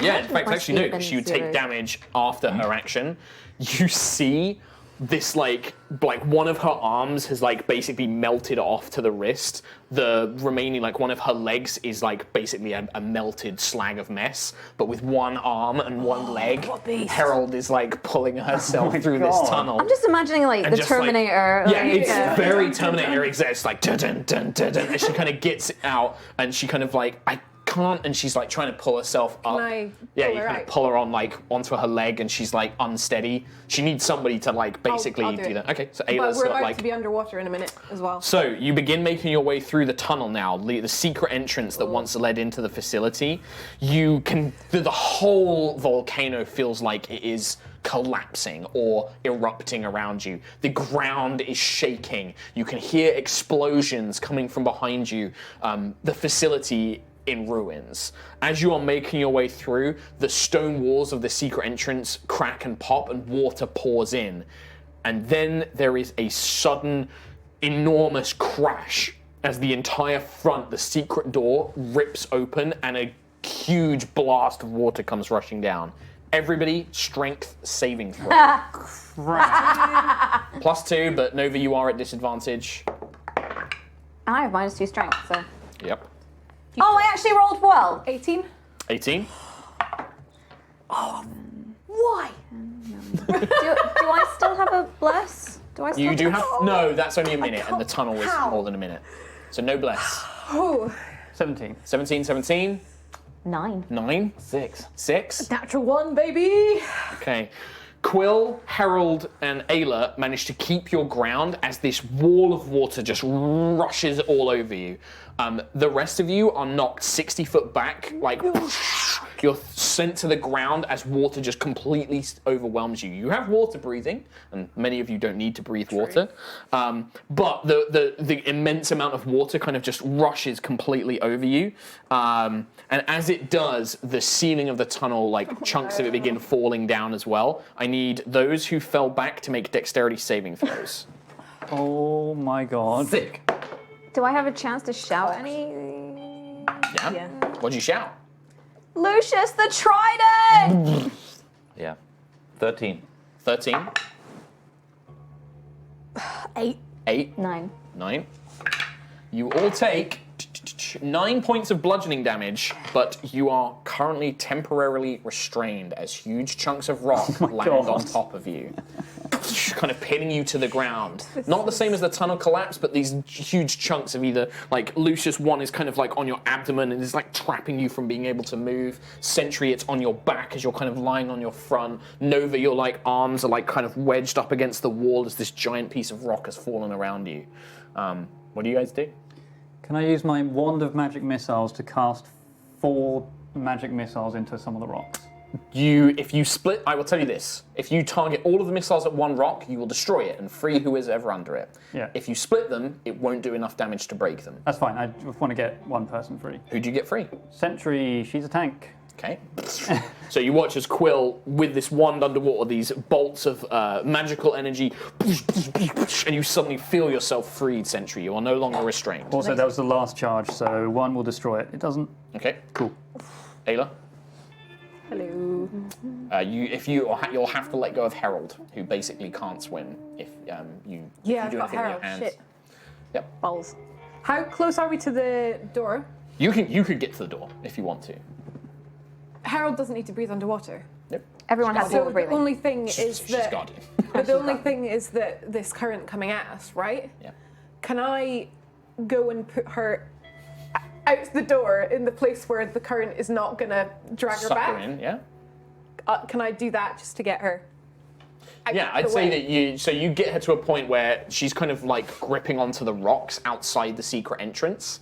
Yeah, in fact, my actually, no, speed because you been take zero. damage after her action. You see this, like one of her arms has, like, basically melted off to the wrist. The remaining, like, one of her legs is, like, basically a melted slag of mess. But with one arm and one leg, Herald is, like, pulling herself through this God. tunnel. I'm just imagining like And the just, like- Terminator. Yeah, like, it's very Terminator exact. It's like dun dun dun dun dun, and she kind of gets out, and she kind of like I can't, and she's like trying to pull herself up. I Yeah, pull you her kind out? of pull her on like onto her leg, and she's like unsteady. She needs somebody to like basically I'll do do it. that. Okay, so But Ayla's we're got about like. to be underwater in a minute as well. So you begin making your way through the tunnel now, the secret entrance that once led into the facility. You can, the whole volcano feels like it is collapsing or erupting around you. The ground is shaking. You can hear explosions coming from behind you. The facility in ruins. As you are making your way through, the stone walls of the secret entrance crack and pop and water pours in. And then there is a sudden, enormous crash as the entire front, the secret door, rips open and a huge blast of water comes rushing down. Everybody, strength saving throw. +2, but Nova, you are at disadvantage. I have -2 strength, so. Yep. Oh, I actually rolled well. 18. 18. Why? Do I still have a bless? Do I still You do have. No, that's only a minute, and the tunnel is How? more than a minute. So no bless. 17. 17, 17, 9. 9, 6. 6. Natural 1, baby. Okay. Quill, Herald, and Ayla manage to keep your ground as this wall of water just rushes all over you. The rest of you are knocked 60 foot back, like you're sent to the ground as water just completely overwhelms you. You have water breathing, and many of you don't need to breathe water, but the immense amount of water kind of just rushes completely over you. And as it does, the ceiling of the tunnel, like chunks of it begin falling down as well. I need those who fell back to make dexterity saving throws. Oh my god. Sick. Do I have a chance to shout any? Yeah? What'd you shout? Lucius, the trident! Yeah. 13. 13. 8. 8. 9. 9. You all take 9 points of bludgeoning damage, but you are currently temporarily restrained as huge chunks of rock land on top of you, kind of pinning you to the ground. Not the same as the tunnel collapse, but these huge chunks of either, like Lucius, one is kind of like on your abdomen and is like trapping you from being able to move. Sentry, it's on your back as you're kind of lying on your front. Nova, your like arms are like kind of wedged up against the wall as this giant piece of rock has fallen around you. What do you guys do? Can I use my wand of magic missiles to cast 4 magic missiles into some of the rocks? If you split, I will tell you this. If you target all of the missiles at one rock, you will destroy it and free who is ever under it. Yeah. If you split them, it won't do enough damage to break them. That's fine. I just want to get one person free. Who do you get free? Sentry, she's a tank. Okay. So you watch as Quill, with this wand underwater, these bolts of magical energy, and you suddenly feel yourself freed, Sentry. You are no longer restrained. Also, that was the last charge, so 1 will destroy it. It doesn't. Okay. Cool. Ayla? Hello. You'll have to let go of Herald, who basically can't swim if you Yeah, I've do got anything with your Herald. hands. Shit. Yep. Balls. How close are we to the door? You could get to the door if you want to. Harold doesn't need to breathe underwater. Yep. Everyone has So water the breathing. only thing is She's that guardian. but the only thing is that this current coming at us, right? Yeah. Can I go and put her out the door in the place where the current is not gonna drag her Suck back? her in, yeah. Can I do that just to get her? Yeah, I'd say that you get her to a point where she's kind of like gripping onto the rocks outside the secret entrance.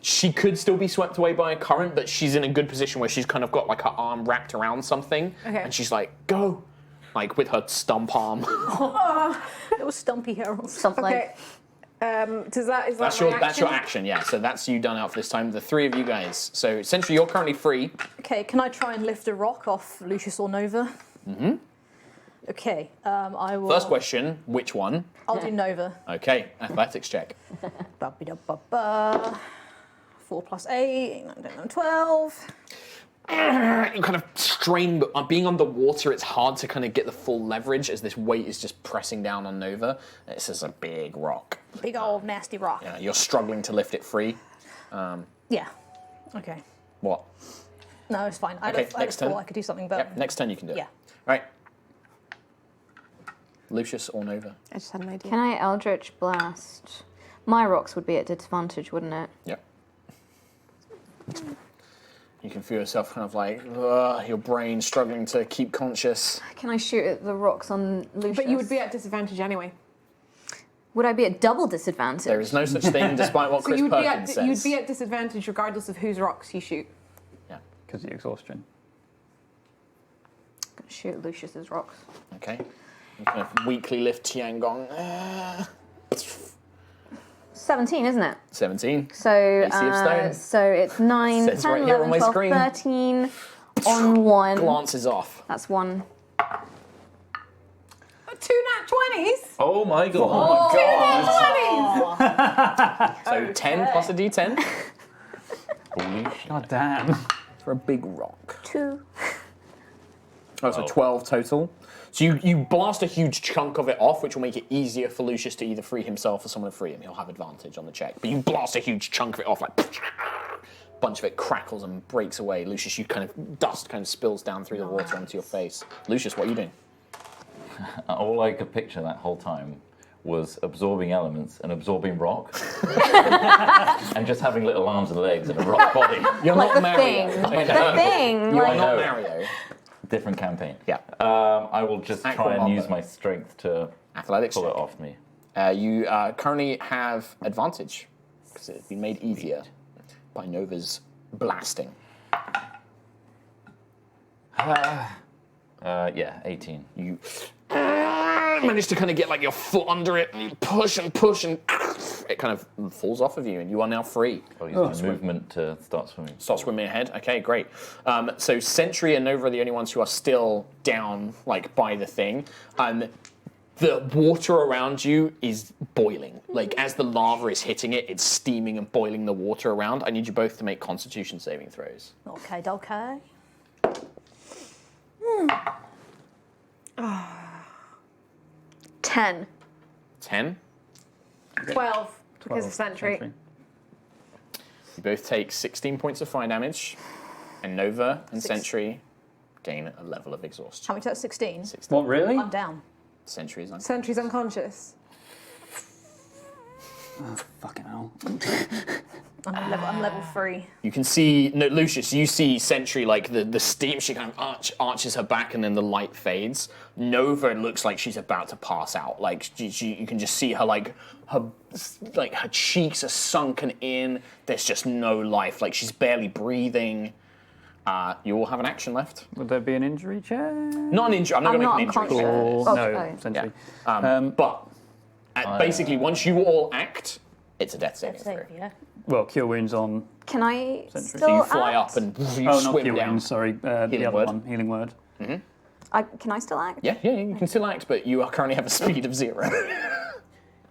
She could still be swept away by a current, but she's in a good position where she's kind of got like her arm wrapped around something, and she's like, "Go!" like with her stump arm. It was Stumpy Harold. Okay. That's your action, yeah. So that's you done out for this time. The three of you guys. So essentially, you're currently free. Okay, can I try and lift a rock off Lucius or Nova? Mm-hmm. Okay, I will. First question: which one? I'll do Nova. Okay, athletics check. 4 plus 8, 12. You kind of strain, but being underwater, it's hard to kind of get the full leverage as this weight is just pressing down on Nova. This is a big rock. Big old nasty rock. Yeah, you're struggling to lift it free. Yeah. Okay. What? No, it's fine. I next just turn. thought I could do something better. Yep, next turn you can do it. Yeah. Right. Lucius or Nova? I just had an idea. Can I Eldritch Blast? My rocks would be at disadvantage, wouldn't it? Yep. You can feel yourself kind of like, your brain struggling to keep conscious. Can I shoot at the rocks on Lucius? But you would be at disadvantage anyway. Would I be at double disadvantage? There is no such thing, despite what So Chris Perkins says. you'd be at disadvantage regardless of whose rocks you shoot. Yeah. Because of the exhaustion. I'm gonna shoot at Lucius's rocks. Okay. You kind of weakly lift Tiangong. 17, isn't it? 17. So, AC of stone. so it's 9, Says 10, right here 11, on my 12, screen. 13 on 1. Glances off. That's 1. 2 nat 20s? Oh my god. So 10 plus a d10 God damn. for a big rock. 2. Oh, so 12 total. So you blast a huge chunk of it off, which will make it easier for Lucius to either free himself or someone to free him. He'll have advantage on the check. But you blast a huge chunk of it off, like a bunch of it crackles and breaks away. Lucius, dust kind of spills down through the water onto your face. Lucius, what are you doing? All I could picture that whole time was absorbing elements and absorbing rock. And just having little arms and legs and a rock body. You're Like not the Mario. thing. I The know. thing. You are Like, not Mario. Different campaign. Yeah. I will just try and Aquamamba. use my strength to Athletics pull it check. off me. You currently have advantage because it's been made easier by Nova's blasting. Yeah, 18. You manage to kind of get like your foot under it, and you push and push, and it kind of falls off of you, and you are now free. I'll use my movement to start swimming. Start swimming ahead. Okay, great. So Sentry and Nova are the only ones who are still down, like by the thing. The water around you is boiling. Like as the lava is hitting it, it's steaming and boiling the water around. I need you both to make Constitution saving throws. Okay, okay. 10. 10. 12, because of Sentry. You both take 16 points of fire damage, and Nova and Sentry gain a level of exhaustion. How much is that? 16? 16. What, really? I'm down. Sentry's on. Sentry's unconscious. Fucking hell. I'm level 3. You can see, no, Lucius, you see Sentry, like the steam, she kind of arches her back and then the light fades. Nova looks like she's about to pass out. Like, you can just see her, her cheeks are sunken in. There's just no life. Like, she's barely breathing. You all have an action left. Would there be an injury check? Not an injury, I'm not going to make an injury check. Or, Oh, no, okay. essentially. But basically, once you all act, it's a death saving throw. Safe, yeah. Well, cure wounds on. Can I Sentry. still So you fly act? up and you Oh, not swim cure down. wounds, sorry. The Healing other word. one, healing word. Can I still act? Yeah, you can still act, but you currently have a speed of 0.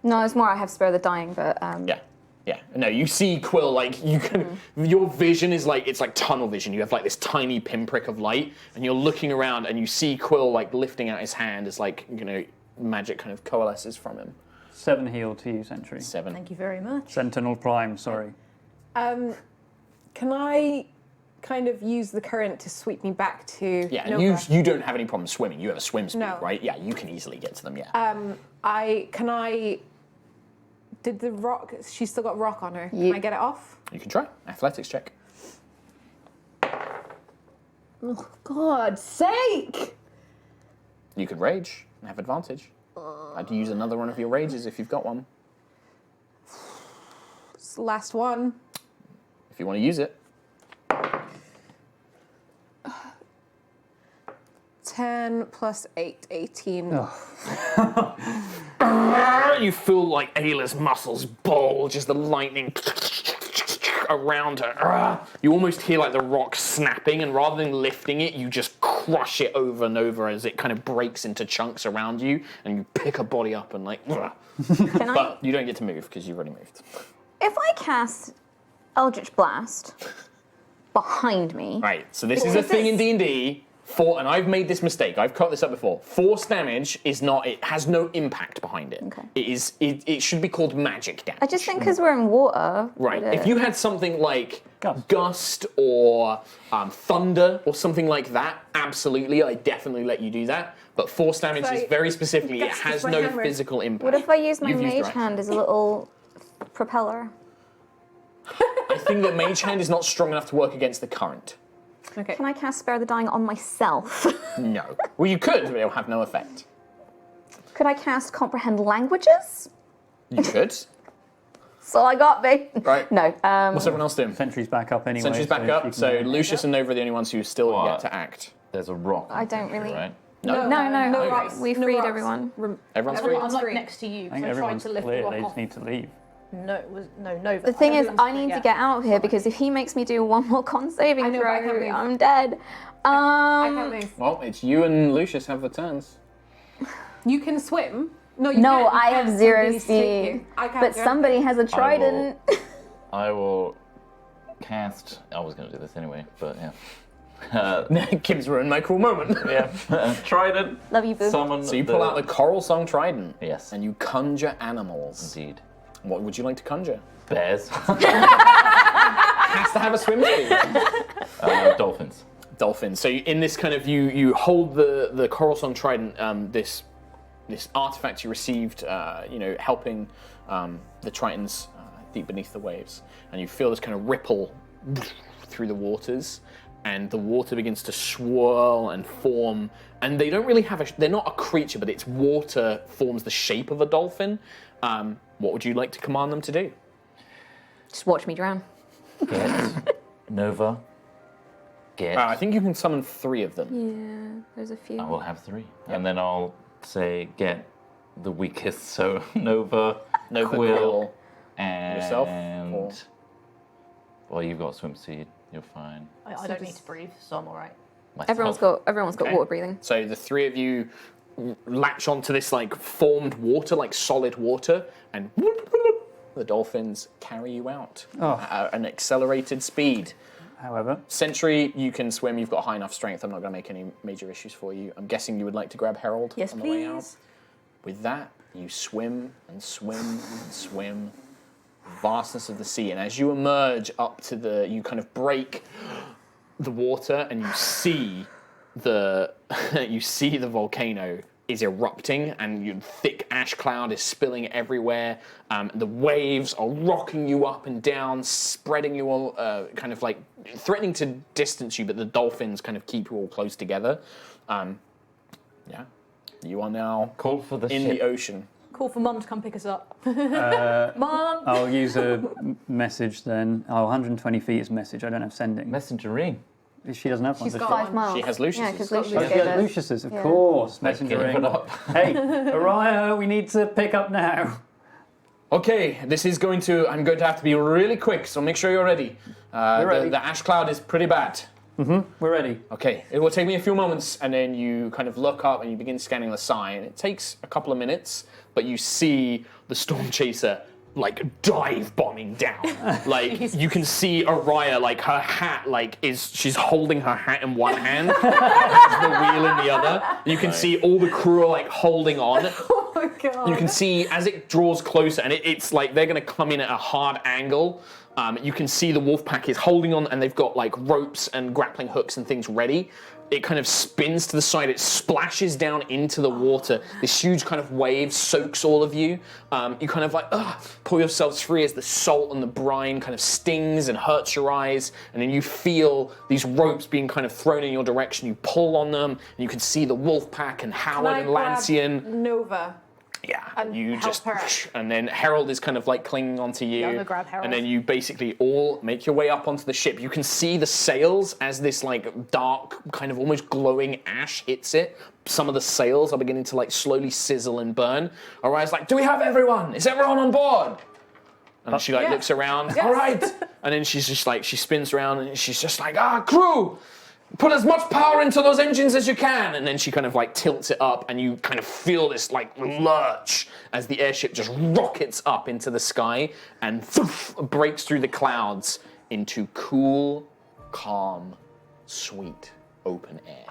No, it's more I have Spare the Dying, but... Yeah. No, you see Quill, like, you can, your vision is like, it's like tunnel vision. You have like this tiny pinprick of light, and you're looking around and you see Quill like lifting out his hand as like, magic kind of coalesces from him. 7 heal to you, Sentry. 7. Thank you very much. Sentinel Prime, sorry. Can I kind of use the current to sweep me back to Yeah, and Nova? you don't have any problem swimming. You have a swim speed, No. right? Yeah, you can easily get to them, yeah. Did the rock, she's still got rock on her. Can Yeah. I get it off? You can try. Athletics check. Oh, God's sake! You could rage and have advantage. I'd use another one of your rages if you've got one. It's the last one. If you want to use it. 10 plus 8, 18. You feel like Ayla's muscles bulge as the lightning around her. You almost hear like the rock snapping, and rather than lifting it, you just crush it over and over as it kind of breaks into chunks around you, and you pick her body up and like. But you don't get to move because you've already moved. If I cast Eldritch Blast behind me, Right, so this is a thing in D&D. And I've made this mistake. I've cut this up before. Force damage is not. It has no impact behind it. Okay. It is. It should be called magic damage. I just think because we're in water. Right. would If you had something like gust or thunder or something like that, absolutely, I definitely let you do that. But force damage is very specifically. It Gust has is my no hammer. physical impact. What if I use my You've used mage your hand as a little propeller? I think that mage hand is not strong enough to work against the current. Okay. Can I cast Spare the Dying on myself? No. Well, you could, but it'll have no effect. Could I cast Comprehend Languages? You could. So I got me. Right. No. What's everyone else doing? Sentry's back up anyway. Sentry's back so up. you can So go. Lucius and Nova are the only ones who still What? yet to act. There's a rock. I don't here, really- Right? No. No. rocks. We No freed rocks. everyone. Everyone's free. I'm like free. next to you I because think I tried everyone's to lift the clear. rock They off. just need to leave. No, it was Nova. The thing is, Everyone's I need free, to get out of here because if he makes me do one more con saving I know, but I can't throw, move. I'm dead. I can't move. Well, it's you and Lucius have the turns. You can swim. No, you No, can't. You I can't. have 0 Somebody's taking speed. you. I can't But go. somebody has a trident. I will cast. I was going to do this anyway, but yeah. Kim's ruined my cool moment. Yeah. Trident. Love you, boo. Summon. So you pull out the Coral Song Trident. Yes. And you conjure animals. Indeed. What would you like to conjure? Bears. Has to have a swim speed. Dolphins. Dolphins. So in this kind of you hold the Coral Song Trident, this artifact you received, helping the Tritons deep beneath the waves, and you feel this kind of ripple through the waters, and the water begins to swirl and form. And they don't really have they're not a creature, but its water forms the shape of a dolphin. What would you like to command them to do? Just watch me drown. Get. Nova. Get. I think you can summon 3 of them. Yeah, there's a few. I will have 3. And then I'll say get the weakest. So Nova, Nova, Quill, and yourself, or- Well, you've got swimsuit. You're fine. I don't need to breathe, so I'm alright. Everyone's got Okay. water breathing. So the 3 of you latch onto this like formed water, like solid water, and the dolphins carry you out at an accelerated speed. However, Sentry, you can swim. You've got high enough strength. I'm not going to make any major issues for you. I'm guessing you would like to grab Herald Yes, on the way out. please. With that, you swim and swim and swim. Vastness of the sea, and as you emerge up to you kind of break the water, and you see the volcano is erupting, and your thick ash cloud is spilling everywhere. The waves are rocking you up and down, spreading you all, kind of like threatening to distance you, but the dolphins kind of keep you all close together. You are now Call for the in ship. the ocean. Call for Mum to come pick us up. Mom! I'll use a message then. 120 feet is message. I don't have sending. Messengering. She doesn't have one. She's does got she? 5 miles. She has Lucius. Yeah, because Oh, Lucius she gave has it. Lucius's, of Yeah. course. Give it Messengering. up. Hey, Aerois, we need to pick up now. Okay, this is I'm going to have to be really quick, so make sure you're ready. We're ready. The ash cloud is pretty bad. We're ready. Okay, it will take me a few moments, and then you kind of look up and you begin scanning the sign. It takes a couple of minutes, but you see the storm chaser like dive bombing down. Like you can see Aerois, like her hat, she's holding her hat in one hand, and has the wheel in the other. You can see all the crew are like holding on. Oh my god. You can see as it draws closer, and it's like they're going to come in at a hard angle. You can see the wolf pack is holding on, and they've got like ropes and grappling hooks and things ready. it kind of spins to the side. It splashes down into the water. This huge kind of wave soaks all of you. You kind of like pull yourselves free as the salt and the brine kind of stings and hurts your eyes. And then you feel these ropes being kind of thrown in your direction. You pull on them, and you can see the wolf pack and Howard and Lancian. Nova. Yeah, And you help just, her out. and then Harold is kind of like clinging onto you, Yeah, I'm gonna grab Harold. and then you basically all make your way up onto the ship. You can see the sails as this like dark, kind of almost glowing ash hits it. Some of the sails are beginning to like slowly sizzle and burn. Aerois like, do we have everyone? Is everyone on board? And she like looks around. All right, and then she's just like she spins around and she's just like, crew. Put as much power into those engines as you can, and then she kind of like tilts it up, and you kind of feel this like lurch as the airship just rockets up into the sky and breaks through the clouds into cool, calm, sweet, open air.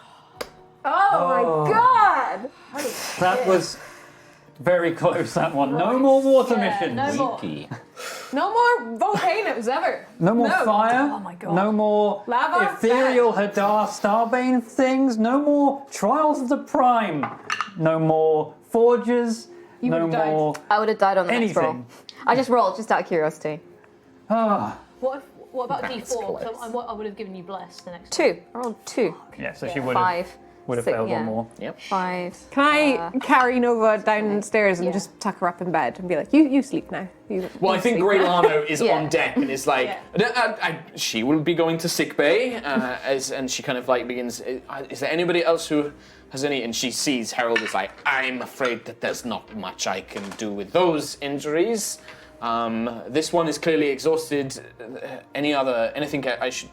Oh my god! That was very close, that one. No more water missions. No more. Wiki. No more volcanoes ever. No more fire. Oh my God. No more Lava? ethereal Hadar Starbane things. No more Trials of the Prime. No more Forges. No would've died. more I would have died on the next roll. anything. I just rolled just out of curiosity. Ah, What about That's D4? close. So I would have given you bless the next 2. I rolled 2. yeah, so she would have 5. failed yeah. one more. 5. Can I carry Nova downstairs and just tuck her up in bed and be like, you sleep now. Well, I think Grey Lano is Yeah. on deck and is like, she will be going to sick bay, and she kind of like begins. Is there anybody else who has any? And she sees Harold is like, I'm afraid that there's not much I can do with those injuries. This one is clearly exhausted. Anything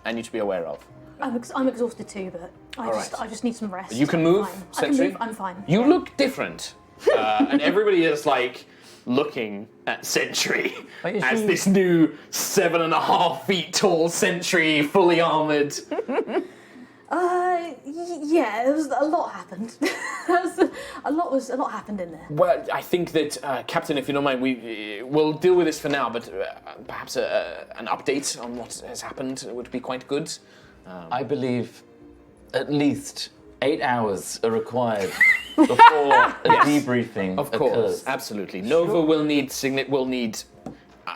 I need to be aware of? I'm exhausted too, but I just need some rest. You can I'm move, fine. I Sentry? can move. I'm fine. You Yeah. look different, and everybody is like looking at Sentry Like, is as she- this new 7.5 feet tall Sentry, fully armored. Yeah, there was a lot happened. a lot happened in there. Well, I think that Captain, if you don't mind, we'll deal with this for now, but perhaps an update on what has happened would be quite good. I believe at least 8 hours are required before a debriefing Of course, occurs. absolutely. Nova will need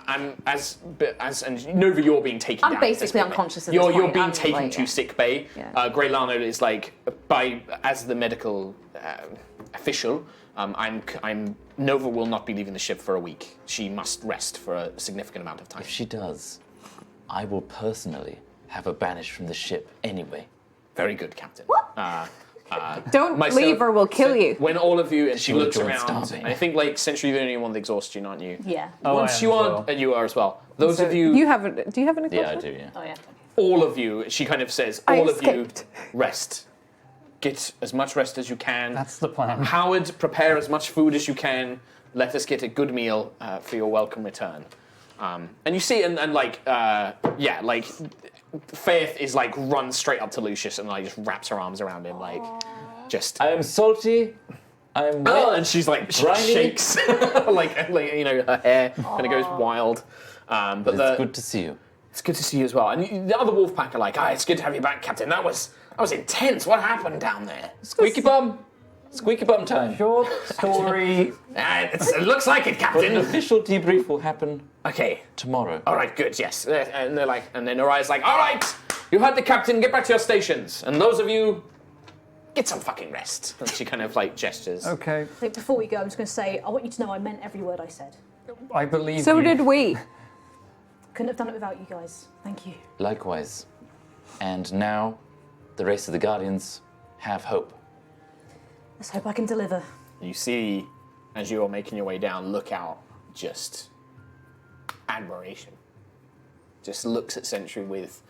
and Nova, you're being taken I'm down. basically at this point. unconscious at You're this you're point. being I'm taken like, to yeah. sick bay. Yeah. Grey Lano is like as the medical official. I'm Nova will not be leaving the ship for a week. She must rest for a significant amount of time. If she does, I will personally have her banished from the ship anyway. Very good, Captain. Don't leave or we'll kill you. When all of you, and she will looks join around, Starbane. and I think like Sentry, you're the only one with exhaustion, aren't you? Yeah. Oh, I Once am you as are, well. and you are as well. Those So of you, do you have an Yeah, I exhaustion? do, yeah. Oh yeah. all of you, she kind of says, I all of escaped. you, rest. Get as much rest as you can. That's the plan. Howard, prepare as much food as you can. Let us get a good meal for your welcome return. And you see, and like, like, Faith is like runs straight up to Lucius and like just wraps her arms around him, like, just. I am salty. I am wet. Oh, and she's like Briny. shakes, like you know, her hair kind of goes wild. But It's good to see you. it's good to see you as well. And the other wolf pack are like, it's good to have you back, Captain. That was intense. What happened down there? Squeaky bum. Squeaky bum time. Short story. It looks like it, But an Captain. official debrief will happen Okay. tomorrow. All right. Good. Yes. And they're like, and then Aerois like, all right, you heard the captain. Get back to your stations. And those of you, get some fucking rest. And she kind of like gestures. Okay, I think before we go, I'm just going to say I want you to know I meant every word I said. I believe So you. did we. Couldn't have done it without you guys. Thank you. Likewise. And now, the race of the Guardians have hope. Let's hope I can deliver. You see, as you are making your way down, look out, just admiration. Just looks at Sentry with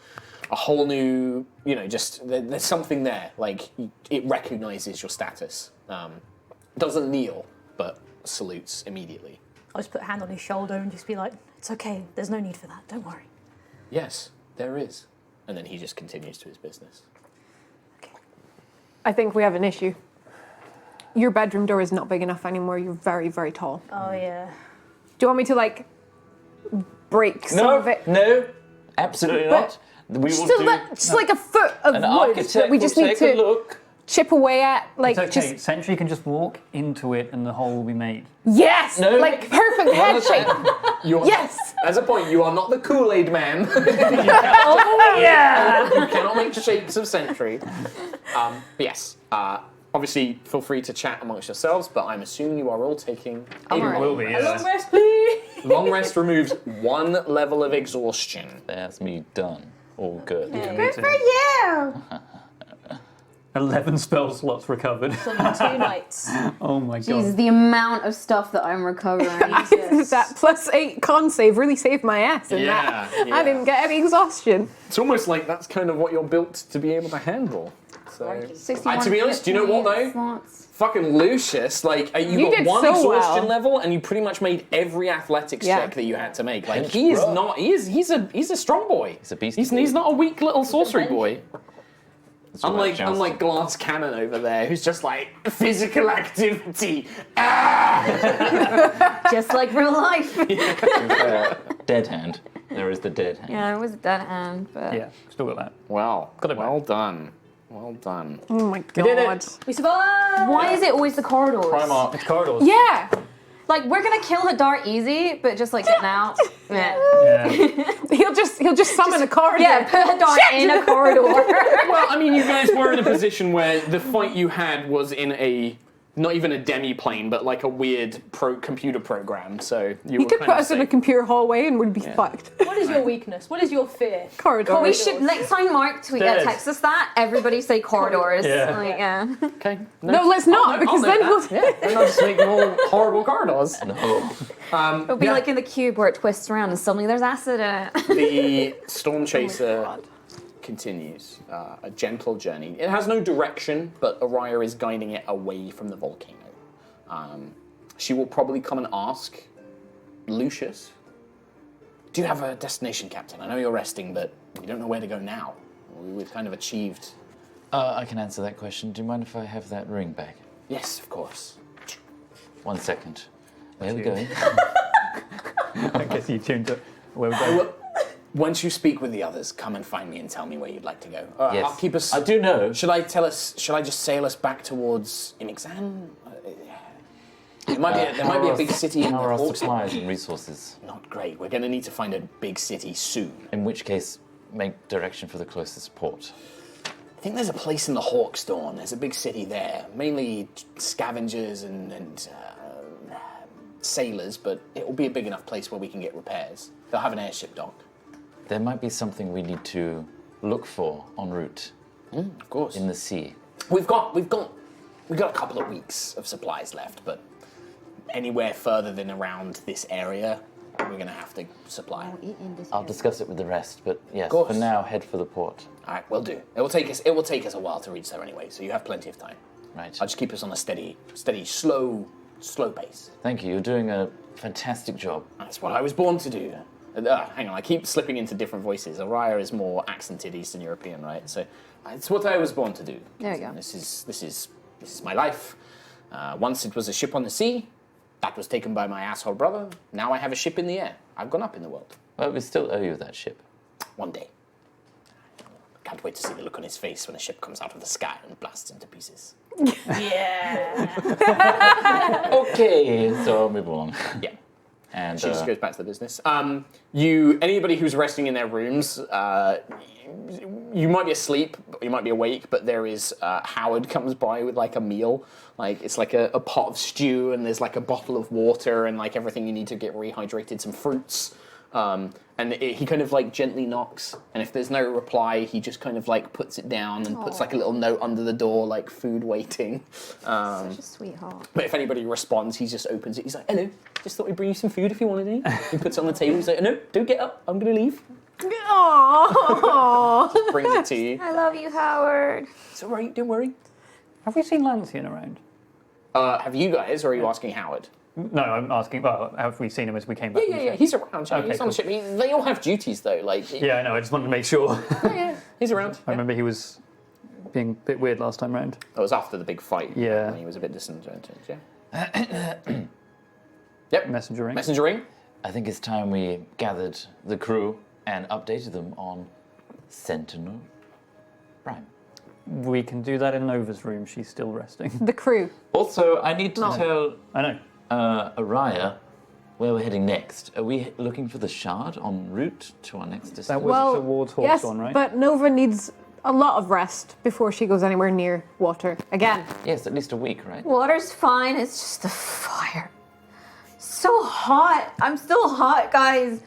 a whole new, just there's something there. Like it recognizes your status. Doesn't kneel, but salutes immediately. I'll just put a hand on his shoulder and just be like, it's okay. There's no need for that. Don't worry. Yes, there is. And then he just continues to his business. I think we have an issue. Your bedroom door is not big enough anymore. You're very, very tall. Oh, yeah. Do you want me to like break some of it? No, absolutely not. We will Still, do that's like a foot of an wood architect that we just will need take a to look. chip away at. Like, It's okay. just Sentry can just walk into it and the hole will be made. yes, No. like perfect head shape. Yes. As a point, you are not the Kool-Aid man. Oh yeah. You cannot make shapes of Sentry. But yes, obviously feel free to chat amongst yourselves, but I'm assuming you are all taking a alright. Will be, yeah. Long rest, please. long rest removes 1 level of exhaustion. That's me done. All good. Good for you. 11 spell slots recovered. It's only 2 nights. Oh my god. Jesus, the amount of stuff that I'm recovering. Jesus. That +8 con save really saved my ass in Yeah, that. yeah. I didn't get any exhaustion. It's almost like that's kind of what you're built to be able to handle. So, 61 to be honest, do you know what though? slots. Fucking Lucius, like you You got did 1 so exhaustion well. level, and you pretty much made every athletics Yeah. check that you had to make. Like Bench he is bro. not. He's a strong boy. He's a beast. He's not a weak little sorcery boy. It's all right, Charles. Unlike Glass Cannon over there, who's just like physical activity. Ah! Just like real life. Dead hand. There is the dead hand. Yeah, it was a dead hand, but Yeah, still got that. Well, Got it back. well done. Well done. Oh my god. did it. We survived. why is it always the corridors? Primarch. It's corridors. Yeah. Like we're gonna kill Hadar easy, but just like getting out. Yeah. Yeah. He'll just summon a corridor. Yeah, put Hadar in a corridor. Well, I mean, you guys were in a position where the fight you had was in a not even a demi-plane, but like a weird computer program. So you He were could kind put of us in a safe. computer hallway and we'd be fucked. What is your weakness? What is your fear? Corridor. we should next time Mark Stairs. texts us that, everybody say corridors. Yeah. Like, yeah. Okay. No, let's not, because then we'll. Yeah, then I'll just make more horrible corridors. No. It'll be like in the cube where it twists around and suddenly there's acid in it. The Storm Chaser continues a gentle journey. It has no direction, but Aerois is guiding it away from the volcano. She will probably come and ask Lucius, do you have a destination, Captain? I know you're resting, but we don't know where to go now. We've kind of achieved... I can answer that question. Do you mind if I have that ring back? Yes, of course. 1 second. There we go. I guess you tuned it. Where we go. Once you speak with the others, come and find me and tell me where you'd like to go. Yes. I'll keep us... I do know. Should I just sail us back towards Imixan? There might be a big city in the How are our Hawks. supplies and resources? Not great. We're going to need to find a big city soon. In which case, make direction for the closest port. I think there's a place in the Hawksdawn. There's a big city there. Mainly scavengers and sailors, but it will be a big enough place where we can get repairs. They'll have an airship dock. There might be something we need to look for en route Of course. in the sea. We've got a couple of weeks of supplies left, but anywhere further than around this area, we're going to have to supply. I'll discuss it with the rest, but yes, course. for now, head for the port. All right, we'll do. It will take us a while to reach there anyway, so you have plenty of time. Right. I'll just keep us on a steady, slow pace. Thank you. You're doing a fantastic job. That's what I was born to do. Hang on, I keep slipping into different voices. Araya is more accented Eastern European, right? So it's what I was born to do. There you go. This is my life. Once it was a ship on the sea. That was taken by my asshole brother. Now I have a ship in the air. I've gone up in the world. Well, we still owe you that ship. One day. Can't wait to see the look on his face when a ship comes out of the sky and blasts into pieces. Okay, so move on. Yeah. And She just goes back to the business. Anybody who's resting in their rooms, you might be asleep, you might be awake, but there is Howard comes by with like a meal, like it's like a pot of stew, and there's like a bottle of water and like everything you need to get rehydrated, some fruits. He kind of like gently knocks, and if there's no reply, he just kind of like puts it down and puts like a little note under the door, like food waiting. Such a sweetheart. But if anybody responds, he just opens it. He's like, hello, just thought we'd bring you some food if you wanted any. He puts it on the table. He's like, no, don't get up. I'm going to leave. Aww. Brings it to you. I love you, Howard. It's all right, don't worry. Have we seen Lancian around? Have you guys, or are you asking Howard? No, I'm asking, well, have we seen him as we came back? Yeah. He's around. Yeah. Okay, He's on the ship. They all have duties, though. Like, Yeah, I know, I just wanted to make sure. yeah, he's around. I remember he was being a bit weird last time round. That was after the big fight. Yeah. When he was a bit disenchanted, yeah. Yep. Messenger ring. Messenger ring. I think it's time we gathered the crew and updated them on Sentinel Prime. We can do that in Nova's room. She's still resting. The crew. Also, I need to tell I know. Araya where we're heading next. Are we looking for the shard en route to our next That destination? was towards yes, Hawthorne, right? but Nova needs a lot of rest before she goes anywhere near water again. Yes, at least a week, right? Water's fine. It's just the fire. So hot. I'm still hot, guys.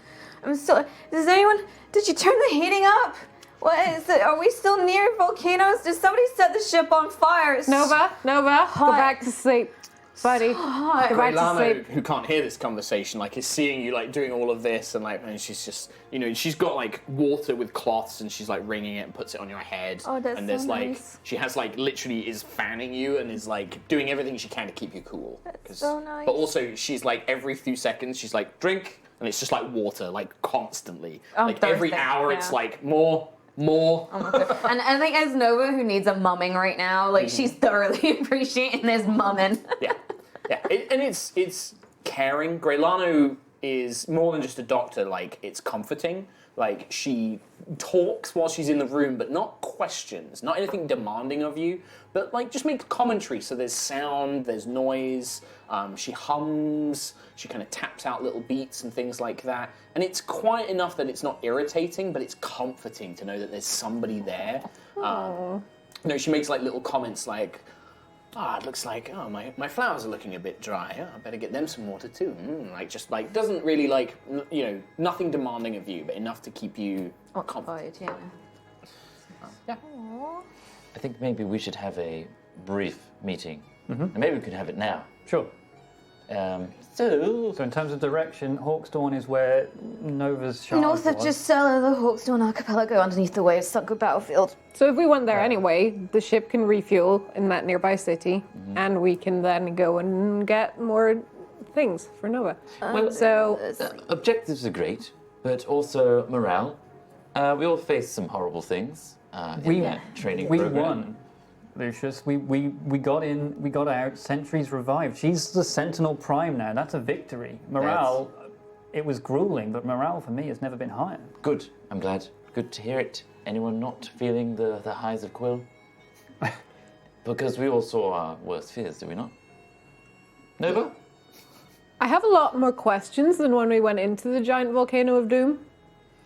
I'm still. Does anyone? Did you turn the heating up? What is it? Are we still near volcanoes? Did somebody set the ship on fire? It's Nova, go back to sleep, buddy. hot. Go back to Lano, sleep. who can't hear this conversation, like is seeing you like doing all of this, and she's just, she's got like water with cloths, and she's like wringing it and puts it on your head. Oh, that's and there's so like nice. she has like literally is fanning you and is like doing everything she can to keep you cool. That's so nice. But also she's like every few seconds she's like drink, and it's just like water like constantly. I'm like every thirsty, hour yeah. it's like more. And I think as Nova, who needs a mumming right now, like she's thoroughly appreciating this mumming. Yeah. And it's caring. Greylano is more than just a doctor. Like, it's comforting. Like, she talks while she's in the room, but not questions, not anything demanding of you, but like just makes commentary. So there's sound, there's noise. She hums. She kind of taps out little beats and things like that. And it's quiet enough that it's not irritating, but it's comforting to know that there's somebody there. She makes like little comments like, it looks like, my flowers are looking a bit dry. I better get them some water too. Doesn't really nothing demanding of you, but enough to keep you comforted. Yeah. Yeah. I think maybe we should have a brief meeting. And maybe we could have it now. Sure. So So in terms of direction, Hawksdawn is where Nova's shard North of was. Gisela, the Hawksdawn archipelago underneath the waves sunk a battlefield. So if we went there anyway, the ship can refuel in that nearby city, and we can then go and get more things for Nova. Objectives are great, but also morale. We all faced some horrible things in that training We program. won, Lucius. We got in, we got out. Sentry's revived. She's the Sentinel Prime now. That's a victory. Morale, it was grueling, but morale for me has never been higher. Good. I'm glad. Good to hear it. Anyone not feeling the highs of Quill? Because we all saw our worst fears, did we not? Nova? I have a lot more questions than when we went into the giant volcano of doom.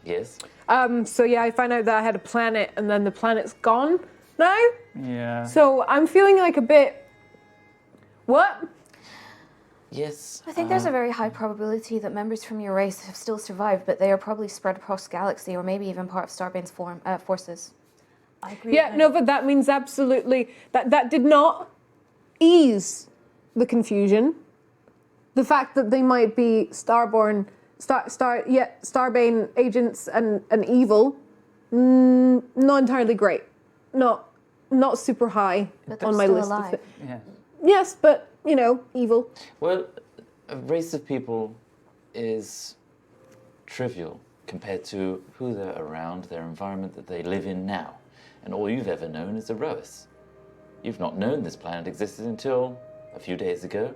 Yes. I found out that I had a planet, and then the planet's gone now. Yeah. So I'm feeling like a bit. What? Yes. I think there's a very high probability that members from your race have still survived, but they are probably spread across the galaxy, or maybe even part of Starbane's forces. I agree. Yeah, no, but that means absolutely that did not ease the confusion. The fact that they might be Starbane agents and evil, not entirely great. Not super high But on they're my still list. alive. Yeah. Yes, but evil. Well, a race of people is trivial compared to who they're around, their environment that they live in now. And all you've ever known is Aerois. You've not known this planet existed until a few days ago,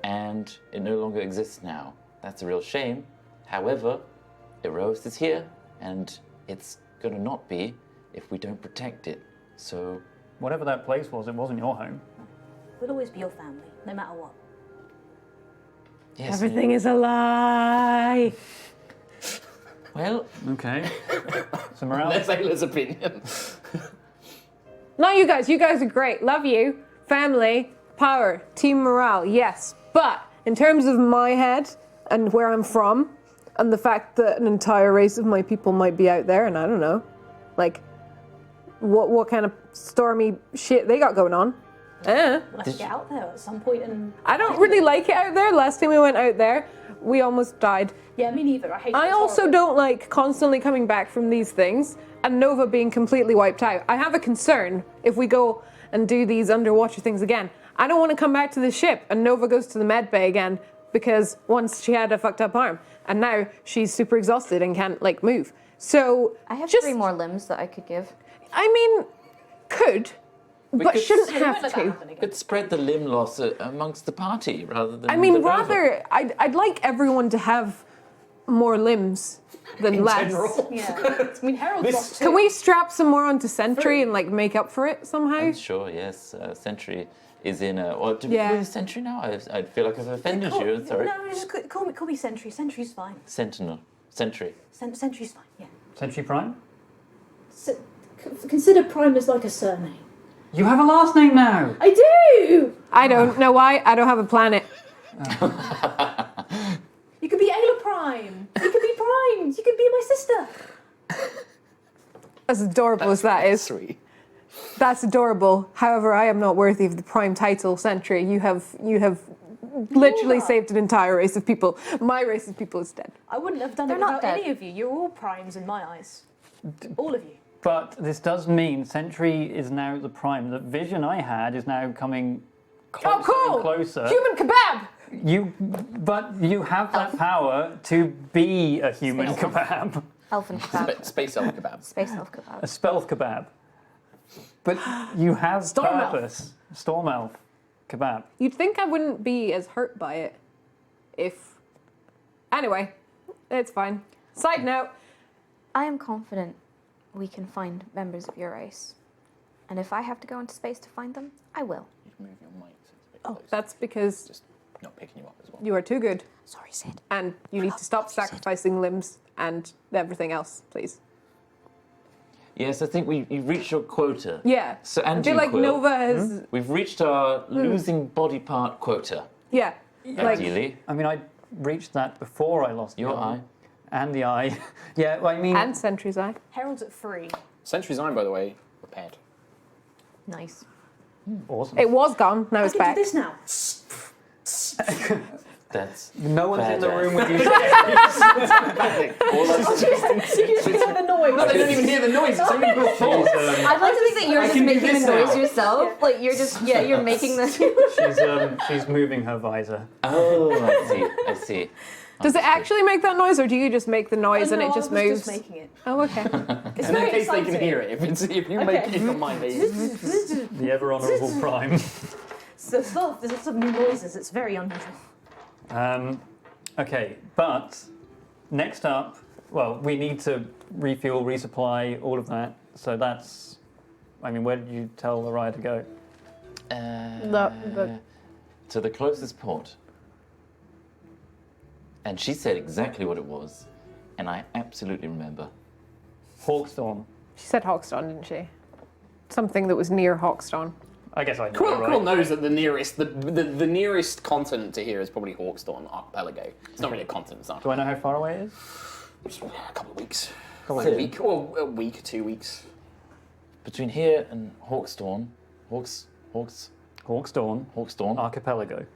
and it no longer exists now. That's a real shame. However, Aerois is here, and it's gonna not be if we don't protect it. So, Whatever that place was, it wasn't your home. We'll always be your family, no matter what. yes. Everything is a lie. Well, Okay. So morale. That's Ayla's opinion. Not you guys. You guys are great. Love you. Family, power, team morale. Yes, but in terms of my head and where I'm from, and the fact that an entire race of my people might be out there, and I don't know, like, what kind of stormy shit they got going on. Let's get out there at some point and. I don't really like it out there. Last time we went out there, we almost died. Yeah, me neither. I hate it. I It's also horrible. don't like constantly coming back from these things and Nova being completely wiped out. I have a concern if we go and do these underwater things again. I don't want to come back to the ship and Nova goes to the med bay again because once she had a fucked up arm and now she's super exhausted and can't move. So I have just, 3 more limbs that I could give. I mean, but could shouldn't We won't have let that to. happen again. could spread the limb loss amongst the party rather than. I mean, the rover. rather, I'd like everyone to have more limbs than less. Yeah. I mean, Harold's lost Can two. we strap some more onto Sentry and like make up for it somehow? I'm sure, yes. Sentry is in a... Or do Yeah. we Sentry now? I feel like I've offended you. Sorry. No, just call me Sentry. Sentry's fine. Sentinel. Sentry. Sentry's fine. Yeah. Sentry Prime? Consider Prime as like a surname. You have a last name now! I do. I don't know why. I don't have a planet. You could be Ayla Prime. You could be Primes. You could be my sister. As adorable as that is. Sweet. That's adorable. However, I am not worthy of the prime title, Sentry. You have literally saved an entire race of people. My race of people is dead. I wouldn't have done They're it not without dead. any of you. You're all Primes in my eyes. All of you. But this does mean Sentry is now the Prime. The vision I had is now coming closer Oh, cool! and closer. Human kebab! But you have that power to be a human kebab. Elfin kebab. Space elf kebab. Space elf kebab. A spelth kebab. But you have Storm elf. purpose. Storm elf kebab. You'd think I wouldn't be as hurt by it if... Anyway, it's fine. Side note. I am confident we can find members of your race. And if I have to go into space to find them, I will. You can move your mic so it's a bit Oh, closer. that's because Just not picking you up as well. you are too good. Sorry, Sid. And you need to stop sacrificing limbs and everything else, please. Yes, I think you've reached your quota. Yeah. So, I and feel you, like Quill. Nova has... We've reached our losing body part quota, Yeah. Like, ideally. I mean, I reached that before I lost Your the eye. And the eye. Yeah, well, I mean... and Sentry's Eye. Harold's at 3. Sentry's Eye, by the way, repaired. Nice. Awesome. It was gone, now I it's can do back. this now. That's No one's in the badass. room with you. You just hear the noise. They don't even hear the noise, it's only your fault. I'd like to think that you're just can do making this the noise now. yourself. Like you're just, you're making the. She's moving her visor. Oh, I see. Does it actually make that noise, or do you just make the noise and No, it just I was moves? just making it. Oh, okay. It's And in very case they exciting. can hear it, if you make it on my name. The ever honourable Prime. So there's lots of new noises. It's very unusual. Okay, but next up, well, we need to refuel, resupply, all of that. So that's, I mean, where did you tell Aerois to go? To the closest port. And she said exactly what it was, and I absolutely remember. Hawkstorm. She said Hawkstone, didn't she? Something that was near Hawkstone. I guess I know, Quill right? knows that the nearest continent to here is probably Hawkstone Archipelago. It's not really a continent, it's not. Do I know how far away it is? Just a couple of weeks. Couple A of week, or a week, 2 weeks. Between here and Hawkstorm, Hawkstorm Archipelago.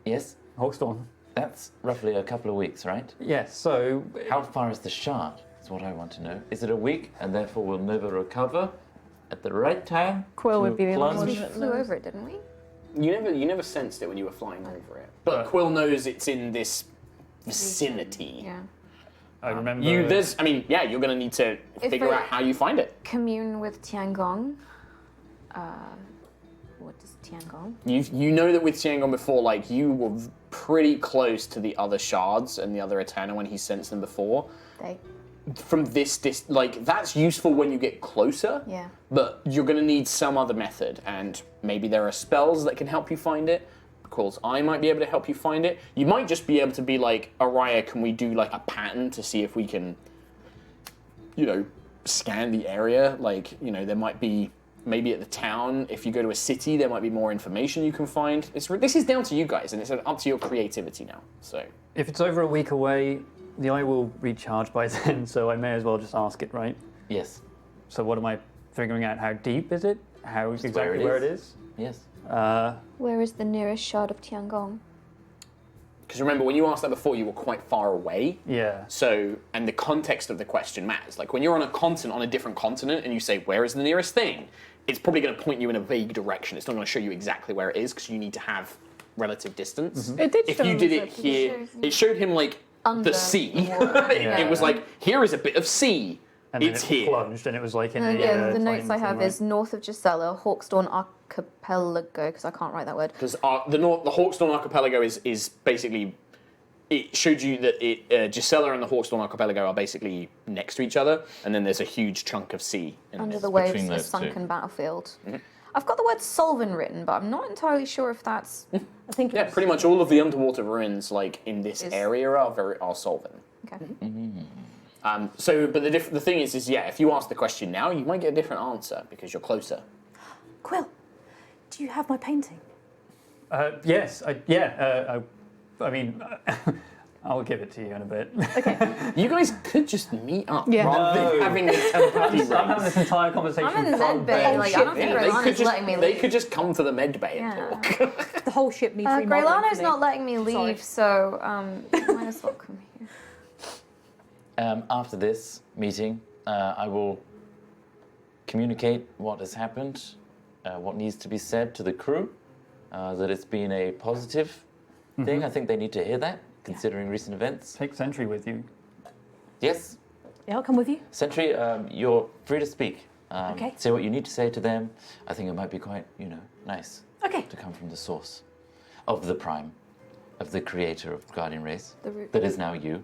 yes, Hawkstorm. that's roughly a couple of weeks, right? Yes, so How far is the shard? Is what I want to know. Is it a week, and therefore we'll never recover at the right time? Quill to would be the only plunge? We flew over it, didn't we? You never sensed it when you were flying over it. But Quill knows it's in this vicinity. Yeah. I remember. You're gonna need to If figure I- out how you find it. Commune with Tiangong. What does Tiangong? You know that with Tiangong before, like, you were pretty close to the other shards and the other Eterna when he sensed them before. They. From this, like, that's useful when you get closer. Yeah. But you're gonna need some other method, and maybe there are spells that can help you find it. Quill's Eye might be able to help you find it. You might just be able to be like, Aerois, can we do like a pattern to see if we can, scan the area? Like, there might be, maybe at the town, if you go to a city, there might be more information you can find. This is down to you guys, and it's up to your creativity now. So, If it's over a week away, the eye will recharge by then, so I may as well just ask it, right? Yes, So what am I figuring out? How deep is it? How exactly where it is? yes. Where is the nearest shard of Tiangong? because remember, when you asked that before, you were quite far away. Yeah. So, and the context of the question matters. Like when you're on a different continent, and you say, where is the nearest thing? It's probably going to point you in a vague direction. It's not going to show you exactly where it is, because you need to have relative distance. It did If show you him did it exactly. here, it showed him like Under the sea. water. It was like, here is a bit of sea. And then It's it here. plunged, and it was like in a Yeah, the notes tiny I have thing, is north of Gisela, Hawkstone Archipelago, because I can't write that word. Because the Hawkstone Archipelago is basically it showed you that Gisela and the Hawkstorm Archipelago are basically next to each other, and then there's a huge chunk of sea in Under this. the waves between of a those two. sunken battlefield. I've got the word Solvin written, but I'm not entirely sure if that's. I think Yeah, pretty much all of the underwater ruins, like in this Is- area, are solvent. Okay. But the thing is, if you ask the question now, you might get a different answer because you're closer. Quill, do you have my painting? Yes, I mean, I'll give it to you in a bit. You guys could just meet up Yeah. rather than having this telepathy I'm having this entire conversation I'm in the from med bay. Like, I don't think they Greylana's letting me they leave. could just come to the med bay and Yeah. talk. The whole ship needs remodeling. Greylana's for me. not letting me leave, so you might as well come here. After this meeting, I will communicate what has happened, what needs to be said to the crew, that it's been a positive thing. I think they need to hear that, considering recent events. Take Sentry with you. Yes, Yeah, I'll come with you. Sentry, you're free to speak. Okay. Say what you need to say to them. I think it might be quite, nice Okay. to come from the source of the Prime, of the creator of Guardian Race, The root. that is now you,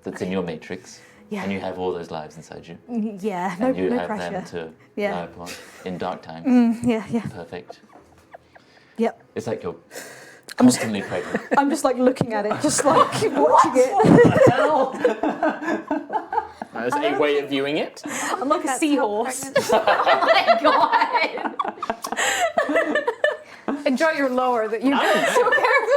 that's in your matrix, Yeah. and you have all those lives inside you. Yeah, no, And you no have pressure. them to Yeah. rely upon in dark times. Yeah, yeah. Perfect. Yep. It's like you're constantly pregnant. I'm just like looking at it, just like watching it. There's a way of viewing it. I'm like a seahorse. Oh my god! Enjoy your lower that you I so carefully.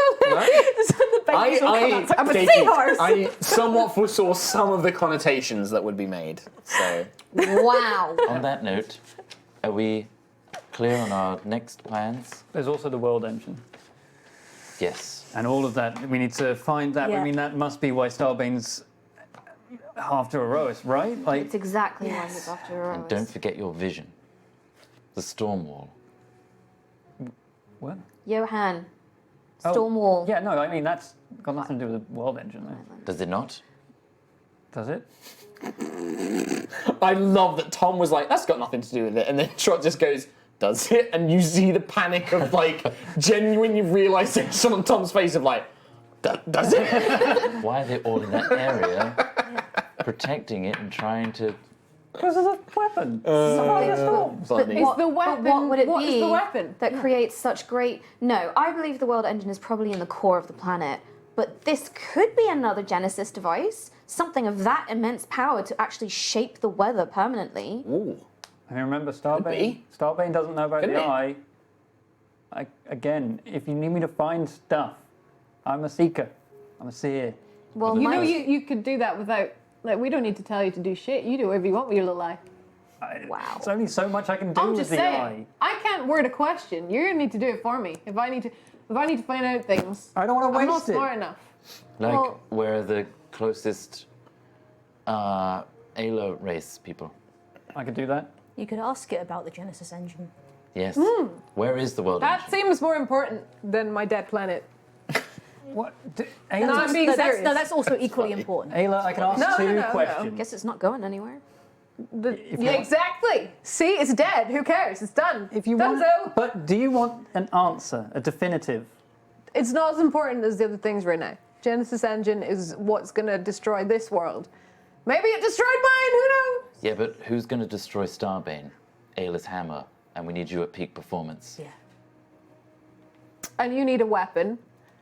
I'm a seahorse. I somewhat foresaw some of the connotations that would be made. So Wow. On that note, are we clear on our next plans? There's also the world engine. Yes. And all of that, we need to find that. Yeah. I mean, that must be why Starbane's after Aerois, right? Like, It's exactly why he's after Aerois. And don't forget your vision. The storm wall. what? Johan. Oh, Storm wall. Yeah, no, I mean, that's got nothing to do with the world engine, though. Does it not? Does it? I love that Tom was like, "That's got nothing to do with it," and then Trot just goes, "Does it?" And you see the panic of like genuine realization on Tom's face of like, "Does it?" Why are they all in that area protecting it and trying to... Because of the weapon. Slightly. Is the weapon? But what would it what be is the weapon? that creates such great... No, I believe the world engine is probably in the core of the planet, but this could be another Genesis device, something of that immense power to actually shape the weather permanently. Ooh. I mean, remember, be. Starbane doesn't know about Couldn't the it? eye. Again, if you need me to find stuff, I'm a seeker. I'm a seer. Well, You know, my- you could do that without. Like, we don't need to tell you to do shit. You do whatever you want with your little eye. Wow. There's only so much I can do I'm with just the saying. eye. I can't word a question. You're gonna need to do it for me. If I need to find out things, I don't want to I'm not waste it. smart enough. Like, Well- where are the closest Ayla race people? I could do that. You could ask it about the Genesis engine. Yes. Where is the world That engine? seems more important than my dead planet. What? No, Ayla, I'm being No, serious. that's also equally important. Ayla, I can ask No, two no, no. questions. Guess it's not going anywhere. Yeah, exactly. See, it's dead. Who cares? It's done. If you want, Donezo. but do you want an answer, a definitive? It's not as important as the other things right now. Genesis engine is what's gonna destroy this world. Maybe it destroyed mine. Who knows? Yeah, but who's going to destroy Starbane? Ayla's hammer, and we need you at peak performance. Yeah. And you need a weapon.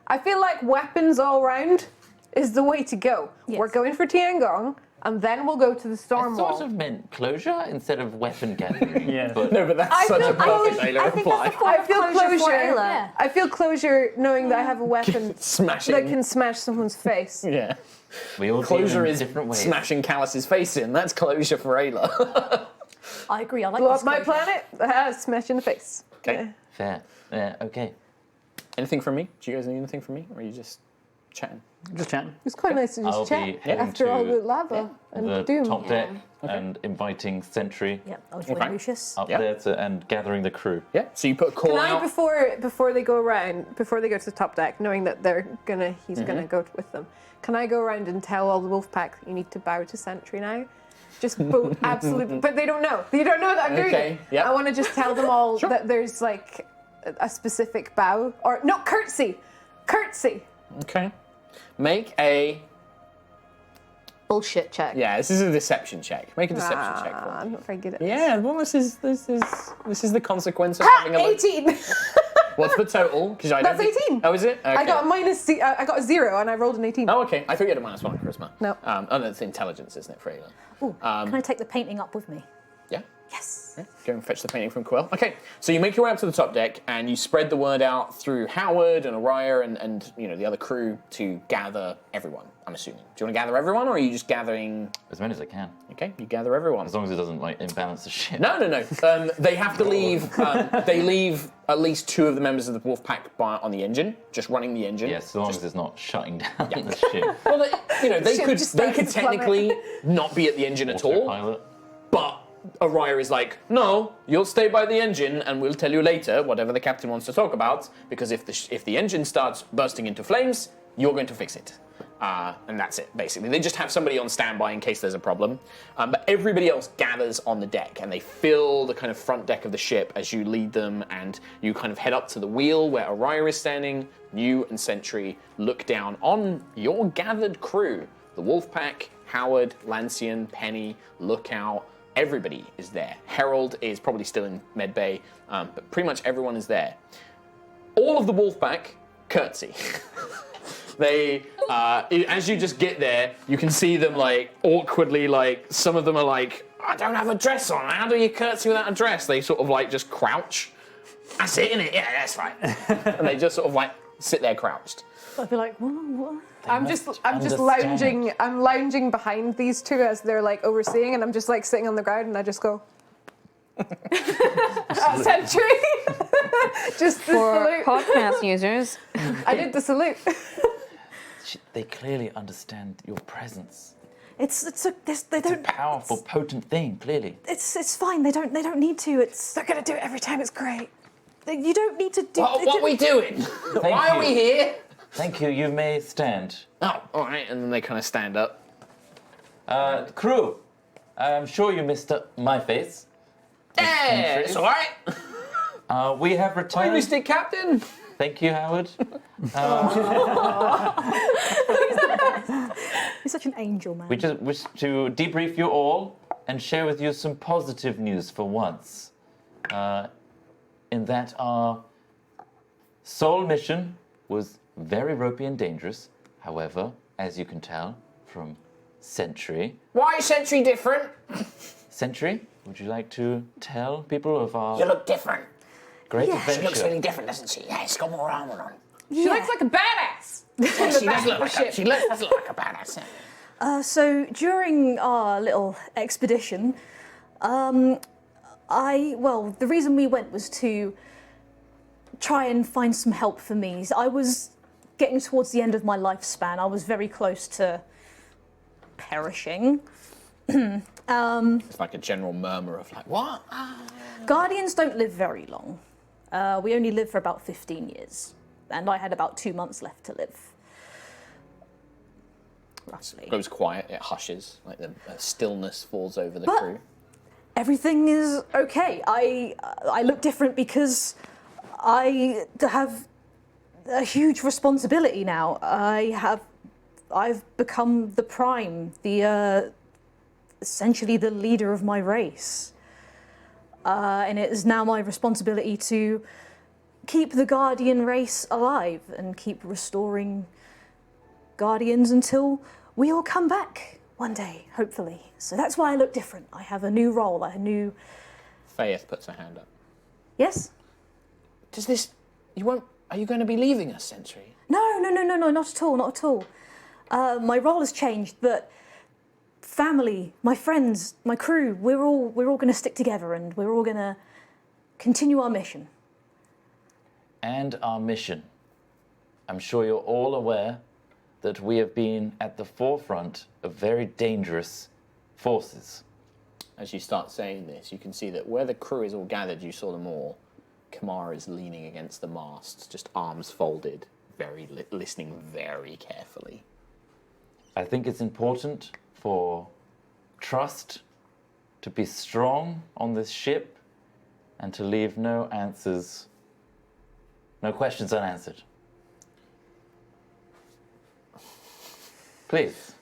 I feel like weapons all round is the way to go. Yes. We're going for Tiangong, and then we'll go to the I storm wall. sort of meant closure instead of weapon gathering. Yes. But No, but that's I such feel- a perfect Ayla reply. I feel Closure for closure. Ayla. Yeah. I feel closure knowing that I have a weapon Smashing. that can smash someone's face. Yeah. we all Closure deal in is different ways. smashing Callus's face in. That's closure for Ayla. I agree. I like Blow this up my closure. planet, smash in the face. Okay. Fair. Okay. Anything from me? Do you guys need anything from me? Or are you just chatting? Just chatting. It's quite nice to just I'll chat be heading after all to the lava and the doom. top deck Yeah. and inviting Sentry Yep, I'll join Okay. Lucius. up Yeah. there and gathering the crew. Yeah. So you put a call Can I, out. before they go around, before they go to the top deck, knowing that he's gonna go with them, can I go around and tell all the wolf pack that you need to bow to Sentry now? Just absolutely, but they don't know. They don't know that I'm doing Okay, it. yep. I want to just tell them all that there's like a specific bow or no curtsy. Okay. Make a... Bullshit check. Yeah, this is a deception check. Make a deception check. For me. I'm not very good at Yeah, well, this is the consequence of having a... 18! What's the total? That's 18. Oh, is it? Okay. I got a 0 and I rolled an 18. Oh, okay. I thought you had a -1 on charisma. No. Oh, that's intelligence, isn't it, Freya? Ooh, can I take the painting up with me? Yeah. Yes. Yeah, go and fetch the painting from Quill. Okay, so you make your way up to the top deck and you spread the word out through Howard and Aerois and the other crew to gather everyone, I'm assuming. Do you want to gather everyone or are you just gathering... As many as I can. Okay, you gather everyone. As long as it doesn't imbalance the ship. No. They have to leave. They leave at least 2 of the members of the wolf pack on the engine, just running the engine. Yes, as long as it's not shutting down the ship. Well, they Ship could just they starts could to plummet. technically not be at the engine at all, Autopilot. but Aerois is like, no, you'll stay by the engine, and we'll tell you later whatever the captain wants to talk about. Because if the engine starts bursting into flames, you're going to fix it, and that's it. Basically, they just have somebody on standby in case there's a problem. But everybody else gathers on the deck, and they fill the kind of front deck of the ship as you lead them, and you kind of head up to the wheel where Aerois is standing. You and Sentry look down on your gathered crew: the Wolfpack, Howard, Lancian, Penny, Lookout. Everybody is there. Herald is probably still in medbay, but pretty much everyone is there. All of the Wolfpack curtsy. They, as you just get there, you can see them like awkwardly, like some of them are like, I don't have a dress on. How do you curtsy without a dress? They sort of like just crouch. That's it, innit? Yeah, that's fine. And they just sort of like sit there crouched. I'd be like, what? I'm just lounging. I'm lounging behind these 2 as they're like overseeing, and I'm just like sitting on the ground, and I just go. Sentry. Just the For salute. podcast users. I did the salute. They clearly understand your presence. They It's a don't. powerful, potent thing, clearly. It's fine. They don't need to. They're gonna do it every time. It's great. You don't need to do. What are we doing? Why are we here? Thank you, you may stand. Oh, all right. And then they kind of stand up. Crew, I'm sure you missed my face. Yeah, it's all right. We have Hi, returned. Mr. Captain. Thank you, Howard. He's such an angel, man. We just wish to debrief you all and share with you some positive news for once. In that our sole mission was very ropey and dangerous. However, as you can tell from Sentry. Why is Sentry different? Sentry, would you like to tell people of our You look different. great Yeah. adventure? She looks really different, doesn't she? Yeah, she's got more armor on. She looks like a badass. She does look like a badass. So during our little expedition, the reason we went was to try and find some help for me. I was getting towards the end of my lifespan. I was very close to perishing. It's like a general murmur of like, what? Guardians don't live very long. We only live for about 15 years. And I had about 2 months left to live. Roughly. It goes quiet, it hushes, like the stillness falls over the But- crew. Everything is okay. I look different because I have a huge responsibility now. I've become the Prime, essentially the leader of my race. And it is now my responsibility to keep the Guardian race alive and keep restoring Guardians until we all come back one day, hopefully. So that's why I look different. I have a new role, a new... Faith puts her hand up. Yes? Are you going to be leaving us, Sentry? No, not at all, not at all. My role has changed, but family, my friends, my crew, we're all going to stick together and we're all going to continue our mission. And our mission. I'm sure you're all aware that we have been at the forefront of very dangerous forces. As you start saying this, you can see that where the crew is all gathered, you saw them all. Kamara is leaning against the mast, just arms folded, listening very carefully. I think it's important for trust to be strong on this ship and to leave no questions unanswered. Please.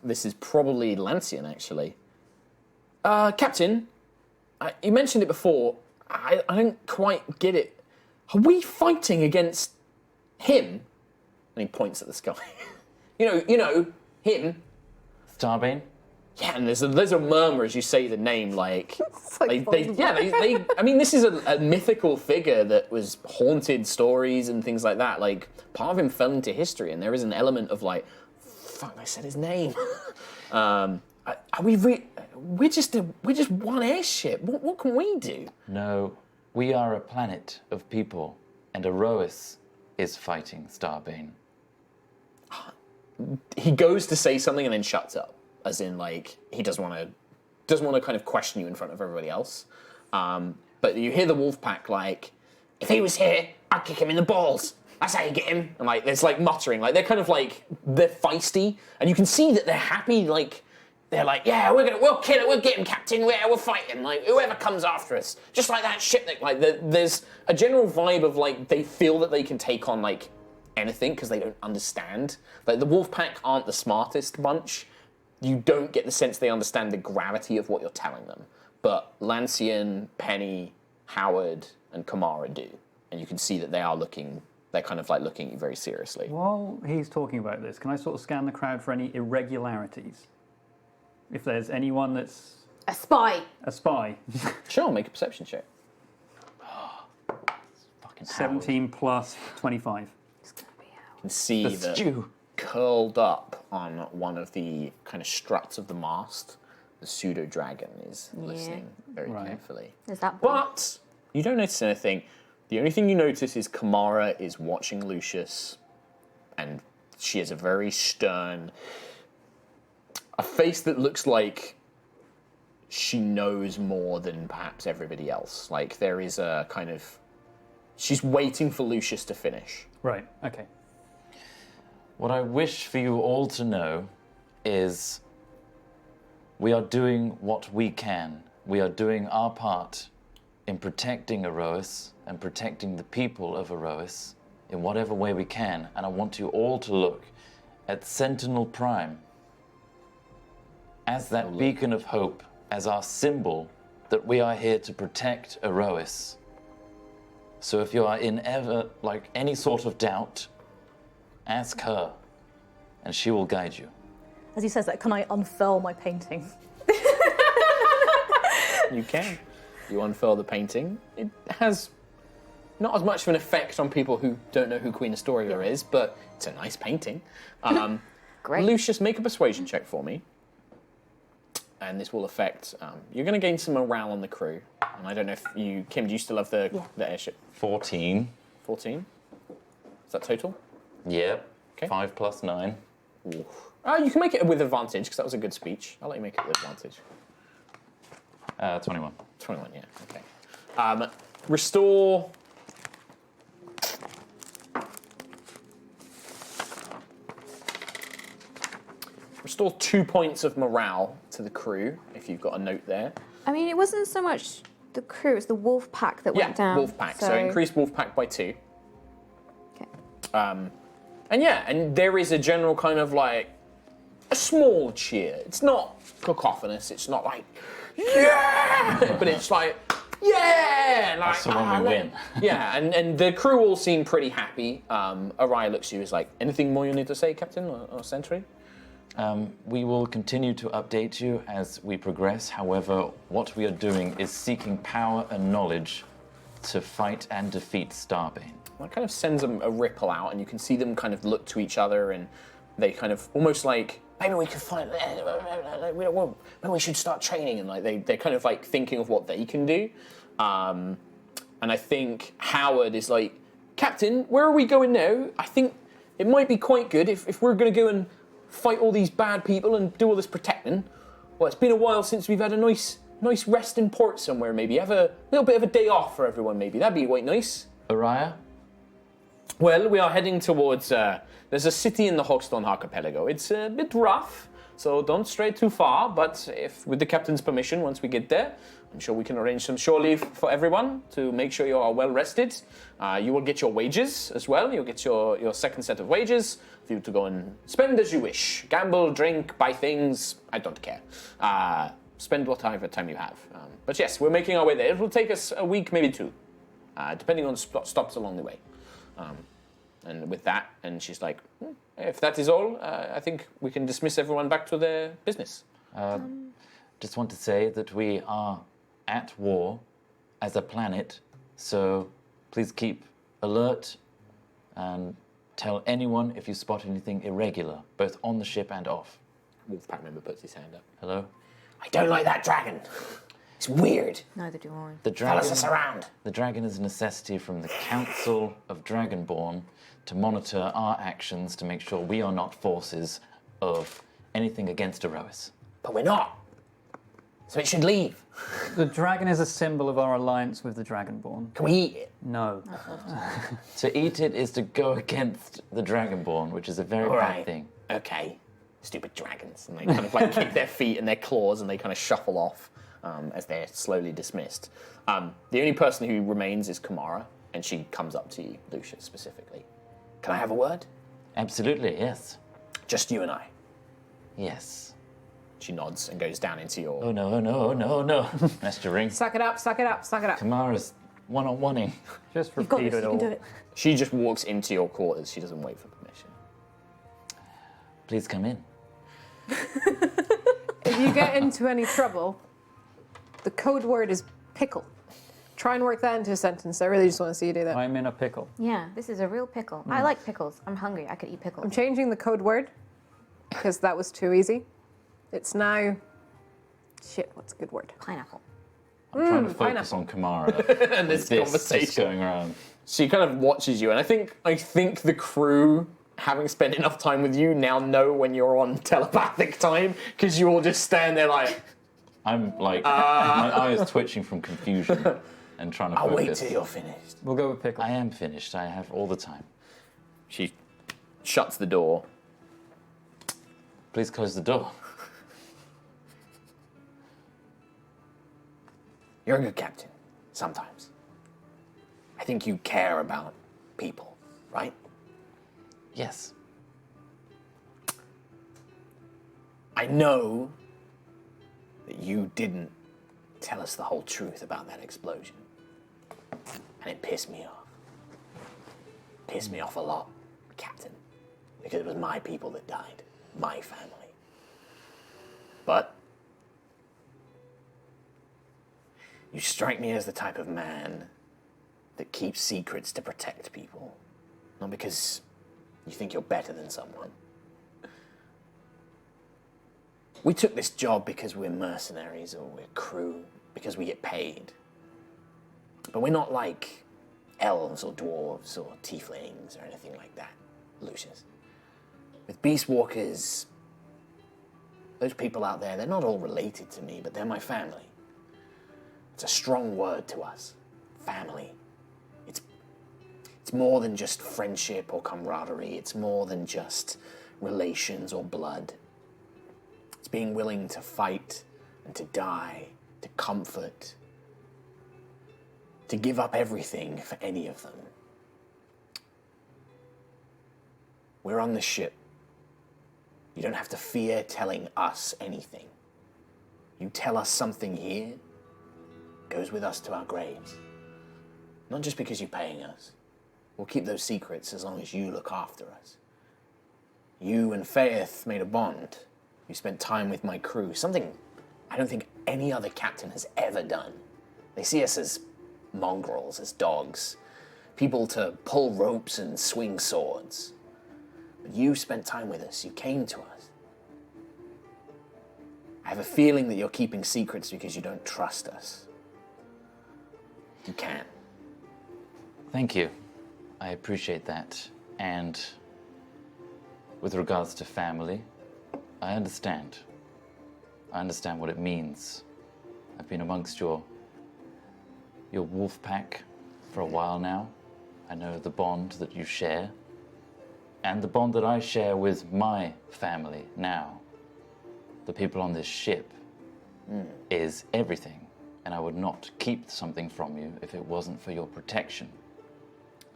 This is probably Lancian, actually. Captain, you mentioned it before. I don't quite get it. Are we fighting against him? And he points at the sky. you know, him. Starbane? Yeah, and there's a murmur as you say the name, like I mean, this is a mythical figure that was haunted stories and things like that. Like, part of him fell into history, and there is an element of like, fuck, I said his name. We're just one airship. What can we do? No, we are a planet of people, and Aerois is fighting Starbane. He goes to say something and then shuts up, as in like he doesn't want to kind of question you in front of everybody else. But you hear the wolf pack like, if he was here, I'd kick him in the balls. That's how you get him. And like there's like muttering, like they're kind of like they're feisty, and you can see that they're happy. Like they're like, yeah, we'll kill it, we'll get him, Captain. We'll fight him. Like whoever comes after us, just like that ship. That like there's a general vibe of like they feel that they can take on like anything because they don't understand. Like the wolf pack aren't the smartest bunch. You don't get the sense they understand the gravity of what you're telling them. But Lancian, Penny, Howard, and Kamara do. And you can see that they're kind of like looking at you very seriously. While he's talking about this, can I sort of scan the crowd for any irregularities? If there's anyone that's A spy. a spy. Sure, make a perception check. Fucking 17 plus 25. It's gonna be Howard. You can see The that stew. curled up on one of the kind of struts of the mast, the pseudo-dragon is listening very Right. carefully. There's that. But you don't notice anything. The only thing you notice is Kamara is watching Lucius, and she has a very stern, a face that looks like she knows more than perhaps everybody else. Like there is a kind of, she's waiting for Lucius to finish. Right, okay. What I wish for you all to know is we are doing what we can. We are doing our part in protecting Aerois and protecting the people of Aerois in whatever way we can. And I want you all to look at Sentinel Prime as that beacon of hope, as our symbol that we are here to protect Aerois. So if you are in ever, like any sort of doubt, ask her, and she will guide you. As he says that, can I unfurl my painting? You can. You unfurl the painting. It has not as much of an effect on people who don't know who Queen Astoria is, but it's a nice painting. Great. Lucius, make a persuasion check for me. And this will affect, you're going to gain some morale on the crew. And I don't know if you, Kim, do you still have the airship? 14. 14? Is that total? Yep. Okay. 5 plus 9. You can make it with advantage, because that was a good speech. I'll let you make it with advantage. 21. 21, yeah, okay. Restore... Restore 2 points of morale to the crew, if you've got a note there. I mean, it wasn't so much the crew; it's the wolf pack that went down. Wolf pack. So increase wolf pack by 2. Okay. And there is a general kind of like a small cheer. It's not cacophonous. It's not like yeah, but it's like yeah. Like That's the one we win. Yeah, and the crew all seem pretty happy. Aerois looks at you as like, anything more you need to say, Captain or Sentry? We will continue to update you as we progress. However, what we are doing is seeking power and knowledge to fight and defeat Starbane. That kind of sends a ripple out, and you can see them kind of look to each other, and they kind of almost like, maybe we could fight. Maybe we should start training, and like they're kind of like thinking of what they can do. And I think Howard is like, Captain, where are we going now? I think it might be quite good if we're going to go and fight all these bad people and do all this protecting. Well, it's been a while since we've had a nice rest in port somewhere. Maybe have a little bit of a day off for everyone. Maybe that'd be quite nice. Aerois? Well, we are heading towards. There's a city in the Hogstone Archipelago. It's a bit rough, so don't stray too far. But if, with the captain's permission, once we get there, I'm sure we can arrange some shore leave for everyone to make sure you are well rested. You will get your wages as well. You'll get your second set of wages for you to go and spend as you wish. Gamble, drink, buy things. I don't care. Spend whatever time you have. But yes, we're making our way there. It will take us a week, maybe 2, depending on stops along the way. And with that, and she's like, if that is all, I think we can dismiss everyone back to their business. Just want to say that we are at war as a planet, so please keep alert and tell anyone if you spot anything irregular, both on the ship and off. Wolfpack member puts his hand up. Hello? I don't like that dragon. It's weird. Neither do I. The Follows us around. The dragon is a necessity from the Council of Dragonborn to monitor our actions to make sure we are not forces of anything against Aerois. But we're not. So it should leave. The dragon is a symbol of our alliance with the Dragonborn. Can we eat it? No. To eat it is to go against the Dragonborn, which is a very All bad right. thing. Okay. Stupid dragons. And they kind of like kick their feet and their claws and they kind of shuffle off as they're slowly dismissed. The only person who remains is Kamara, and she comes up to you, Lucius, specifically. Can I have a word? Absolutely, yes. Just you and I. Yes. She nods and goes down into your... Oh no, oh no, oh no, oh no. Master Ring. Suck it up, suck it up, suck it up. Kamara's one-on-oneing. Just You've got repeat this, it you all. can do it. She just walks into your quarters. She doesn't wait for permission. Please come in. If you get into any trouble, the code word is pickle. Try and work that into a sentence. I really just want to see you do that. I'm in a pickle. Yeah, this is a real pickle. I like pickles. I'm hungry. I could eat pickles. I'm changing the code word because that was too easy. It's now... Shit, what's a good word? Pineapple. I'm trying to focus pineapple. on Kamara. And this This conversation. going around. She kind of watches you, and I think the crew, having spent enough time with you, now know when you're on telepathic time, because you all just stand there like, I'm like, my eye is twitching from confusion and trying to I'll focus. wait till you're finished. We'll go with pickle. I am finished. I have all the time. She shuts the door. Please close the door. You're a good captain, sometimes. I think you care about people, right? Yes. I know that you didn't tell us the whole truth about that explosion. And it pissed me off. Pissed me off a lot, Captain. Because it was my people that died. My family. But you strike me as the type of man that keeps secrets to protect people. Not because you think you're better than someone. We took this job because we're mercenaries or we're crew, because we get paid. But we're not like elves or dwarves or tieflings or anything like that, Lucius. With Beast Walkers, those people out there, they're not all related to me, but they're my family. It's a strong word to us, family. It's more than just friendship or camaraderie. It's more than just relations or blood. It's being willing to fight and to die, to comfort, to give up everything for any of them. We're on the ship. You don't have to fear telling us anything. You tell us something here, goes with us to our graves. Not just because you're paying us. We'll keep those secrets as long as you look after us. You and Faith made a bond. You spent time with my crew, something I don't think any other captain has ever done. They see us as mongrels, as dogs, people to pull ropes and swing swords. But you spent time with us, you came to us. I have a feeling that you're keeping secrets because you don't trust us. You can. Thank you. I appreciate that. And with regards to family, I understand. I understand what it means. I've been amongst your wolf pack for a while now. I know the bond that you share, and the bond that I share with my family now. The people on this ship is everything. and I would not keep something from you if it wasn't for your protection.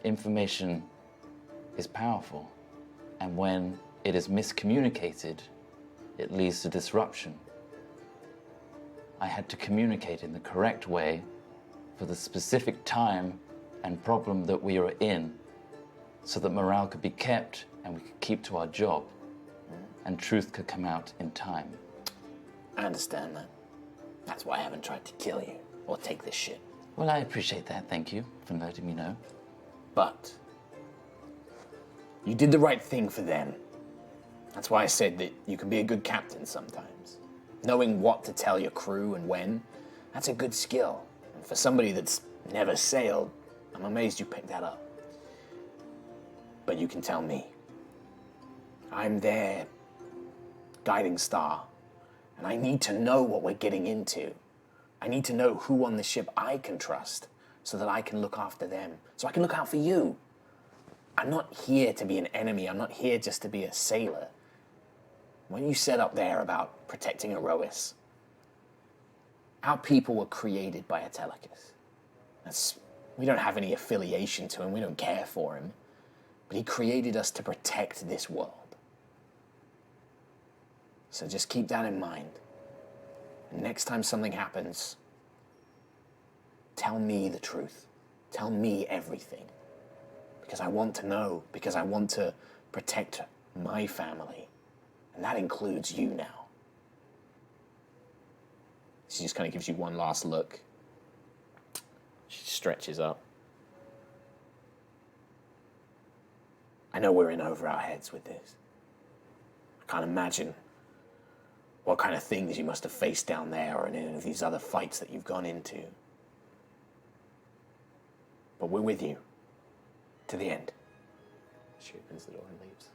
Information is powerful, and when it is miscommunicated, it leads to disruption. I had to communicate in the correct way for the specific time and problem that we are in, so that morale could be kept and we could keep to our job, and truth could come out in time. I understand that. That's why I haven't tried to kill you or take this shit. Well, I appreciate that. Thank you for letting me know. But you did the right thing for them. That's why I said that you can be a good captain sometimes. Knowing what to tell your crew and when, that's a good skill. And for somebody that's never sailed, I'm amazed you picked that up. But you can tell me. I'm their guiding star, and I need to know what we're getting into. I need to know who on the ship I can trust so that I can look after them, so I can look out for you. I'm not here to be an enemy. I'm not here just to be a sailor. When you said up there about protecting Aerois, our people were created by Atelicus. We don't have any affiliation to him. We don't care for him. But he created us to protect this world. So just keep that in mind. And next time something happens, tell me the truth. Tell me everything. Because I want to know, because I want to protect my family. And that includes you now. She just kind of gives you one last look. She stretches up. I know we're in over our heads with this. I can't imagine what kind of things you must have faced down there or in any of these other fights that you've gone into. But we're with you. To the end. She opens the door and leaves.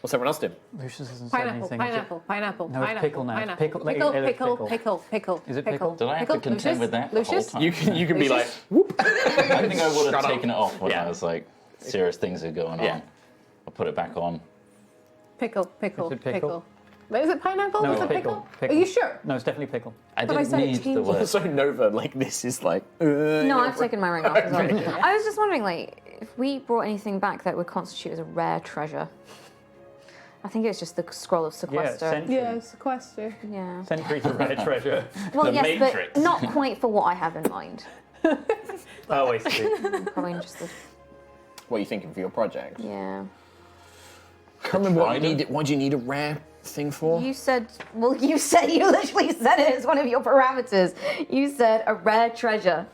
What's everyone else doing? Lucius hasn't said Pineapple, anything. pineapple, pineapple, No, it's pineapple, pickle now. It's pineapple, pickle. pickle, It is pickle, pickle. pickle, pickle. Is it pickle? Did I have to contend with that the whole Lucius? time? You can be like, Lucius? whoop. I think I would Shut have up. taken it off when Yeah. I was like, serious things are going Yeah. on. I'll put it back on. Pickle, pickle, Is it pickle? pickle. But is it pineapple? No, is it's it pickle. Are you sure? No, it's definitely pickle. I But I didn't said it need the changes. word. So Nova, like, this is like, No, I've taken my ring off as well. Okay. I was just wondering, like, if we brought anything back that would constitute as a rare treasure. I think it's just the scroll of Yeah, sequester. Sentry. Yeah, sequester. Yeah. Sentry's a rare treasure. Well, The yes, Matrix. but not quite for what I have in mind. Oh, I see. Probably just the, what are you thinking for your project? yeah. I can't remember what you Trident? need. What do you need a rare thing for? You said, well, you literally said it as one of your parameters. You said a rare treasure.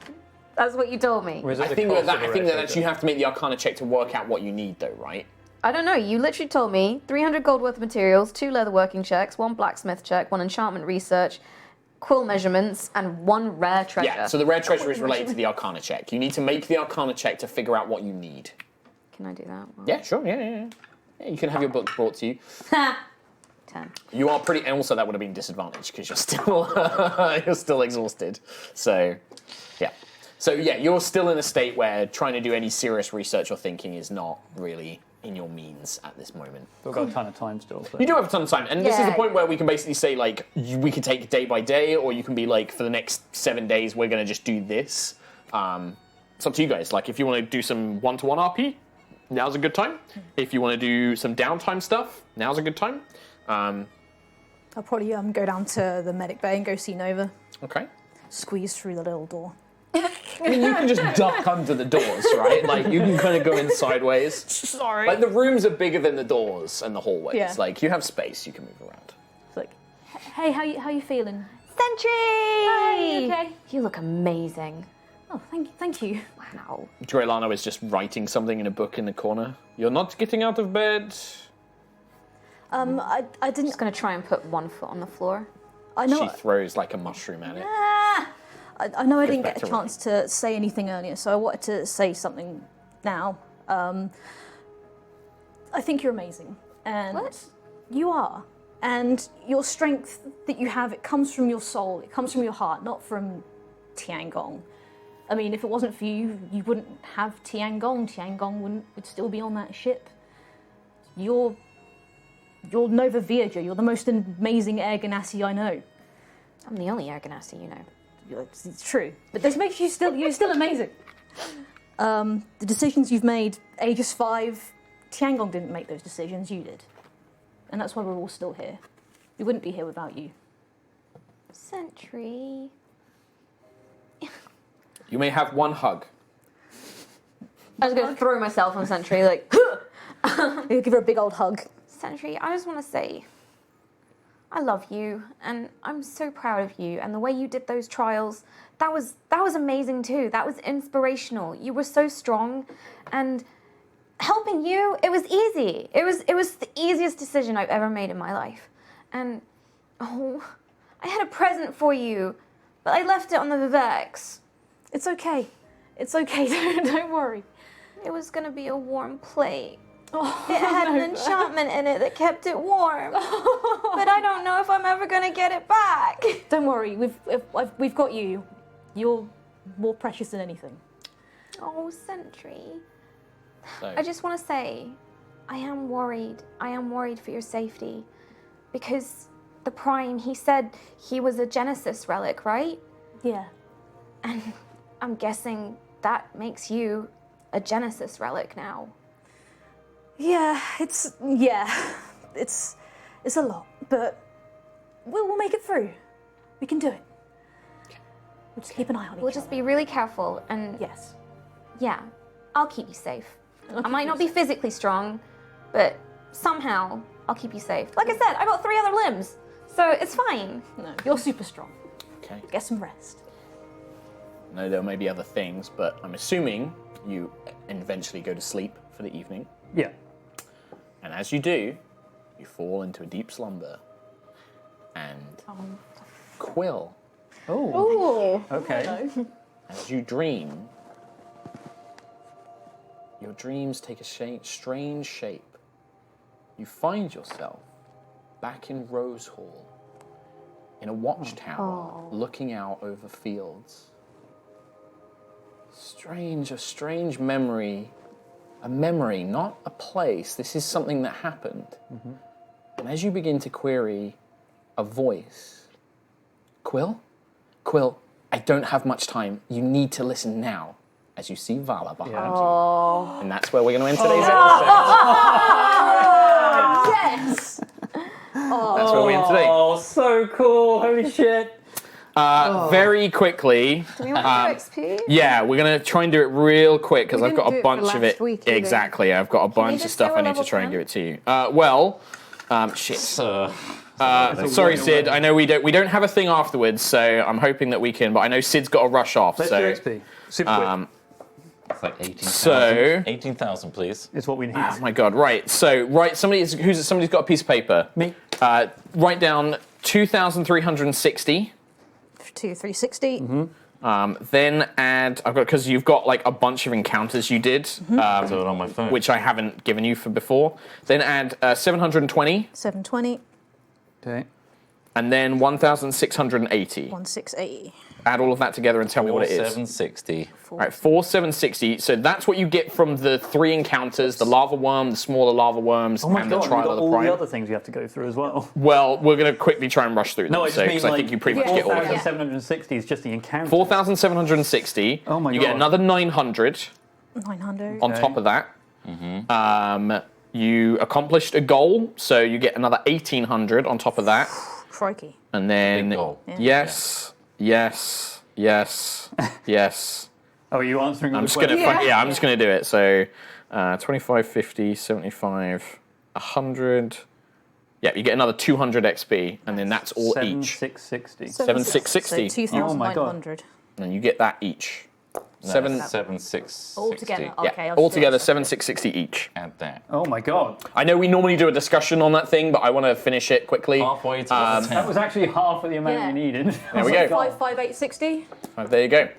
That's what you told me. Or is it I the think cost that of a I think rare that treasure? you have to make the Arcana check to work out what you need, though, right? I don't know. You literally told me 300 gold worth of materials, 2 leather working checks, 1 blacksmith check, 1 enchantment research, quill measurements, and 1 rare treasure. Yeah. So the rare treasure is related to the Arcana check. You need to make the Arcana check to figure out what you need. Can I do that? Well, Yeah, sure. Yeah. You can have your book brought to you. 10. You are pretty, and also that would have been disadvantaged because you're still exhausted. So, yeah. So yeah, you're still in a state where trying to do any serious research or thinking is not really in your means at this moment. We've got a ton of time still. So. You do have a ton of time, and this is the Yeah. point where we can basically say like we can take it day by day, or you can be like for the next 7 days we're going to just do this. It's up to you guys. Like if you want to do some one-to-one RP, now's a good time. If you want to do some downtime stuff, now's a good time. I'll probably go down to the medic bay and go see Nova. Okay. Squeeze through the little door. I mean, you can just duck under the doors, right? Like, you can kind of go in sideways. Sorry. Like, the rooms are bigger than the doors and the hallways. Yeah. Like, you have space, you can move around. It's like, hey, how you feeling? Sentry! Hi, you okay? You look amazing. Oh, thank you. Wow. Draylano is just writing something in a book in the corner. You're not getting out of bed. I I'm didn't. just going to try and put 1 foot on the floor. I know. She throws, like, a mushroom at it. I know I didn't back get a to chance to say anything earlier, so I wanted to say something now. I think you're amazing, and What? you are. And your strength that you have, it comes from your soul. It comes from your heart, not from Tiangong. I mean, if it wasn't for you, you wouldn't have Tiangong. Tiangong would still be on that ship. You're Nova Viager. You're the most amazing Air Ganassi I know. I'm the only Agonassi, you know. It's true, but this makes you're still amazing. The decisions you've made, Aegis 5, Tiangong didn't make those decisions, you did. And that's why we're all still here. We wouldn't be here without you. Sentry. You may have one hug. I was going to throw myself on Sentry, like, You'll give her a big old hug. Sentry, I just want to say, I love you, and I'm so proud of you. And the way you did those trials, that was amazing too. That was inspirational. You were so strong, and helping you, it was easy. It was the easiest decision I've ever made in my life. And oh, I had a present for you, but I left it on the Vivex. It's okay. It's okay. Don't worry. It was gonna be a warm plate. Oh, It had an enchantment in it that kept it warm. But I don't know if I'm ever gonna get it back. Don't worry. We've got you. You're more precious than anything. Oh, Sentry. So, I just want to say, I am worried. I am worried for your safety. Because the Prime, he said he was a Genesis relic, right? Yeah. And I'm guessing that makes you a Genesis relic now. Yeah. It's a lot, but we'll make it through. We can do it. We'll just keep an eye on each We'll other. just be really careful and Yes. yeah, I'll keep you safe. I might not be physically strong, but somehow I'll keep you safe. Like I said, I got 3 other limbs, so it's fine. No, you're super strong. okay. Get some rest. I know there may be other things, but I'm assuming you eventually go to sleep for the evening. Yeah. And as you do, you fall into a deep slumber. And Quill, Oh. Okay. as you dream, your dreams take a strange shape. You find yourself back in Rose Hall, in a watchtower, looking out over fields. A strange memory. A memory, not a place. This is something that happened. And as you begin to query, a voice. Quill? Quill, I don't have much time. You need to listen now. As you see Vala behind you. And that's where we're going to end today's episode. Yes. That's where we end today. Oh, so cool. Holy shit. Very quickly. Do we want to do XP? Yeah, we're going to try and do it real quick because We I've got didn't a do it for bunch of last it. week either. Exactly, I've got a bunch of just stuff do I a need to level try and 10? give it to you. Shit. So, Sorry, Sid. I know we don't have a thing afterwards, so I'm hoping that we can. But I know Sid's got to rush off. Let's so do XP. Super quick. it's like 18,000. So- 18,000, please. It's what we need. Oh my god! Right. So somebody's got a piece of paper. Me. Write down 2,360. 360. Then add. I've got because you've got like a bunch of encounters you did, Do it on my phone. which I haven't given you for before. Then add 720, 720. Okay. and then 1,680. 1680. Add all of that together and tell me what it is. 760. All right, 4,760. So that's what you get from the 3 encounters: the lava worm, the smaller lava worms, Oh my and god, the we've trial got of the all prime. the other things you have to go through as well. Well, we're going to quickly try and rush through them. No, I just mean because I like think you pretty much get all of them. 4,760 is just the encounter. 4,760. Oh my You God. get another 900 900. on Okay. top of that. You accomplished a goal, so you get another 1,800 on top of that. Crikey. And then Big goal. yes. Oh, are you answering all I'm the just gonna questions? I'm just gonna do it. So 25, 50, 75, 100. Yeah, you get another 200 XP, and then that's all each. 7,660. 7,660. So 2,900. And you get that each. Seven. 7,660. Altogether. Yeah, Okay. I'll altogether just- 7,660 each. Add that. Oh my god. I know we normally do a discussion on that thing, but I want to finish it quickly. Halfway to level 10. That was actually half of the amount Yeah. you needed. There we go. 55860. There you go.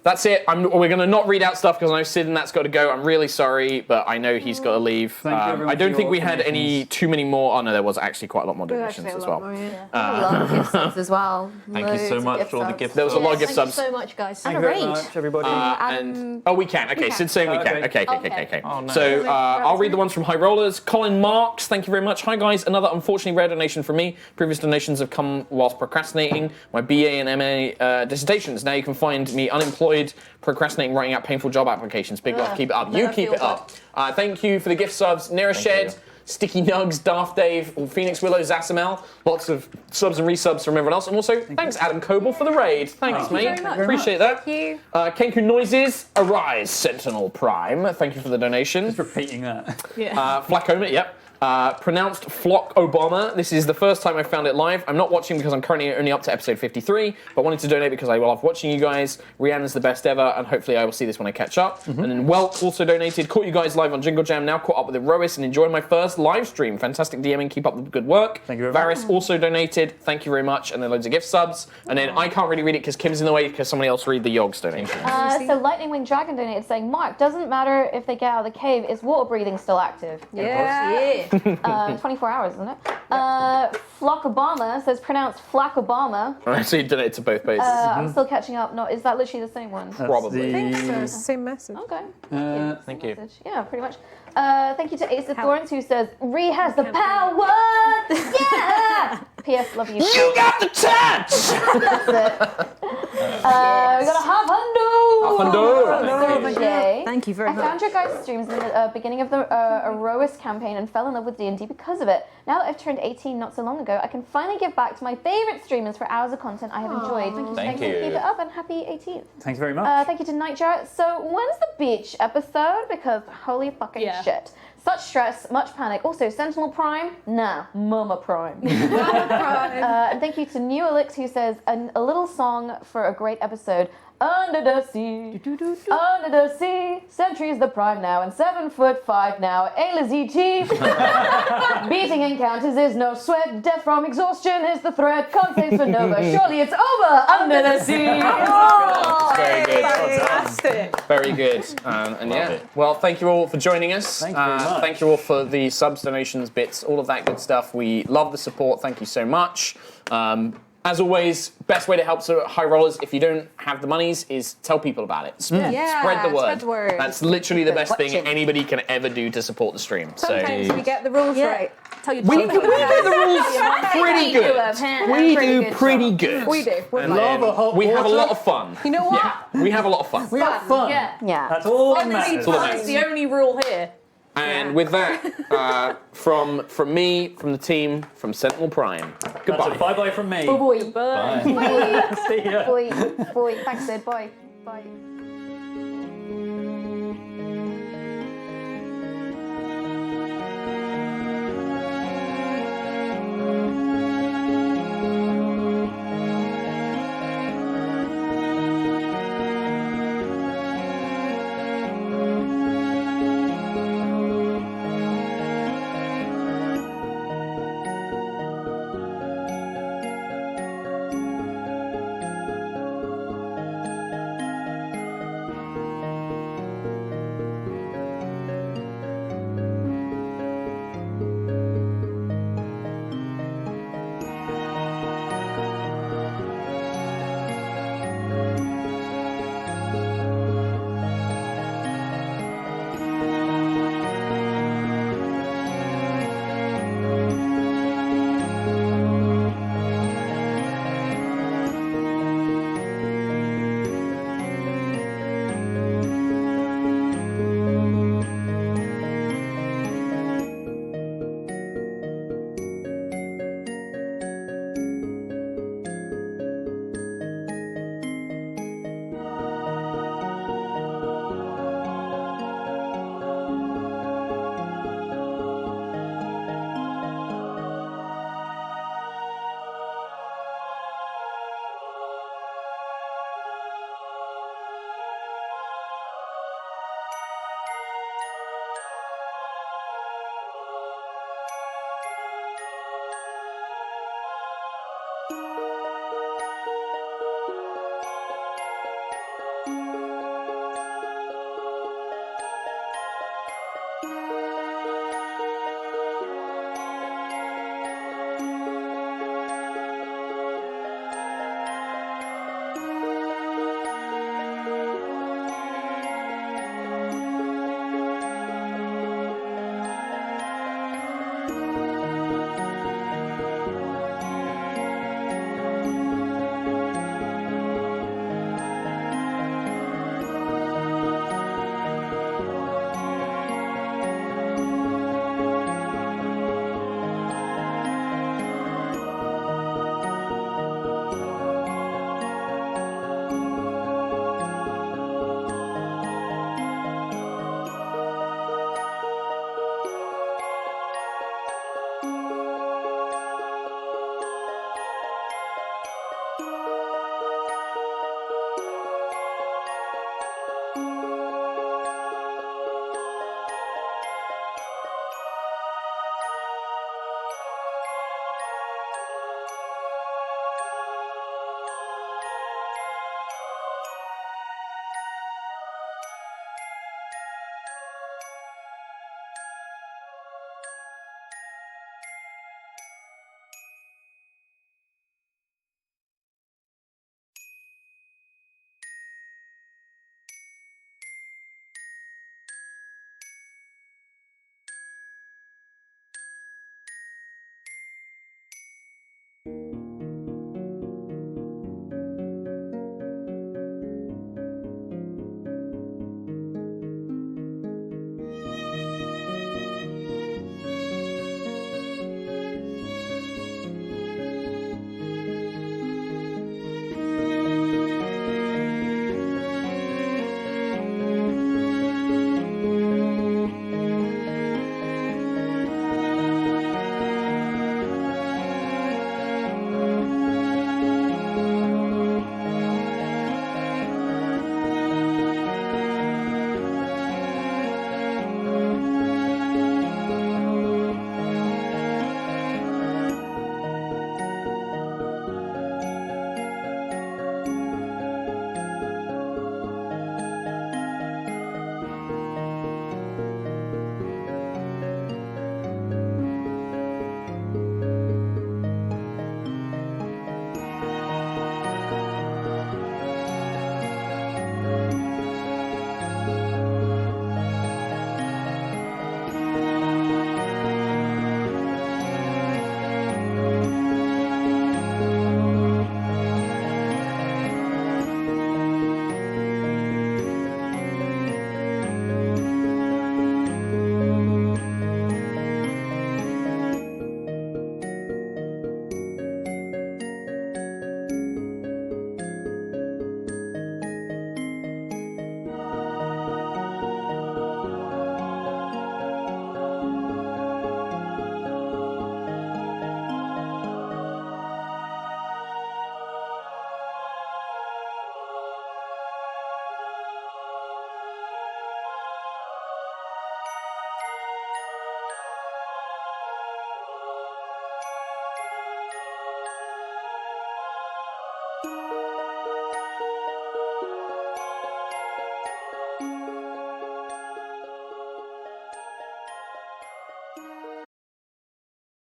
That's it. We're going to not read out stuff because I know Sid and that's got to go. I'm really sorry, but I know he's got to leave. Thank you, everyone, I don't for think your we had any donations. too many more. Oh no, there was actually quite a lot more There's donations actually as a lot well. more, yeah. I love gift subs as well. Thank you so Loads of much gift for all the subs. gift There was a lot of gift Thank you subs. so much, guys. And a Thank you very raid. much. everybody. We can. Okay, Sid's saying we can. Okay. Okay. Oh, no. So I'll read the ones from High Rollers. Colin Marks, thank you very much. Hi guys, another unfortunately rare donation from me. Previous donations have come whilst procrastinating my BA and MA dissertations. Now you can find me unemployed, procrastinating, writing out painful job applications. Big love, keep it up. You keep it up. Thank you for the gift subs. Nira Shed, Sticky Nugs, Daft Dave, Phoenix Willow, Zassamel. Lots of subs and resubs from everyone else. And also, thanks Adam Coble for the raid. Thanks, mate. very much. Appreciate that. Thank you. Kenku Noises, Aerois, Sentinel Prime. Thank you for the donation. Just repeating that. Flacoma, yep. Pronounced Flock Obama. This is the first time I found it live. I'm not watching because I'm currently only up to episode 53, but wanted to donate because I love watching you guys. Rihanna's the best ever, and hopefully I will see this when I catch up. And then Welk also donated. Caught you guys live on Jingle Jam. Now caught up with Aerois and enjoying my first live stream. Fantastic DMing. Keep up the good work. Thank you very much. Varys also donated. Thank you very much. And then loads of gift subs. And then I can't really read it because Kim's in the way because somebody else read the Yogs donation. So Lightning Wing Dragon donated saying, Mark, doesn't matter if they get out of the cave, is water breathing still active? Yeah. 24 hours, isn't it? Flock Obama says pronounced Flack Obama. So you donate to both bases. I'm still catching up. No, is that literally the same one? Probably. I think so. It's the same message. Okay. Thank you. Message. Yeah, pretty much. Thank you to Ace of Thorns who says, Ree has the power! Yeah! P.S. Love you. You got the touch! That's it. We got a half hundo. Yay. Thank you very I found your guys' streams in the beginning of the Aerois campaign and fell in love with D&D because of it. Now that I've turned 18 not so long ago, I can finally give back to my favourite streamers for hours of content I have enjoyed. Thank you. Keep it up and happy 18th. Thank you very much. Thank you to Nightjar. So when's the beach episode? Because holy fucking shit. Such stress, much panic. Also, Sentinel Prime? Nah, Mama Prime. And thank you to New Elix who says, a little song for a great episode. Under the sea, under the sea, Sentry is the prime now, and 7'5" now, A-L-Z-T. Beating encounters is no sweat, death from exhaustion is the threat, can't say for Nova, surely it's over, under the sea. Very good. Fantastic. Very good. And yeah, well, thank you all for joining us. Thank you very much. Thank you all for the subs, donations, bits, all of that good stuff. We love the support. Thank you so much. As always, best way to help High Rollers, if you don't have the monies, is tell people about it. Spread the word. Spread the word. That's literally the best thing anybody can ever do to support the stream. Sometimes we get the rules right. Tell your We children. get the rules pretty good. We do pretty good. We do. We're And fine. we have a lot of fun. You know what? Yeah, we have a lot of fun. We have fun. Yeah. That's all that Fun matters. is the only rule here. And with that, from me, from the team, from Sentinel Prime, goodbye. That's a bye-bye from me. Boy. Bye. See ya. Boy. Thanks, Sid. Bye. Bye.